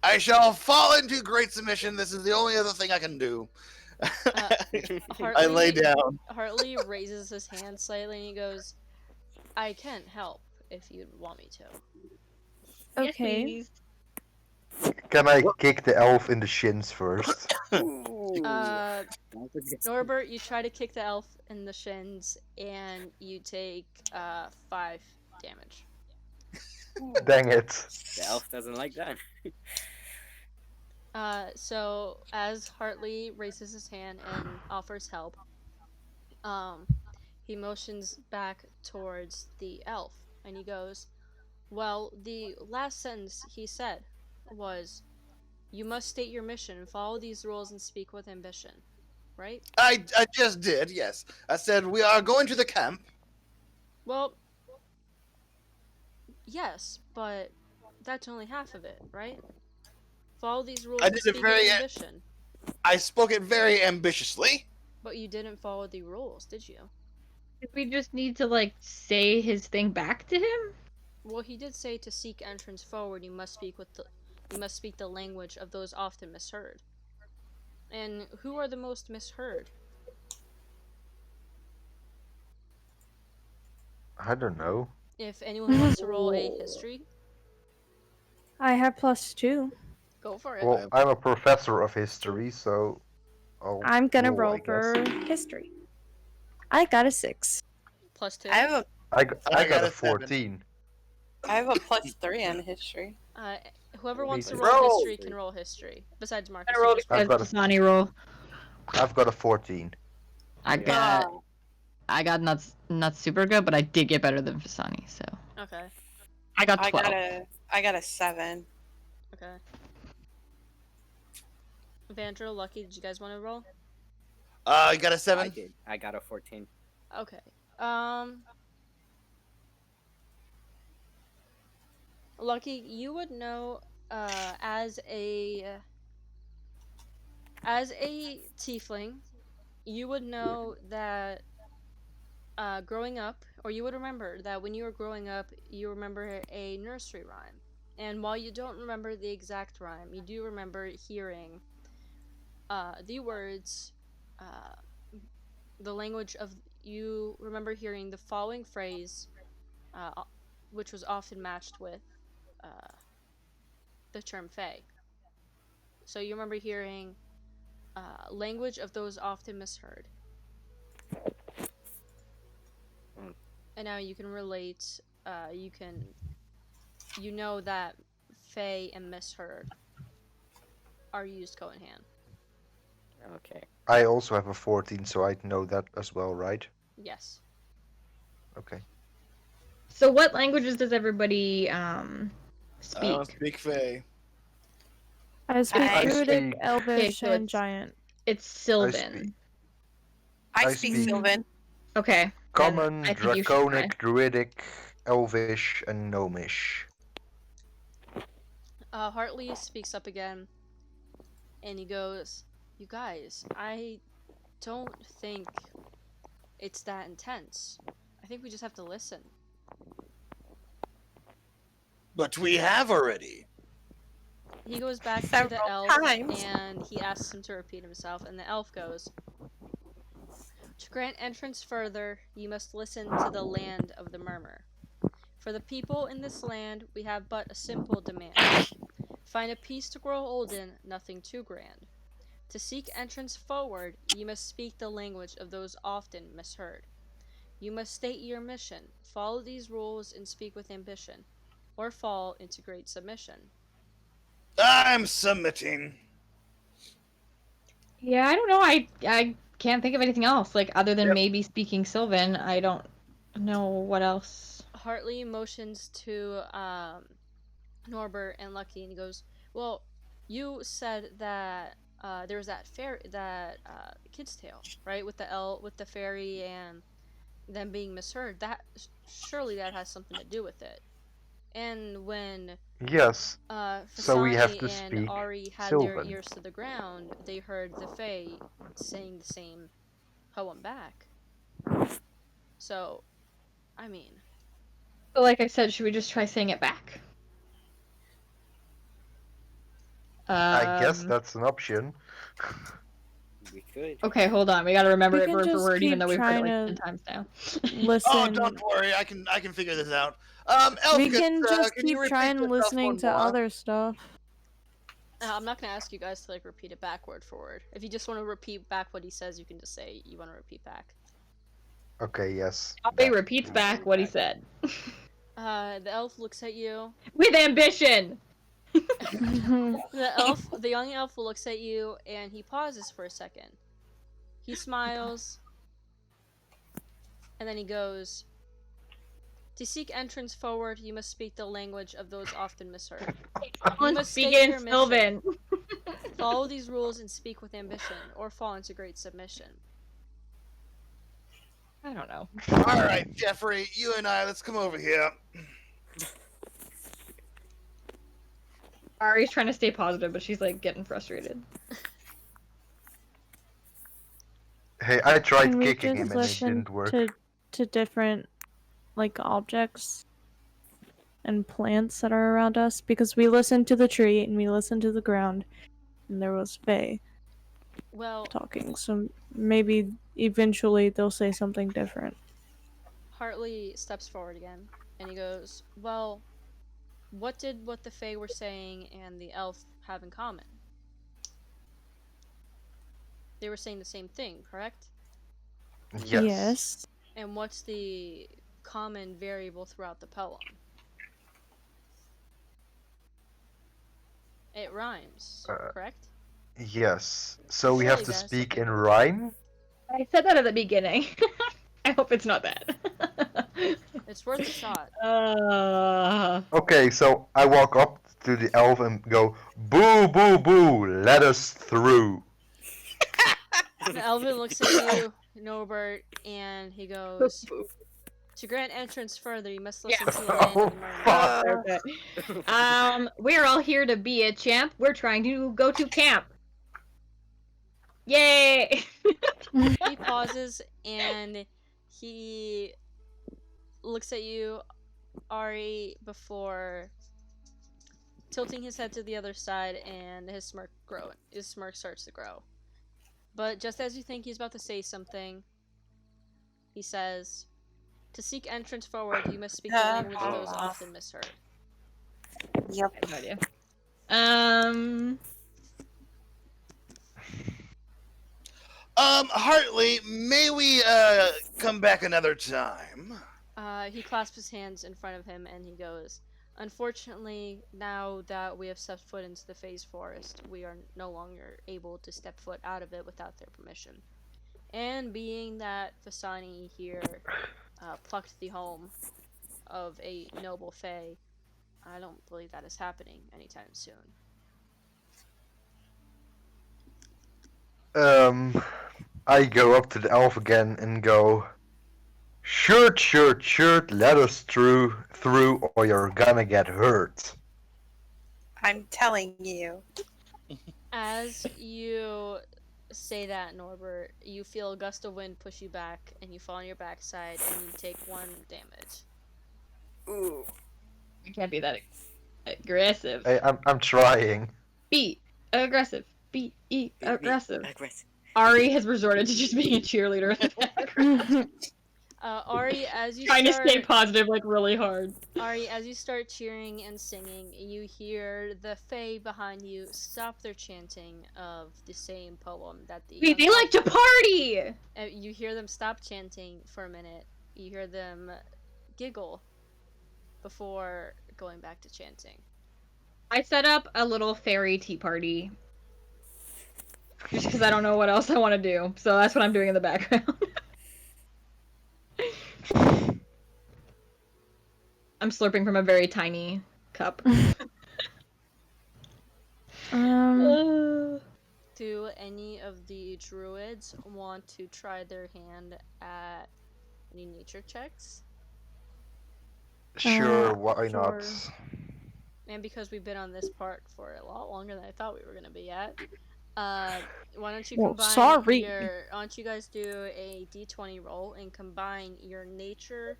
I shall fall into great submission. This is the only other thing I can do. I lay down. Hartley raises his hand slightly and he goes, I can help if you'd want me to. Yes, Okay. please. Can I kick the elf in the shins first? Norbert, you try to kick the elf in the shins and you take 5 damage. Dang it. The elf doesn't like that. So as Hartley raises his hand and offers help, he motions back towards the elf and he goes, well, the last sentence he said was, you must state your mission and follow these rules and speak with ambition, right? I just did, yes. I said we are going to the camp. Well, yes, but that's only half of it, right? Follow these rules I and did it speak very- with ambition. I spoke it very ambitiously. But you didn't follow the rules, did you? Did we just need to like say his thing back to him? Well, he did say to seek entrance forward, you must speak the language of those often misheard. And who are the most misheard? I don't know. If anyone wants to roll a history, I have +2. go for it. Well, I'm a professor of history, so I'm gonna roll I guess. for history. I got a 6. +2. I have I I got got a a 7. 14. a +3 on history. Whoever wants to Decent. roll Roll! history can roll history. Besides Marcus. I you rolled just- I've got a- Sunny roll. I've got a 14. I got. I got not super good, but I did get better than Fasani, so Okay. I got I 12. got a 7. Okay. Vandro, Lucky, did you guys want to roll? You got a 7? I did. I got a 14. Okay. Lucky, you would know, as a tiefling, you would know that, growing up, or you would remember that when you were growing up, you remember a nursery rhyme. And while you don't remember the exact rhyme, you do remember hearing, the words, the language of, you remember hearing the following phrase, which was often matched with the term fae. So you remember hearing language of those often misheard. And now you can relate, you know that fae and misheard are used go in hand. Okay. I also have a 14, so I know that as well, right? Yes. Okay. So what languages does everybody I don't Speak. speak Fey. I speak I Druidic, speak. Elvish, so and it's- Giant. It's I Sylvan. speak I I speak speak Sylvan. Okay. Then Common, I think you should try. Draconic, Druidic, Elvish, and Gnomish. Hartley speaks up again, and he goes, "You guys, I don't think it's that intense. I think we just have to listen." But we have already. He goes back to the Several elf times. and he asks him to repeat himself, and the elf goes, "To grant entrance further, you must listen to the land of the murmur. For the people in this land, we have but a simple demand. Find a peace to grow old in, nothing too grand. To seek entrance forward, you must speak the language of those often misheard. You must state your mission, follow these rules, and speak with ambition, or fall into great submission." I'm submitting. Yeah, I don't know. I can't think of anything else. Like other than Yep. maybe speaking Sylvan, I don't know what else. Hartley motions to Norbert and Lucky, and he goes, "Well, you said that there was that kid's tale, right? With the fairy and them being misheard. That surely that has something to do with it. And when Yes, so we have Fasani to and speak Ari had their Sylvan. ears to the ground, they heard the Fae saying the same poem back. So, I mean, But like I said, should we just try saying it back? I guess that's an option. We could. Okay, hold on. We gotta remember We it can word for just word, even keep though we've heard it like trying 10 to times now. listen. Oh, don't worry. I can figure this out. We Elfkin, can just can you keep repeat trying yourself listening one to more? other stuff. I'm not gonna ask you guys to like repeat it back word for word. If you just want to repeat back what he says, you can just say you want to repeat back. Okay, yes. He that, repeats please. back what he said. The elf looks at you. With ambition! The young elf looks at you, and he pauses for a second. He smiles, and then he goes, "To seek entrance forward, you must speak the language of those often misheard. You must speak state in your mission. Sylvan. Follow these rules and speak with ambition, or fall into great submission." I don't know. All right, Jeffrey, you and I, let's come over here. Ari's trying to stay positive, but she's like getting frustrated. Hey, I tried Can we kicking just him and it listen didn't work. to different like objects and plants that are around us? Because we listened to the tree and we listened to the ground, and there was Faye Well, talking. So maybe eventually they'll say something different. Hartley steps forward again, and he goes, "Well, what did what the Fae were saying and the elf have in common? They were saying the same thing, correct? Yes. And what's the common variable throughout the poem? It rhymes, correct? Yes. So we have Surely to that has speak something in to do with it. rhyme? I said that at the beginning. I hope it's not that. It's worth a shot. Okay, so I walk up to the elf and go, "Boo, boo, boo, let us through." The Elvin looks at you, Norbert, and he goes, "To grant entrance further, you must listen to the land of the murmur." Fuck. We're all here to be a champ. We're trying to go to camp. Yay! He pauses and he looks at you, Ari, before tilting his head to the other side, and his smirk starts to grow. But just as you think he's about to say something, he says, "To seek entrance forward, you must speak the language of those often misheard." Yep. I have no idea. Hartley, may we come back another time? He clasps his hands in front of him and he goes, "Unfortunately, now that we have stepped foot into the Phase Forest, we are no longer able to step foot out of it without their permission. And being that Fasani here plucked the home of a noble Fae, I don't believe that is happening anytime soon. I go up to the elf again and go, shirt, shirt, shirt, let us through, or you're gonna get hurt. I'm telling you. As you say that, Norbert, you feel a gust of wind push you back, and you fall on your backside, and you take 1 damage. Ooh. You can't be that aggressive. I'm trying. Be aggressive. Be Be aggressive. aggressive. Ari has resorted to just being a cheerleader in the background. Ari, as you Trying start, to stay positive, like, really hard. Ari, as you start cheering and singing, you hear the Fae behind you stop their chanting of the same poem that the Wait, young they like to party! You hear them stop chanting for a minute. You hear them giggle before going back to chanting. I set up a little fairy tea party. Just because I don't know what else I want to do. So that's what I'm doing in the background. I'm slurping from a very tiny cup. Do any of the druids want to try their hand at any nature checks? Sure, why sure. not? And because we've been on this part for a lot longer than I thought we were gonna be at, why don't you Well, combine sorry. why don't you guys do a d20 roll and combine your nature,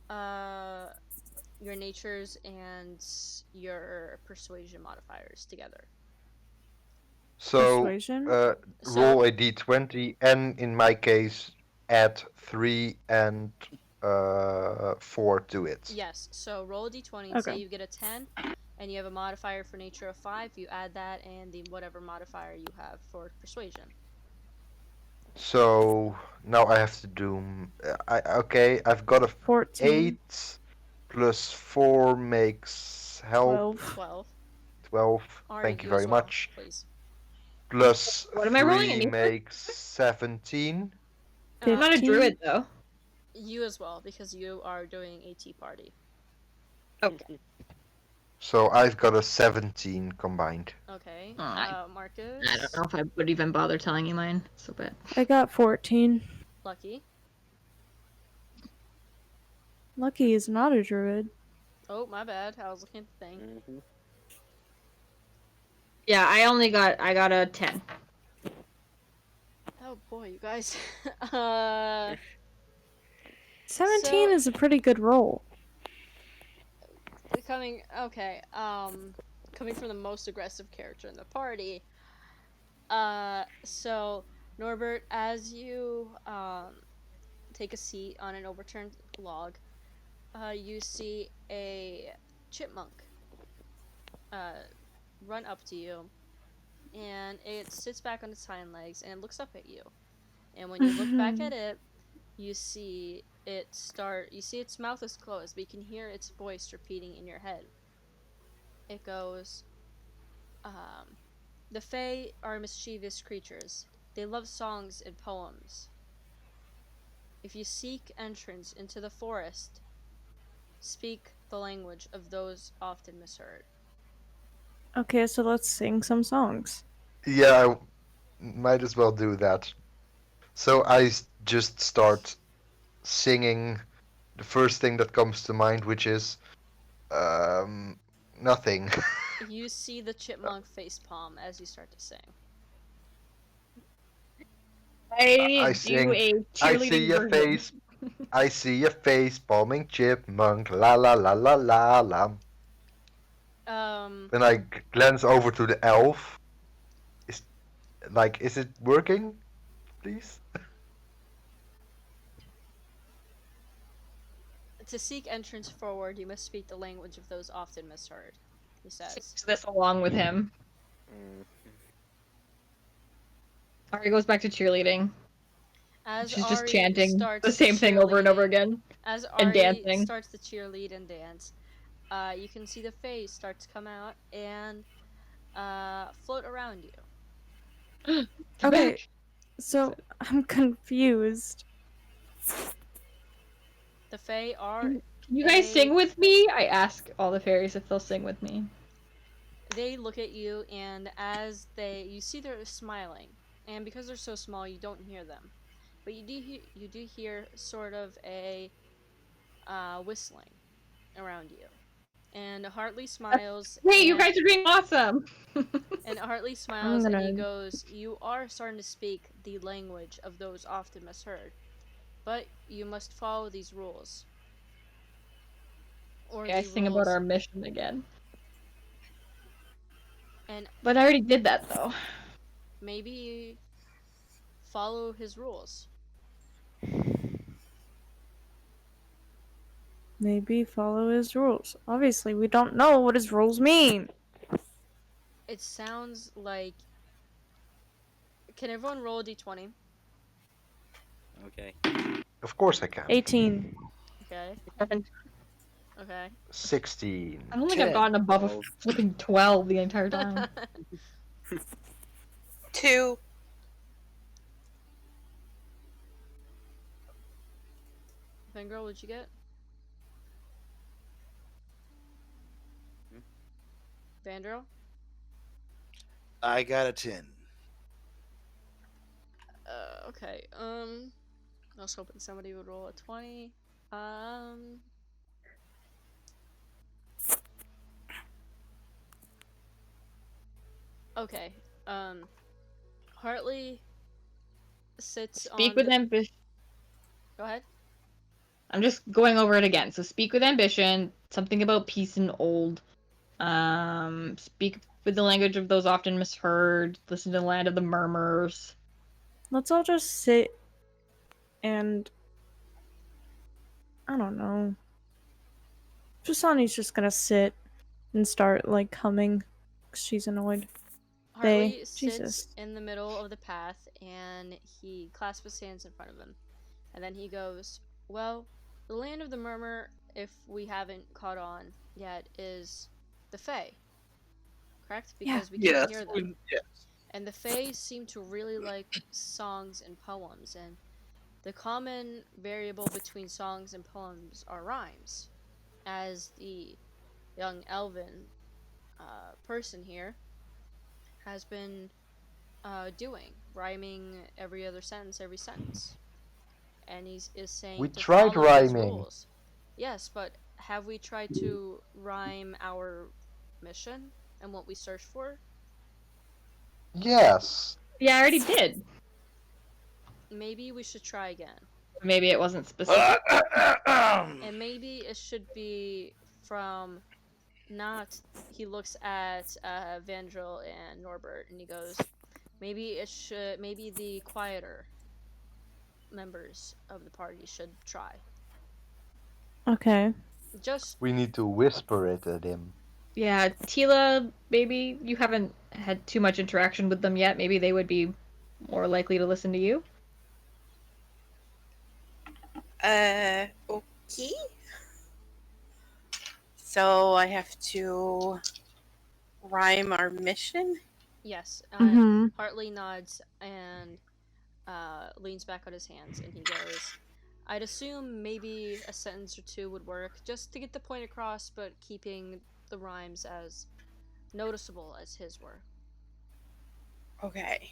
your natures and your persuasion modifiers together. So, Persuasion? roll a d20, and in my case, add 3 and 4 to it. Yes, so roll a d20 and say Okay. you get a 10, and you have a modifier for nature of 5, you add that and the whatever modifier you have for persuasion. So now I have to do. Okay, I've got a 14. 8 plus 4 makes help 12. 12. 12. Alright, Thank you as very well, much. please. Plus What am I rolling, 3 Anissa? makes 17. I'm not a 15. druid, though. You as well, because you are doing a tea party. Okay. So I've got a 17 combined. Okay, Marcus? I don't know if I would even bother telling you mine. So bad. I got 14. Lucky? Lucky is not a druid. Oh, my bad, I was looking at the thing. Mm-hmm. Yeah, I got a 10. Oh boy, you guys. 17 is a pretty good roll. Coming from the most aggressive character in the party. So Norbert, as you take a seat on an overturned log, you see a chipmunk run up to you, and it sits back on its hind legs and looks up at you. And when you look back at it, you see its mouth is closed, but you can hear its voice repeating in your head. It goes, the Fae are mischievous creatures. They love songs and poems. If you seek entrance into the forest, speak the language of those often misheard. Okay, so let's sing some songs. Yeah, I might as well do that. So I just start singing the first thing that comes to mind, which is nothing. You see the chipmunk facepalm as you start to sing. I I do sing, a I see cheerleading your version. face. I see your face palming chipmunk. La la la la la la. Then I glance over to the elf. Is it working? Please. To seek entrance forward, you must speak the language of those often misheard, he says. Sings this along with him. Ari goes back to cheerleading. As She's Ari just chanting starts the same thing over and over cheerleading- again. As and Ari dancing. starts to cheerlead and dance, you can see the face start to come out and float around you. Come Okay, back. so I'm confused. The Fae are Can you guys They- sing with me? I ask all the fairies if they'll sing with me. They look at you, and as you see they're smiling, and because they're so small, you don't hear them, but you do hear sort of a whistling around you, and Hartley smiles. Hey, and you guys are doing awesome! And Hartley I'm smiles and he gonna. goes, "You are starting to speak the language of those often misheard, but you must follow these rules." Or Okay, I the sing about rules. our mission again. And But I already did that, though. maybe follow his rules. Maybe follow his rules. Obviously, we don't know what his rules mean. It sounds like. Can everyone roll a d20? Okay. Of course I can. 18. Okay. Okay. 16. I don't think I've 10, gotten above a 12. flipping 12 the entire time. 2. Fangirl, what'd you get? Hmm? Vandrel? I got a 10. Okay. I was hoping somebody would roll a 20. Okay. Hartley sits Speak on with the... ambition. Go ahead. I'm just going over it again. So speak with ambition, something about peace and old. Speak with the language of those often misheard. Listen to the land of the murmurs. Let's all just sit and. I don't know. Jasani's just gonna sit and start, like, humming. 'Cause she's annoyed. Hartley sits Jesus. in the middle of the path and he clasps his hands in front of him. And then he goes, "Well, the land of the murmur, if we haven't caught on yet, is the Fae. Correct? Because we can't hear them. Yes. And the Fae seem to really like songs and poems, and the common variable between songs and poems are rhymes. As the young elven person here has been doing, rhyming every other sentence, every sentence. And he is saying We to tried follow these rhyming. rules. Yes, but have we tried to rhyme our mission and what we search for? Yes. Yeah, I already did. Maybe we should try again. Maybe it wasn't specific. And maybe it should be from not... He looks at Vandrel and Norbert and he goes, maybe the quieter members of the party should try. Okay. Just We need to whisper it at him. Yeah, Tila, maybe you haven't had too much interaction with them yet. Maybe they would be more likely to listen to you. Okay. So I have to rhyme our mission? yes. Mm-hmm. Hartley nods and leans back on his hands and he goes, "I'd assume maybe a sentence or two would work just to get the point across, but keeping the rhymes as noticeable as his were." Okay.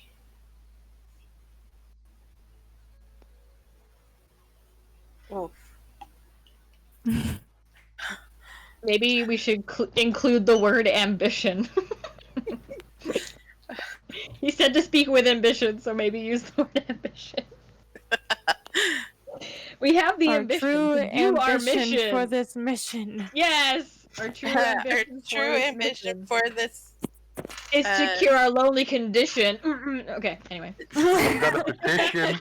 Oof. Maybe we should include the word ambition. He said to speak with ambition, so maybe use the word ambition. We have the Our ambition true to do our ambition mission. for this mission. Yes, our true ambition. Our true ambition for this is to cure our lonely condition. Okay, anyway. We've got a petition.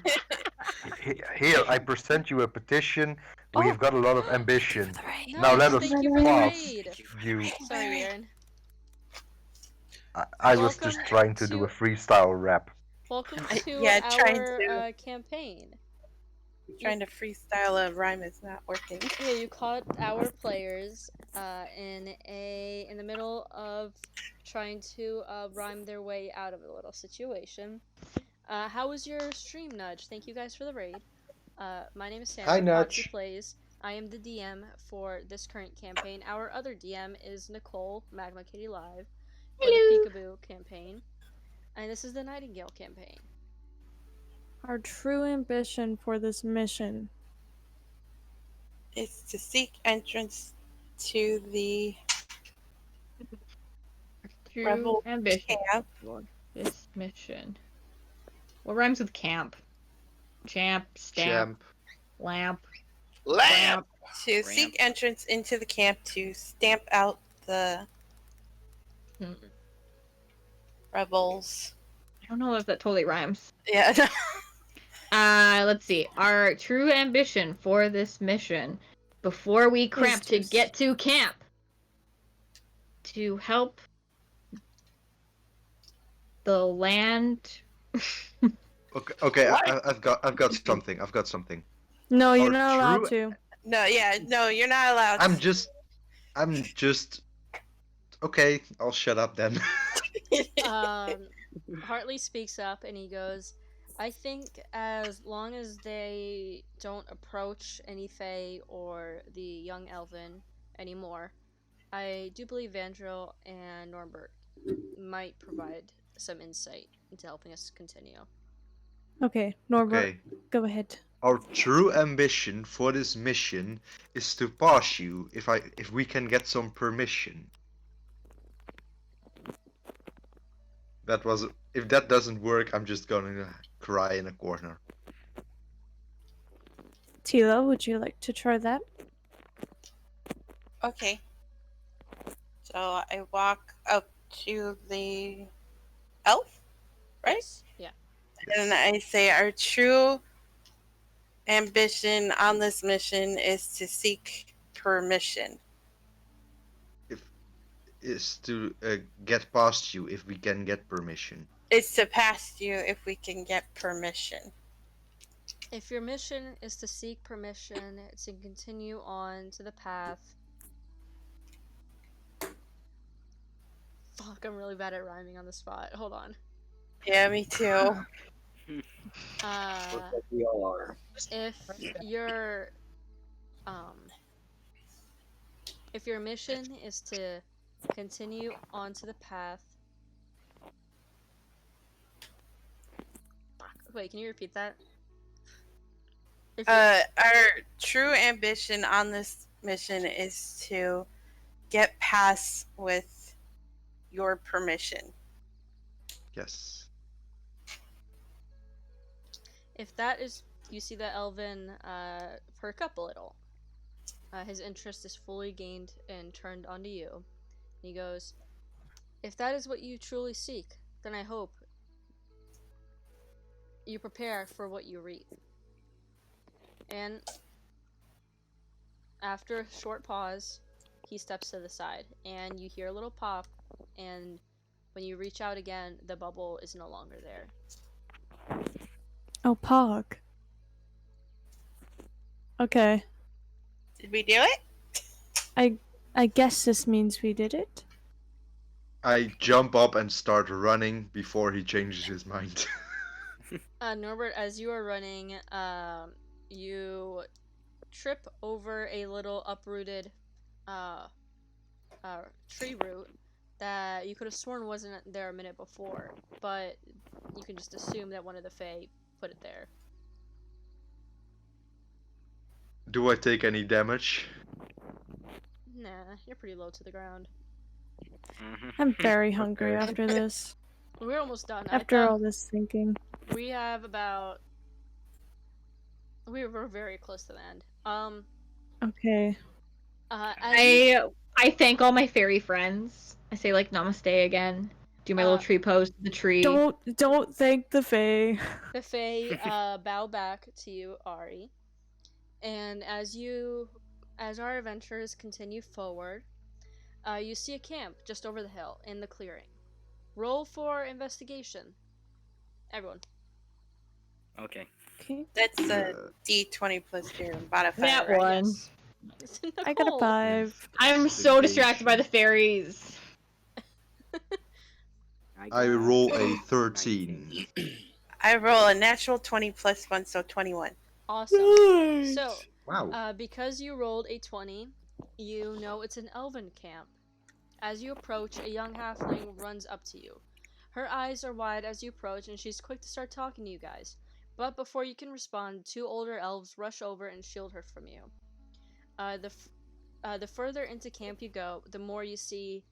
Here, I present you a petition. We've got a lot of ambition. Now let us thank you for the pass. raid. You. Sorry, Aaron. I was just Welcome trying to do a freestyle rap. Welcome I- to yeah, trying our to. campaign. Trying to freestyle a rhyme is not working. Yeah, you caught our players in the middle of trying to rhyme their way out of a little situation. How was your stream, Nudge? Thank you guys for the raid. My name is Sandra. Hi, Potsy Nudge. Plays. I am the DM for this current campaign. Our other DM is Nicole, Magma Kitty Live, for the Hello. Peekaboo campaign. And this is the Nightingale campaign. Our true ambition for this mission. It's to seek entrance to the True rebel ambition camp. for this mission. What rhymes with camp? Champ, stamp, Champ. lamp, Lamp. To Ramp. seek entrance into the camp to stamp out the Hmm. rebels. I don't know if that totally rhymes. Yeah. Let's see. Our true ambition for this mission, before we cramp to just- get to camp, to help the land. Okay. What? I've got something. I've got something. No, you're Our not allowed true- to. No, yeah, no, you're not allowed. I'm just. Okay, I'll shut up then. Hartley speaks up and he goes, I think as long as they don't approach any Fae or the young Elven anymore, I do believe Vandril and Norbert might provide some insight into helping us continue. Okay, Norbert, Okay. go ahead. Our true ambition for this mission is to pass you if we can get some permission. If that doesn't work, I'm just gonna cry in a corner. Tila, would you like to try that? Okay. So I walk up to the elf, right? Yes. Yeah. And I say, our true ambition on this mission is to seek permission. Is to get past you if we can get permission. It's to pass you if we can get permission. If your mission is to seek permission to continue on to the path. Fuck, I'm really bad at rhyming on the spot. Hold on. Yeah, me too. Looks like we all are. If your if your mission is to continue onto the path. Fuck. Wait, can you repeat that? If Our true ambition on this mission is to get past with your permission. Yes. If that is, you see the Elven perk up a little. His interest is fully gained and turned onto you. He goes, if that is what you truly seek, then I hope you prepare for what you reap. And after a short pause, he steps to the side, and you hear a little pop, and when you reach out again, the bubble is no longer there. Oh, Pog. Okay. Did we do it? I guess this means we did it. I jump up and start running before he changes his mind. Norbert, as you are running, you trip over a little uprooted tree root that you could have sworn wasn't there a minute before, but you can just assume that one of the Fae put it there. Do I take any damage? Nah, you're pretty low to the ground. I'm very hungry Okay. after this. We're almost done. After all this thinking. We have about... We were very close to the end. Okay. I thank all my fairy friends. I say like namaste again. Do my little tree pose to the tree. Don't thank the Fae. The Fae bow back to you, Ari. And as our adventures continue forward, you see a camp just over the hill in the clearing. Roll for investigation. Everyone. Okay. Okay. That's a D20 plus your modifier. That right? one. Yes. I got a Nicole. 5. I'm so distracted by the fairies. I got roll a 13. 19. I roll a natural 20 plus 1, so 21. Awesome. So, Wow. Because you rolled a 20, you know it's an elven camp. As you approach, a young halfling runs up to you. Her eyes are wide as you approach, and she's quick to start talking to you guys. But before you can respond, two older elves rush over and shield her from you. The further into camp you go, the more you see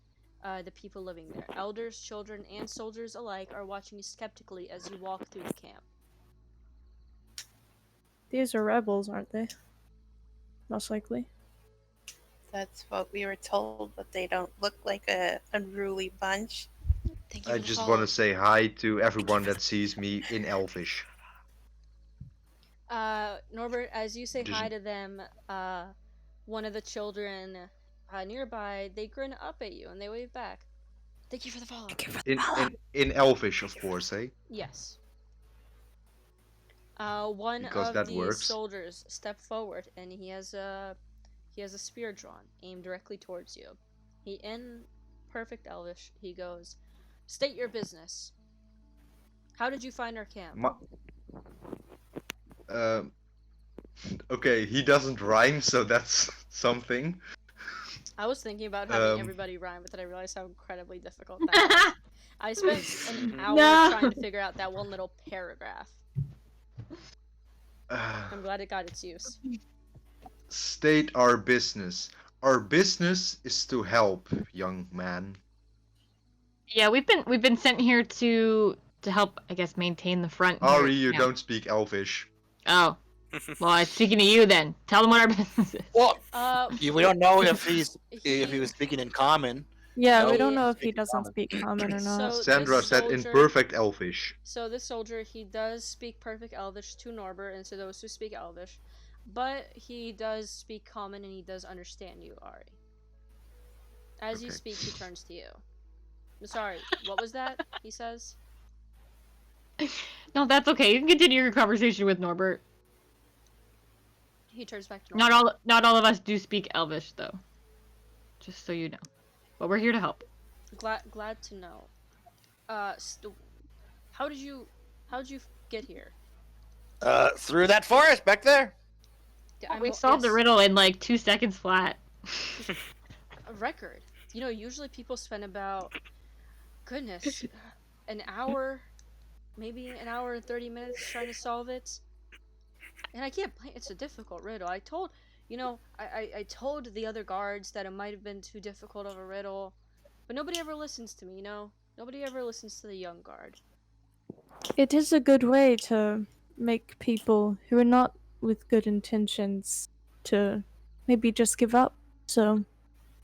the people living there. Elders, children, and soldiers alike are watching you skeptically as you walk through the camp. These are rebels, aren't they? Most likely. That's what we were told, but they don't look like a unruly bunch. Thank you I for the just follow. want to say hi to everyone that sees me in Elvish. Norbert, as you say Just- hi to them, one of the children nearby, they grin up at you and they wave back. Thank you for the follow. In Elvish, of course, eh? Yes. One Because of that the works. soldiers step forward and he has a spear drawn, aimed directly towards you. In perfect Elvish, he goes, "State your business. How did you find our camp?" Um, okay, he doesn't rhyme, so that's something. I was thinking about having everybody rhyme, but then I realized how incredibly difficult that was. I spent an hour No. trying to figure out that one little paragraph. I'm glad it got its use. State our business. Our business is to help, young man. Yeah, we've been sent here to help, I guess, maintain the front. here Ari, at you camp. don't speak Elvish. Oh, well, I'm speaking to you then. Tell them what our business is. Well, Uh, we don't know if he he- was speaking in common. Yeah, No, we don't he- know if he speaking doesn't common. speak common or not. So Sandra this said in soldier- perfect Elvish. So this soldier, he does speak perfect Elvish to Norbert and to those who speak Elvish, but he does speak common and he does understand you, Ari. As you Okay. speak, he turns to you. I'm sorry, what was that? He says. No, that's okay. You can continue your conversation with Norbert. He turns back to Norbert. Not all of us do speak Elvish, though. Just so you know. But we're here to help. Glad to know. How did you get here? Through that forest back there. We solved the riddle in like 2 seconds flat. A record. You know, usually people spend about, goodness, an hour, maybe an hour and 30 minutes trying to solve it. And I can't blame. It's a difficult riddle. I told the other guards that it might have been too difficult of a riddle, but nobody ever listens to me. You know, nobody ever listens to the young guard. It is a good way to make people who are not with good intentions to maybe just give up. So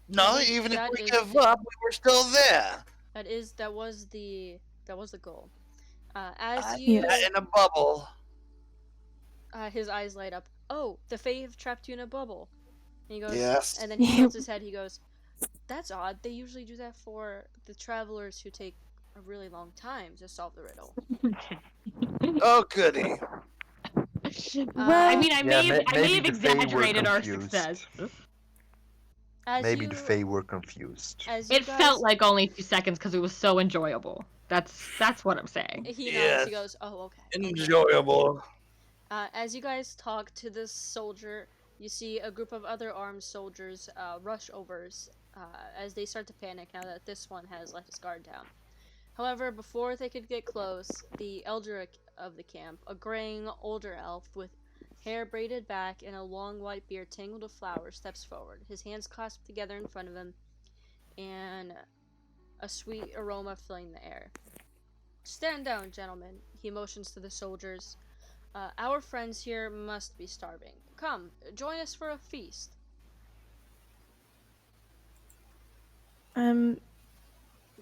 No, even if That we is- give up, we were still there. That was the goal. As Yeah. you, In a bubble. his eyes light up. Oh, the Fae have trapped you in a bubble. And he goes, Yes. and then he tilts his head. He goes, "That's odd. They usually do that for the travelers who take a really long time to solve the riddle." Oh, goody. I mean, I Yeah, may have maybe the Fae were exaggerated our confused. success. As Maybe you, the Fae were confused. as you It guys, felt like only 2 seconds because it was so enjoyable. That's what I'm saying. he nods. Yes. He goes, "Oh, okay." Enjoyable. As you guys talk to this soldier, you see a group of other armed soldiers rush over as they start to panic now that this one has let his guard down. However, before they could get close, the elder of the camp, a graying older elf with hair braided back and a long white beard tangled with flowers, steps forward, his hands clasped together in front of him, and a sweet aroma filling the air. "Stand down, gentlemen," he motions to the soldiers. "Our friends here must be starving. Come, join us for a feast."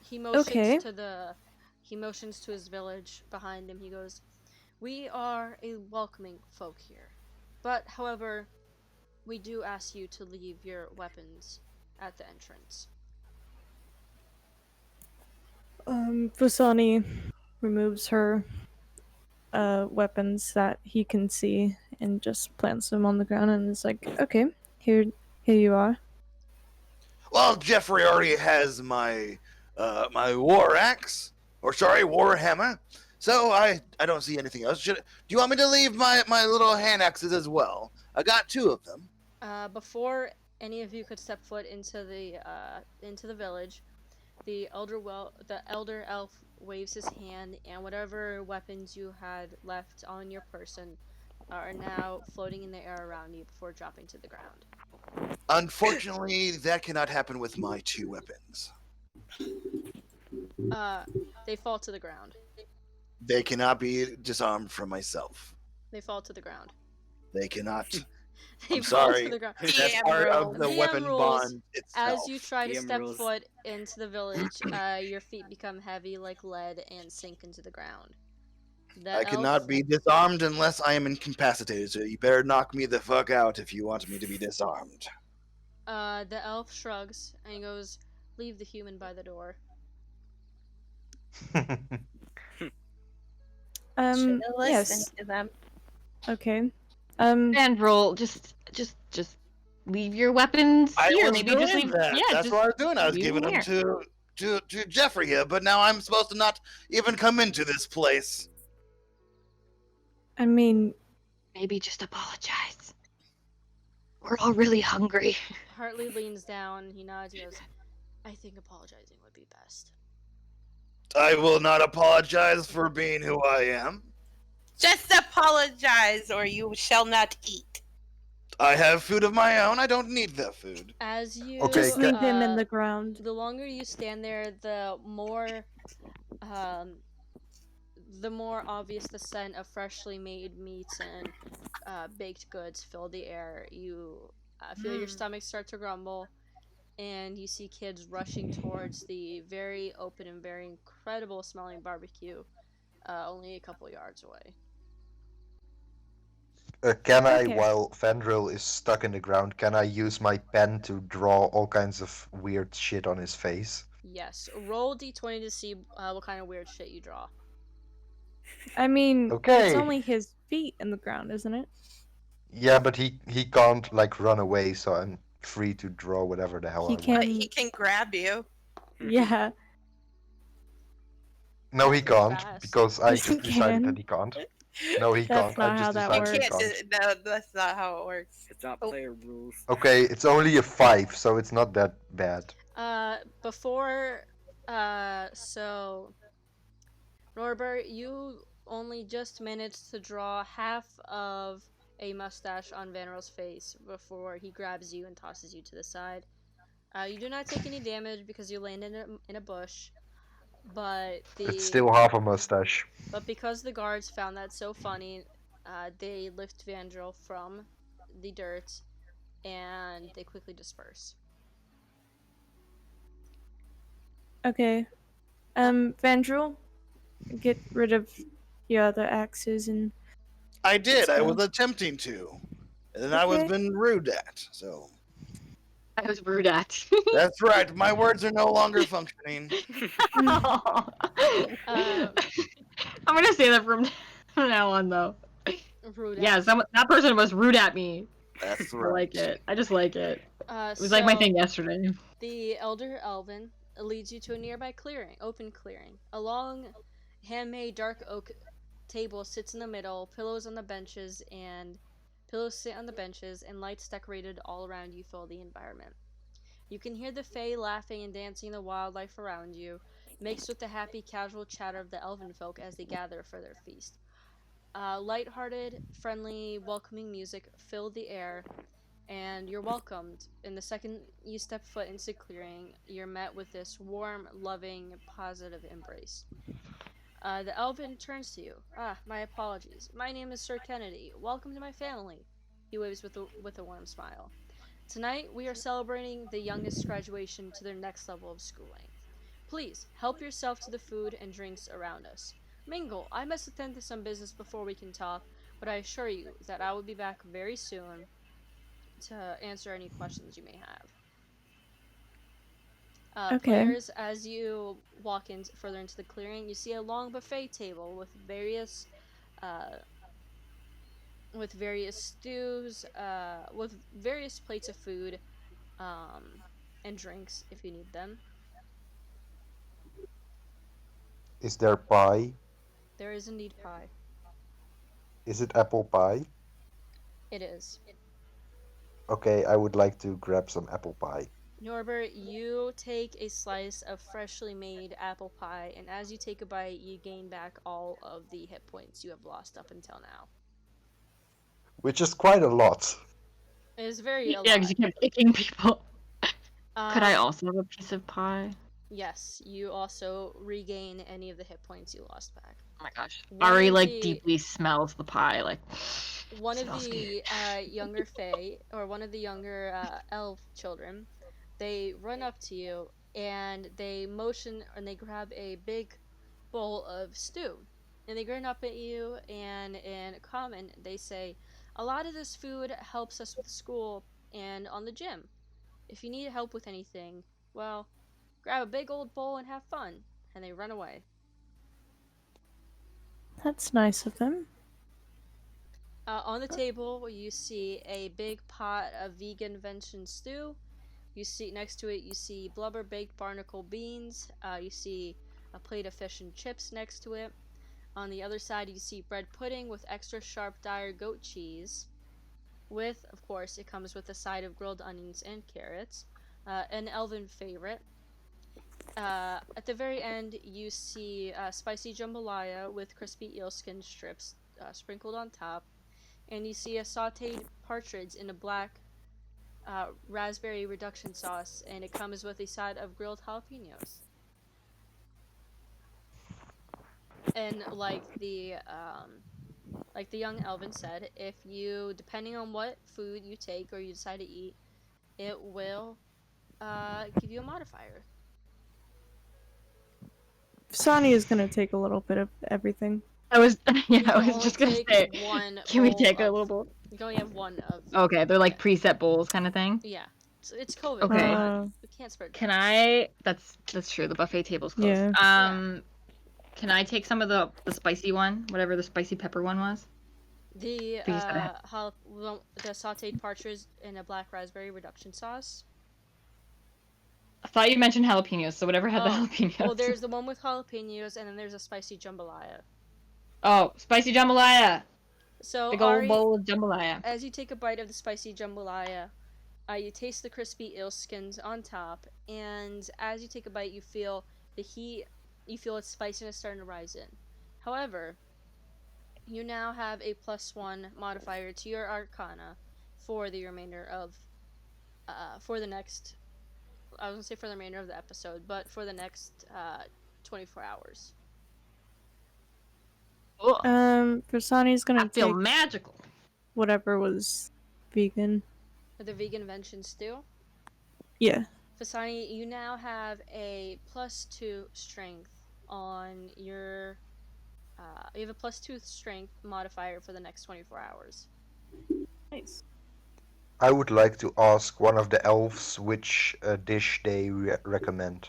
He motions Okay. he motions to his village behind him. He goes, "We are a welcoming folk here. But, however, we do ask you to leave your weapons at the entrance." Fusani removes her weapons that he can see and just plants them on the ground and is like, "Okay, here you are." Well, Jeffrey already has my my war axe, or sorry, war hammer. So I don't see anything else. Do you want me to leave my little hand axes as well? I got two of them. Before any of you could step foot into the village, the elder elf waves his hand, and whatever weapons you had left on your person are now floating in the air around you before dropping to the ground. Unfortunately, that cannot happen with my two weapons. Uh, they fall to the ground. They cannot be disarmed from myself. They fall to the ground. They cannot. They I'm fall to sorry. the ground. That's DM part of rules. the DM weapon rules, bond itself. As you try to DM step rules. foot into the village, your feet become heavy like lead and sink into the ground. The I cannot elf, be disarmed unless I am incapacitated, so you better knock me the fuck out if you want me to be disarmed. the elf shrugs and goes, "Leave the human by the door." Should've Yes. listened to them. Okay. Vandrel, just leave your weapons I here. was Maybe doing just leave. that. Yeah, That's just what I was doing. I was leave giving them here. to Jeffrey here, but now I'm supposed to not even come into this place. I mean, Maybe just apologize. We're all really hungry. Hartley leans down, he nods, he goes, "I think apologizing would be best." I will not apologize for being who I am. Just apologize, or you shall not eat. I have food of my own. I don't need that food. As you Okay, just leave him in uh, the ground. the longer you stand there, um, the more obvious the scent of freshly made meats and baked goods fill the air. You feel your stomach start to grumble, and you see kids rushing towards the very open and very incredible smelling barbecue, only a couple yards away. Can I, Okay. while Fandril is stuck in the ground, can I use my pen to draw all kinds of weird shit on his face? Yes, roll d20 to see what kind of weird shit you draw. I mean, it's Okay. only his feet in the ground, isn't it? Yeah, but he can't like run away, so I'm free to draw whatever the hell He I want. can- But he can grab you. Yeah. No, he That's pretty can't fast. because I Yes, he just decided can. that he can't. No, he That's can't. I not just how that decided You he works. can't. can't. No, that's not how it works. It's not Oh. player rules. Okay, it's only a 5, so it's not that bad. So Norbert, you only just managed to draw half of a mustache on Vanrel's face before he grabs you and tosses you to the side. You do not take any damage because you landed in a bush, but It's still half a mustache. But because the guards found that so funny, they lift Vandrel from the dirt and they quickly disperse. Okay. Vandrel, get rid of your other axes and I did. I was So- attempting to, and then I was Okay. been rude at. So I was rude at. that's right. My words are no longer functioning. I'm gonna say that from now on, though. Rude. Yeah, that person was rude at me. That's I right. like it. I just like it. It It was like my thing yesterday. The elder Elvin leads you to a nearby open clearing. A long, handmade dark oak table sits in the middle. Pillows sit on the benches, and lights decorated all around you fill the environment. You can hear the Fae laughing and dancing in the wildlife around you, mixed with the happy, casual chatter of the elven folk as they gather for their feast. Light-hearted, friendly, welcoming music fill the air, and you're welcomed. And the second you step foot into the clearing, you're met with this warm, loving, positive embrace. The elven turns to you. My apologies. My name is Sir Kennedy. Welcome to my family. He waves with a warm smile. Tonight, we are celebrating the youngest graduation to their next level of schooling. Please, help yourself to the food and drinks around us. Mingle, I must attend to some business before we can talk, but I assure you that I will be back very soon to answer any questions you may have. Okay. Players, as you walk in further into the clearing, you see a long buffet table with various stews, with various plates of food, and drinks if you need them. Is there pie? There is indeed pie. Is it apple pie? It is. Okay, I would like to grab some apple pie. Norbert, you take a slice of freshly made apple pie, and as you take a bite, you gain back all of the hit points you have lost up until now. Which is quite a lot. It is very a Yeah, lot. because you kept picking people. Could I Um, also have a piece of pie? yes, you also regain any of the hit points you lost back. Oh my gosh. One Ari of like the- deeply smells the pie, like One of smells the good. younger Fae, or one of the younger elf children, they run up to you and they motion and they grab a big bowl of stew. And they grin up at you, and in common, they say, "A lot of this food helps us with school and on the gym. If you need help with anything, well, grab a big old bowl and have fun." And they run away. That's nice of them. On the table, you see a big pot of vegan venison stew. You see next to it, you see blubber baked barnacle beans. You see a plate of fish and chips next to it. On the other side, you see bread pudding with extra sharp dire goat cheese. With, of course, it comes with a side of grilled onions and carrots. An elven favorite. At the very end, you see spicy jambalaya with crispy eel skin strips sprinkled on top. And you see a sauteed partridge in a black raspberry reduction sauce, and it comes with a side of grilled jalapenos. And like the young Elvin said, if you, depending on what food you take or you decide to eat, it will give you a modifier. Sani is gonna take a little bit of everything. I was You I can was only just gonna take say, one can we bowl take a of. little bowl? You can only have one of. Okay, they're like Yeah. preset bowls kind of thing. Yeah. It's COVID. Okay. Come on. We can't spread. Can germs. I? That's true. The buffet table's closed. Yeah. Can I take some of the spicy one, whatever the spicy pepper one was? The I think you said it. the sautéed partridge in a black raspberry reduction sauce. I thought you mentioned jalapenos, so whatever had the jalapenos. Well, there's the one with jalapenos, and then there's a spicy jambalaya. Oh, spicy jambalaya. So Big old Ari, bowl of jambalaya. as you take a bite of the spicy jambalaya, you taste the crispy eel skins on top, and as you take a bite, you feel the heat. You feel its spiciness starting to rise in. However, you now have a +1 modifier to your Arcana for the remainder of, for the next. I was gonna say for the remainder of the episode, but for the next 24 hours. Versani's gonna I feel take magical. whatever was vegan. The vegan vengeance stew. Yeah. Fasani, you now have a +2 strength on your. You have a +2 strength modifier for the next 24 hours. Nice. I would like to ask one of the elves which dish they recommend.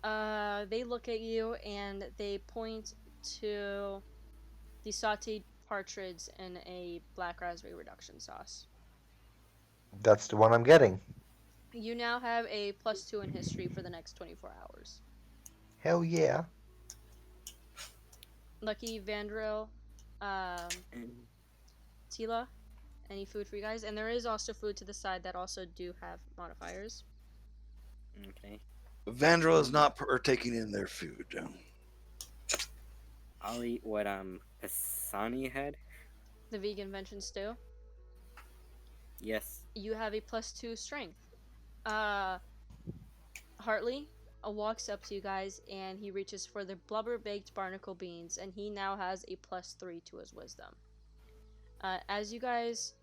They look at you and they point to the sauteed partridge in a black raspberry reduction sauce. That's the one I'm getting. You now have a +2 in history for the next 24 hours. Hell yeah. Lucky, Vandril, Tila, any food for you guys? And there is also food to the side that also do have modifiers. Okay. Vandrel is not partaking in their food. I'll eat what Asani had. The vegan vengeance stew. Yes. You have a +2 strength. Hartley walks up to you guys and he reaches for the blubber baked barnacle beans, and he now has a +3 to his wisdom. As you guys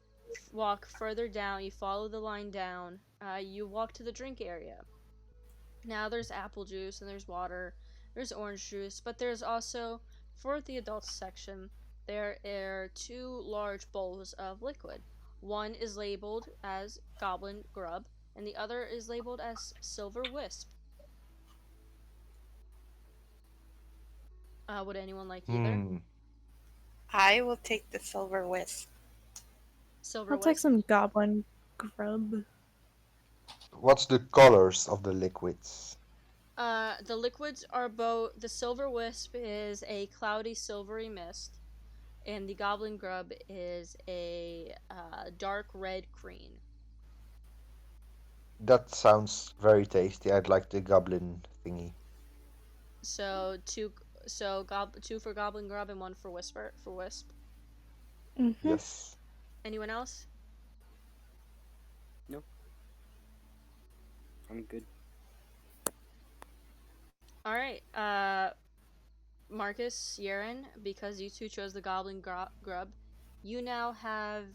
walk further down, you follow the line down, you walk to the drink area. Now there's apple juice and there's water, there's orange juice, but there's also, for the adults section, there are 2 large bowls of liquid. One is labeled as Goblin Grub, and the other is labeled as Silver Wisp. Would anyone like either? I will take the silver wisp. Silver I'll Wisp? take some goblin grub. What's the colors of the liquids? The liquids are both. The silver wisp is a cloudy silvery mist, and the goblin grub is a dark red cream. That sounds very tasty. I'd like the goblin thingy. So two for goblin grub and one for wisp. Mm-hmm. Yes. Anyone else? No, I'm good. All right. Marcus, Yaren, because you two chose the goblin grub, you now have,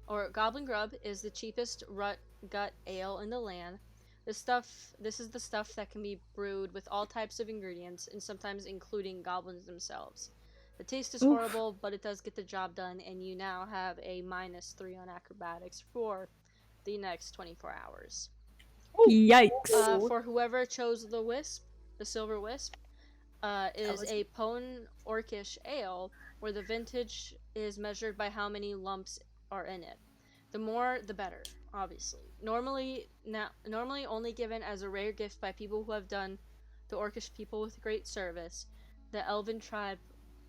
or goblin grub is the cheapest rut gut ale in the land. This is the stuff that can be brewed with all types of ingredients and sometimes including goblins themselves. The taste is Oof. horrible, but it does get the job done, and you now have a -3 on acrobatics for the next 24 hours. Yikes. For whoever chose the wisp, the silver wisp, is was- a Pone Orcish ale where the vintage is measured by how many lumps are in it. The more, the better, obviously. Normally only given as a rare gift by people who have done the Orcish people with great service. The Elven tribe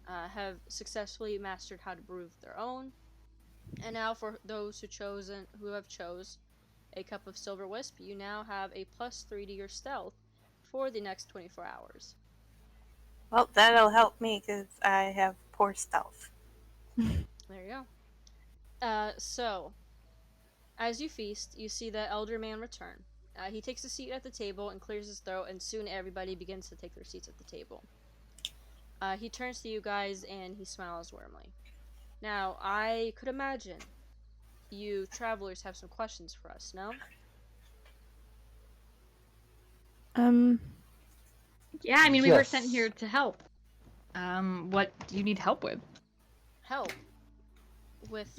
have successfully mastered how to brew their own. And now for those who have chose a cup of silver wisp, you now have a +3 to your stealth for the next 24 hours. Well, that'll help me because I have poor stealth. There you go. So as you feast, you see the elder man return. He takes a seat at the table and clears his throat, and soon everybody begins to take their seats at the table. He turns to you guys and he smiles warmly. Now, I could imagine you travelers have some questions for us, no? Um, Yeah, I mean, we were Yes. sent here to help. What do you need help with? Help with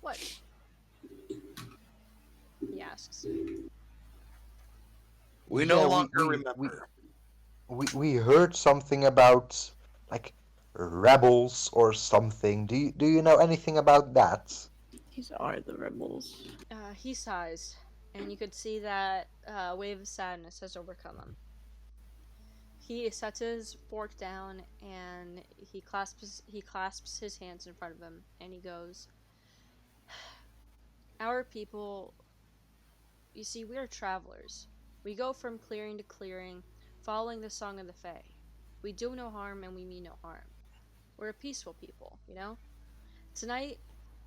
what? He asks. We no Yeah, longer remember. we heard something about like rebels or something. Do you know anything about that? these are the rebels. He sighs, and you could see that wave of sadness has overcome him. He sets his fork down and he clasps his hands in front of him, and he goes, "Our people, you see, we are travelers. We go from clearing to clearing, following the song of the Fae. We do no harm and we mean no harm. We're a peaceful people, you know? Tonight,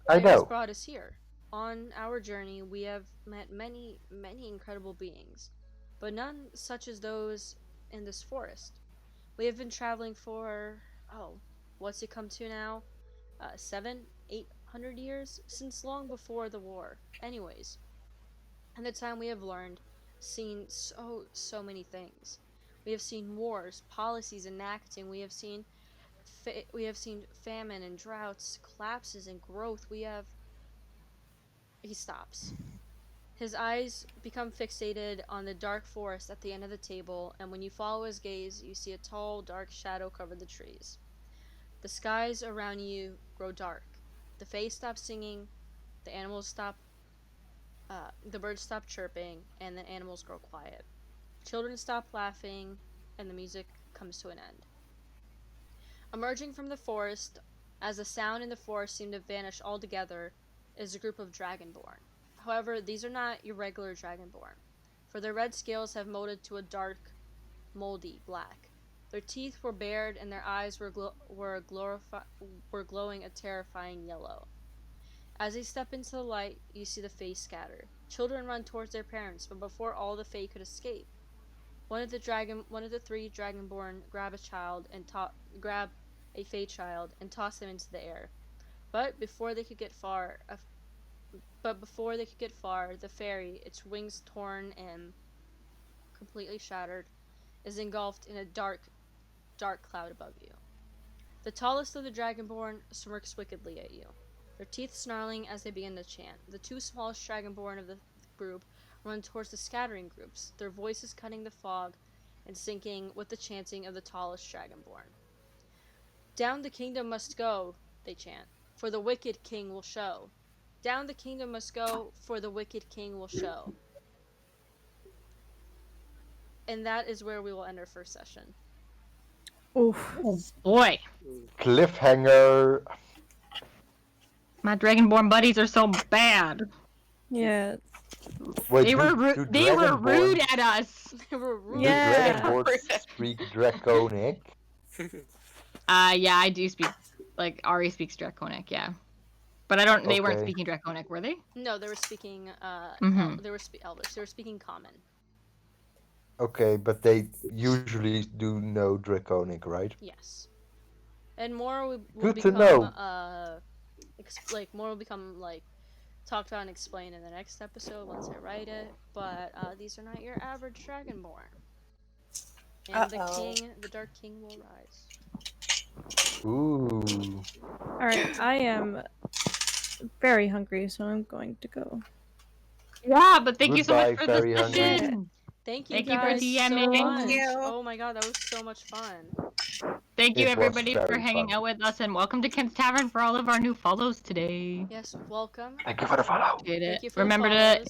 I Fate has know. brought us here. On our journey, we have met many, many incredible beings, but none such as those in this forest. We have been traveling for, oh, what's it come to now? 700, 800 years? Since long before the war. Anyways, in the time we have learned, seen so many things. We have seen wars, policies enacting. We have seen famine and droughts, collapses and growth. He stops. His eyes become fixated on the dark forest at the end of the table, and when you follow his gaze, you see a tall, dark shadow cover the trees. The skies around you grow dark. The fae stop singing, the animals stop, the birds stop chirping, and the animals grow quiet. Children stop laughing, and the music comes to an end. Emerging from the forest, as the sound in the forest seemed to vanish altogether, is a group of dragonborn. However, these are not your regular dragonborn, for their red scales have molded to a dark, moldy black. Their teeth were bared and their eyes were glowing a terrifying yellow. As they step into the light, you see the fae scatter. Children run towards their parents, but before all the fae could escape, one of the three dragonborn grab a fae child and toss them into the air. But before they could get far, the fairy, its wings torn and completely shattered, is engulfed in a dark, dark cloud above you. The tallest of the dragonborn smirks wickedly at you, their teeth snarling as they begin to chant. The two smallest dragonborn of the group run towards the scattering groups, their voices cutting the fog and syncing with the chanting of the tallest dragonborn. Down the kingdom must go, they chant, for the wicked king will show. Down the kingdom must go, for the wicked king will show. And that is where we will end our first session. Oof. Oh boy, Cliffhanger. my Dragonborn buddies are so bad. Yeah. Wait, They were do they were rude Dragonborn- at us. They were rude. Do Yeah. Dragonborns speak Draconic? Yeah, I do speak. Like Ari speaks Draconic, yeah. But I don't. They weren't Okay. speaking Draconic, were they? No, they were speaking. Mhm. They were Elvish. They were speaking Common. Okay, but they usually do know Draconic, right? Yes. And more will Good to become know. more will become like talked about and explained in the next episode once I write it. But these are not your average Dragonborn. And the Dark King will rise. Ooh. Alright, I am very hungry, so I'm going to go. Yeah, but thank you so much Goodbye, for the very hungry. session. Thank you Thank you for guys DMing. so much. Thank you. Oh my god, that was so much fun. Thank you It was everybody for very hanging fun. out with us, and welcome to Ken's Tavern for all of our new follows today. Yes, welcome. Thank you for the follow. Appreciate it. Thank you for Remember the to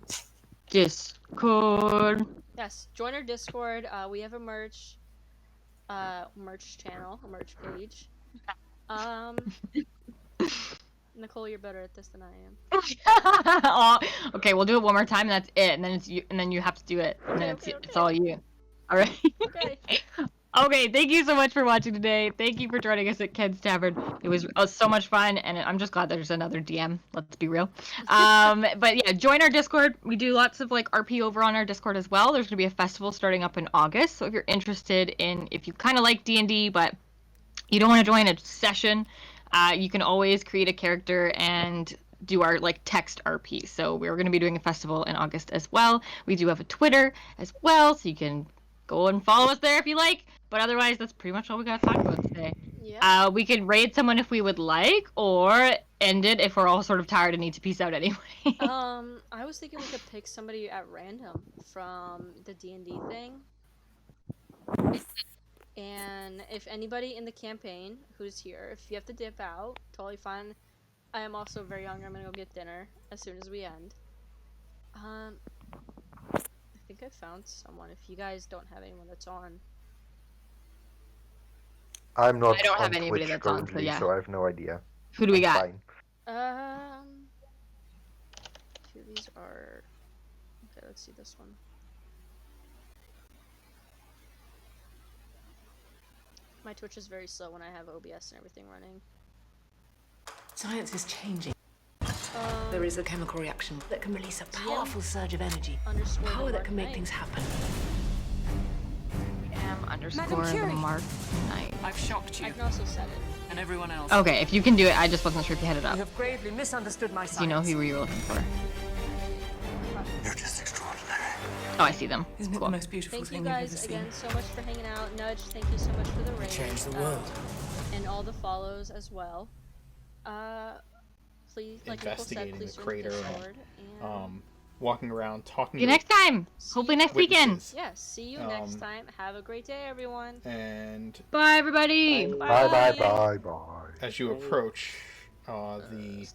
follows. Discord. Yes, join our Discord. We have a merch channel, a merch page. Nicole, you're better at this than I am. Aw, okay, we'll do it one more time, and that's it. And then it's you, and then you have to do it, and then Okay. it's all you. All right. Okay. Okay, thank you so much for watching today. Thank you for joining us at Ken's Tavern. It was so much fun, and I'm just glad there's another DM. Let's be real. But yeah, join our Discord. We do lots of like RP over on our Discord as well. There's gonna be a festival starting up in August. So if you're interested in, if you kind of like D&D, but you don't want to join a session, you can always create a character and do our like text RP. So we're going to be doing a festival in August as well. We do have a Twitter as well, so you can go and follow us there if you like. But otherwise, that's pretty much all we got to talk about today. Yeah. We could raid someone if we would like, or end it if we're all sort of tired and need to peace out anyway. I was thinking we could pick somebody at random from the D&D thing. And if anybody in the campaign who's here, if you have to dip out, totally fine. I am also very hungry. I'm gonna go get dinner as soon as we end. I think I found someone. If you guys don't have anyone that's on. I'm not I don't have on anybody Twitch that's on, so currently, yeah. so I have no idea. Who do we I'm got? fine. Two of these are. Okay, let's see this one. My Twitch is very slow when I have OBS and everything running. Science is changing. There is a chemical reaction that can release a powerful surge of energy. Underscore Power the that can Mark make Knight. things happen. M_the Mark Knight. I've shocked I can also set it. and everyone else. Okay, if you can do it, I just wasn't sure if you had it up. You have gravely misunderstood my Do you know who you were looking for? You're just extraordinary. Oh, I see them. Isn't it Cool. the most beautiful Thank you thing you've ever guys seen? again so much for hanging out. Nudge, thank you so much for the raid. Changed the world. And all the follows as well. Please, like Nicole said, Investigating please the join crater Discord. and walking around talking See you to next time. Hopefully next weekend. witnesses. Yeah, see you next time. Have a great day, everyone. And Bye, everybody. Bye bye bye bye. as you approach the